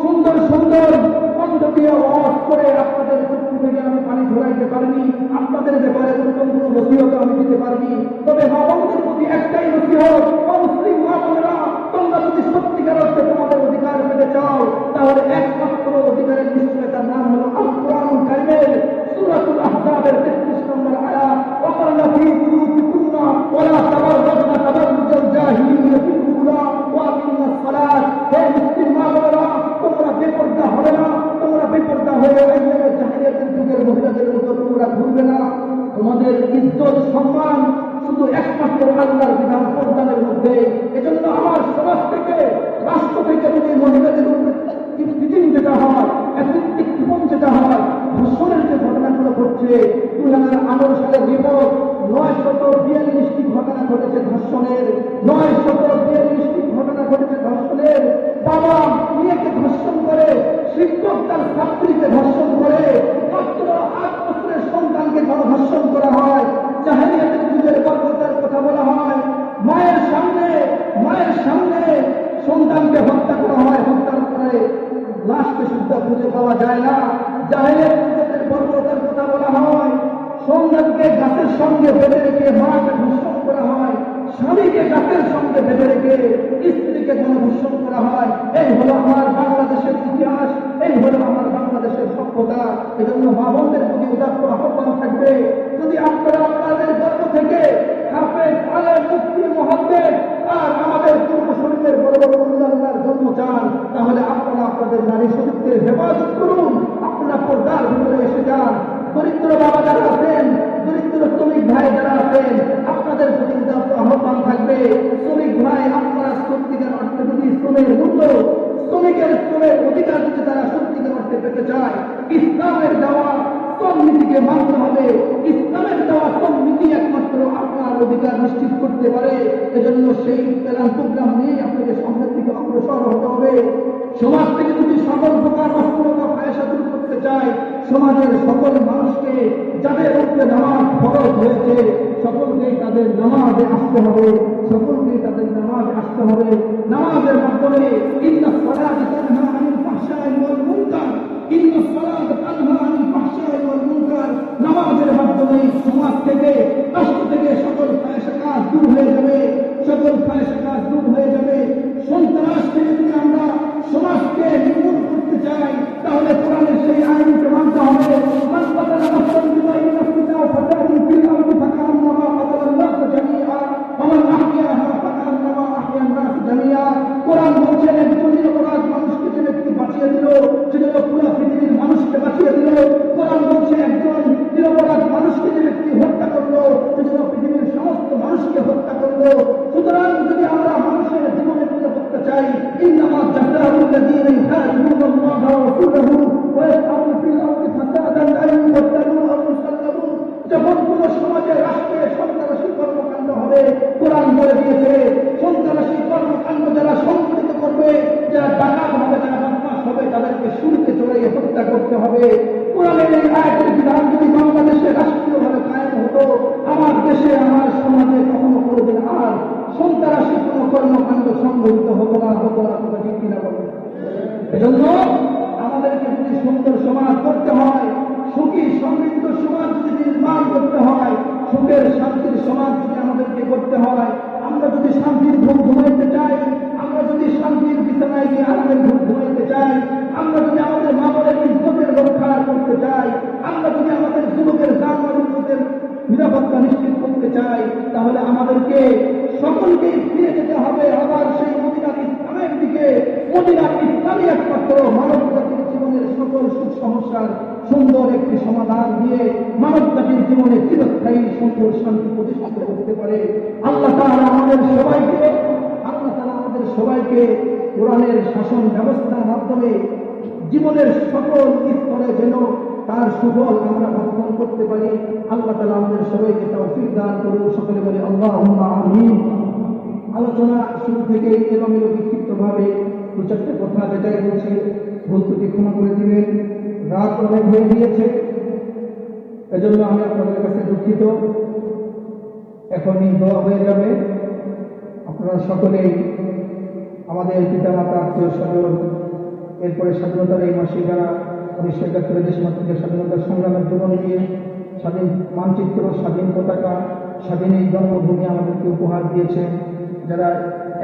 Speaker 3: সুন্দর সুন্দর কণ্ঠ দিয়ে ওয়াজ করে আপনাদের চক্ষু থেকে আমি পানি ঝরাইতে পারিনি, আপনাদের ব্যাপারে উত্তম কোনো নসিহত আমি দিতে পারিনি। তবে মা বোনদের প্রতি একটাই নসিহত, মুসলিম মা বোনেরা, তোমরা যদি সত্যিকার অর্থে তোমাদের অধিকার পেতে চাও, তাহলে একমাত্র অধিকারের নিশ্চয়তার নাম হলো আল কোরআনুল কারীমের সূরাতুল আহজাবের 33 নম্বর আয়াত, ওয়াকারনা ফী বুয়ুতিকুন্না ওয়ালা তাবাররাজনা তাবাররুজাল জাহিলিয়াতিল উলা ওয়া আকিমনাস সালাত। হে মুসলিম মা বোনেরা, তোমরা বেপরদা হবে না, তোমরা বেপরদা হয়ে আইয়ামের জাহিলিয়াতের যুগের মহিলাদের মতো তোমরা ঘুরবে না। তোমাদের ইজ্জত সম্মান শুধু একমাত্র আল্লাহর বিধান প্রদানের মধ্যে। এজন্য আমার সমাজ থেকে, রাষ্ট্র থেকে যদি মহিলাদের উপরে বিধিন যেটা হয়, অ্যাসিস্টিক জীবন যেটা হয়, ধর্ষণের যে ঘটনাগুলো ঘটছে, 2018 সালের রিপোর্ট 942টি ঘটনা ঘটেছে ধর্ষণের, 942টি ঘটনা ঘটেছে ধর্ষণের। বাবা মেয়েকে ধর্ষণ করে, শিক্ষক তার ছাত্রীকে ধর্ষণ করে, মাত্র 8 বছরের সন্তানকে ধর্ষণ করা হয়। জাহেলিয়াতের যুগের গর্ভতার কথা বলা হয়, মায়ের সামনে সন্তানকে হত্যা করা হয়, হত্যার পরে লাশকে শুদ্ধ খুঁজে পাওয়া যায় না। জাহেলিয়াতের যুগের গর্ভতার কথা বলা হয়, সন্তানকে গাছের সঙ্গে বেঁধে রেখে মাকে ধর্ষণ করা হয়, স্বামীকে গাছের সঙ্গে বেঁধে রেখে স্ত্রীকে ধর্ষণ করা হয়। এই হলো আমার বাংলাদেশের ইতিহাস, এই হলো আমার বাংলাদেশের সভ্যতা। এজন্য মা বোনদের প্রতি উদাত্ত আহ্বান থাকবে, যদি আপনারা আপনাদের গর্ব থেকে হাফেজ, আলেম, মুফতি, মুহাদ্দিস আর আমাদের পূর্বসূরীদের বড় বড় উল্লাহর জন্ম চান, তাহলে আপনারা আপনাদের নারী শরীরকে হেফাজত করুন, আপনারা পর্দার ভিতরে এসে যান। দরিদ্র বাবা যারা আছেন, দরিদ্র শ্রমিক ভাই যারা আছেন, আপনাদের প্রতি উদাত্ত আহ্বান থাকবে, শ্রমিক ভাই আপনারা সত্যিকার অর্থে যদি শ্রমের মূল্য, শ্রমিকের শ্রমের অধিকার যদি তারা সত্যিকার অর্থে পেতে চায়, ইসলামের দেওয়া শ্রম নীতিকে মানতে হবে। ইসলামের দেওয়া শ্রম নীতি একমাত্র আপনার অধিকার নিশ্চিত করতে পারে। এজন্য সেই প্রোগ্রাম নিয়ে আপনাকে সামনের দিকে অগ্রসর হতে হবে। সমাজ থেকে যদি সকল প্রকার অস্থিরতা ফায়সা দূর করতে চায়, সমাজের সকল মানুষকে যাদের উপরে নামাজ ফরজ হয়েছে, সকলকেই তাদের নামাজে আসতে হবে, সকলকেই তাদের নামাজে আসতে হবে। নামাজের মাধ্যমে ইন্নাস সালাতা তানহা আনিল ফাহশাই ওয়াল মুনকার, ইন্নাস সালাতা তানহা আনিল ফাহশাই ওয়াল মুনকার। নামাজের মাধ্যমে সমাজ থেকে, রাষ্ট্র থেকে সকল ফায়সা কাজ দূর হয়ে যাবে, সকল ফায়সা কাজ দূর হয়ে যাবে। সন্ত্রাস থেকে যদি আমরা সমাজকে নির্মূল করতে চাই, তাহলে কোরআনের সেই আইনকে মানতে হবে। মান কাতালা নাফসান বিগাইরি নাফসিন আও ফাসাদিন ফিল আরদি ফাকান্নামা কাতালান নাস জামিআ ওয়া মান আহইয়াহা ফাকান্নামা আহইয়ান নাস জামিআ। কোরআন বলছে, একজন নিরপরাধ মানুষকে যে ব্যক্তি বাঁচিয়ে দিল, সে যেন পুরো পৃথিবীর মানুষকে বাঁচিয়ে দিল। কোরআন বলছে, একজন নিরপরাধ মানুষকে যে ব্যক্তি হত্যা করলো, সে যেন পৃথিবীর সমস্ত মানুষকে হত্যা করলো। সুতরাং যদি আমরা মানুষের জীবনে করতে চাই, ইন্নামা জাযাউল লাযীনা ইউহারিবুনা আল্লাহ ওয়া রাসূলাহু ওয়া ইয়াসআউনা ফিল আরদি ফাসাদান আন ইউকতালু আও ইউসাল্লাবু। যখন কোন সমাজে, রাষ্ট্রে সন্ত্রাসী কর্মকাণ্ড হবে, কোরআন বলে দিয়েছে, সন্ত্রাসী কর্মকাণ্ড যারা সংঘটিত করবে, যারা ডাকাত হবে, যারা বদমাশ হবে, তাদেরকে শুরুতে চড়াইয়ে হত্যা করতে হবে। কোরআনের এই আয়াতের বিধান যদি বাংলাদেশে রাষ্ট্রীয়ভাবে কায়েম হতো, আমার দেশে, আমার সমাজে কখনো কোনোদিন আর সন্ত্রাসী কোনো কর্মকাণ্ড সংঘটিত হতো না, তোমরা ঠিক কিনা বলো? এজন্য আমাদেরকে যদি সুন্দর সমাজ করতে হয়, সুখী সমৃদ্ধ সমাজ যদি নির্মাণ করতে হয়, সুখের শান্তির সমাজ যদি আমাদেরকে করতে হয়, আমরা যদি শান্তির ঘুম ঘুমাইতে চাই, আমরা যদি শান্তির বিছানায় গিয়ে আরামের ঘুম ঘুমাইতে চাই, আমরা যদি আমাদের মা বাবার ইজ্জতের রক্ষা করতে চাই, আমরা যদি আমাদের যুবকের জান-মাল-ইজ্জতের নিরাপত্তা নিশ্চিত করতে চাই, তাহলে আমাদেরকে সকলকেই ফিরে যেতে হবে আবার সেই মদিনার ইসলামের দিকে। মদিনার ইসলামই একমাত্র মানব জাতির জীবনের সকল সুখ সমস্যার সুন্দর একটি সমাধান দিয়ে মানব জাতির জীবনে চিরস্থায়ী সুন্দর শান্তি প্রতিষ্ঠিত করতে পারে। আল্লাহ তাআলা আমাদের সবাইকে কোরআনের শাসন ব্যবস্থার মাধ্যমে জীবনের সকল স্তরে যেন তার সুফল আমরা ভক্ষণ করতে পারি। আল্লাহ তাআলা আমাদের সবাইকে তৌফিক দান করুন। সকলে বলে আল্লাহুম্মা আমিন। আলোচনা শুরু থেকেই এলোমেলো বিক্ষিপ্তভাবে দু চারটে কথা যেটাই বলছি, ভুল ত্রুটি ক্ষমা করে দিবেন। রাত অনেক হয়ে গিয়েছে, এজন্য আমি আপনাদের কাছে দুঃখিত। এখনই দোয়া হয়ে যাবে। আপনারা সকলেই আমাদের পিতামাতা, আত্মীয় স্বজন, এরপরে স্বাধীনতার এই মাসে যারা 1971 দেশমাতৃকের স্বাধীনতার সংগ্রামের জীবন দিয়ে স্বাধীন মানচিত্র, স্বাধীন পতাকা, স্বাধীন এই জন্মভূমি আমাদেরকে উপহার দিয়েছে, যারা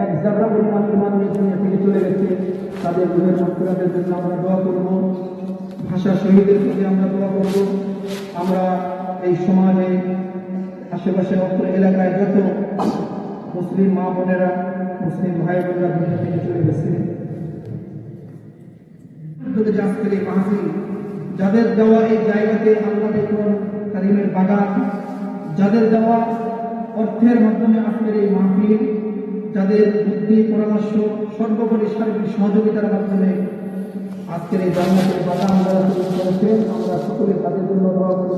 Speaker 3: এক জায়গা পরিমাণ ইমান নিয়ে দুনিয়া থেকে চলে গেছে, তাদের রুহের মাগফিরাতের জন্য আমরা দোয়া করব। ভাষা শহীদের প্রতি আমরা দোয়া করব। আমরা এই সমাজে আশেপাশে অত্র এলাকায় যত মুসলিম মা বোনেরা, মুসলিম ভাই বোনেরা দুনিয়া থেকে চলে গেছে, আজকের এই মাহফিল, যাদের দেওয়া এই জায়গাতে আল্লাহর কোরআন কারীমের বাগান, যাদের দেওয়া অর্থের মাধ্যমে আজকের এই মাহফিল, যাদের বুদ্ধি পরামর্শ সর্বোপরি সার্বিক সহযোগিতার মাধ্যমে আজকের এই জান্নাতের বাগান যারা তৈরি করেছেন, আমরা সকলে তাদের জন্য দোয়া করব।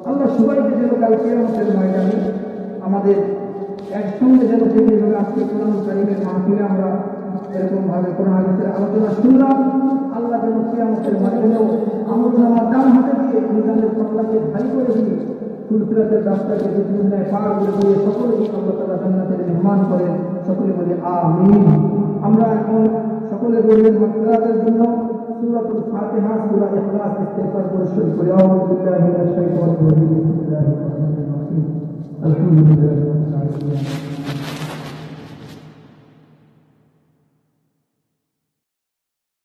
Speaker 3: আল্লাহ সবাইকে যেন কাল কিয়ামতের ময়দানে আমাদের একসঙ্গে যেন থেকে যাবে। আজকে কোরআন কারীমের মাহফিলে আমরা এরকম ভাবে কোরআন হাদিসের আলোচনা শুনলাম। আল্লাহ যেন কিয়ামতের ময়দানেও আমলনামা ডান হাতে দিয়ে মিজানের পাল্লাকে ভারী করে দিয়ে সুলসিরাতের রাস্তাকে বিসমিল্লাহ পার করে দিয়ে সকলেই আল্লাহ তাআলা জান্নাতের মেহমান করেন। সকলে বলে আমিন। আমরা এখন সকলের রুহের মাগফিরাতের জন্য সূরাতুল ফাতিহা, সূরা ইখলাস ইস্তেগফার করে শুরু করি। আউযু বিল্লাহি মিনাশ শাইতানির রাজিম। বিসমিল্লাহির রহমানির রহিম। আলহামদুলিল্লাহি রাব্বিল আলামিন।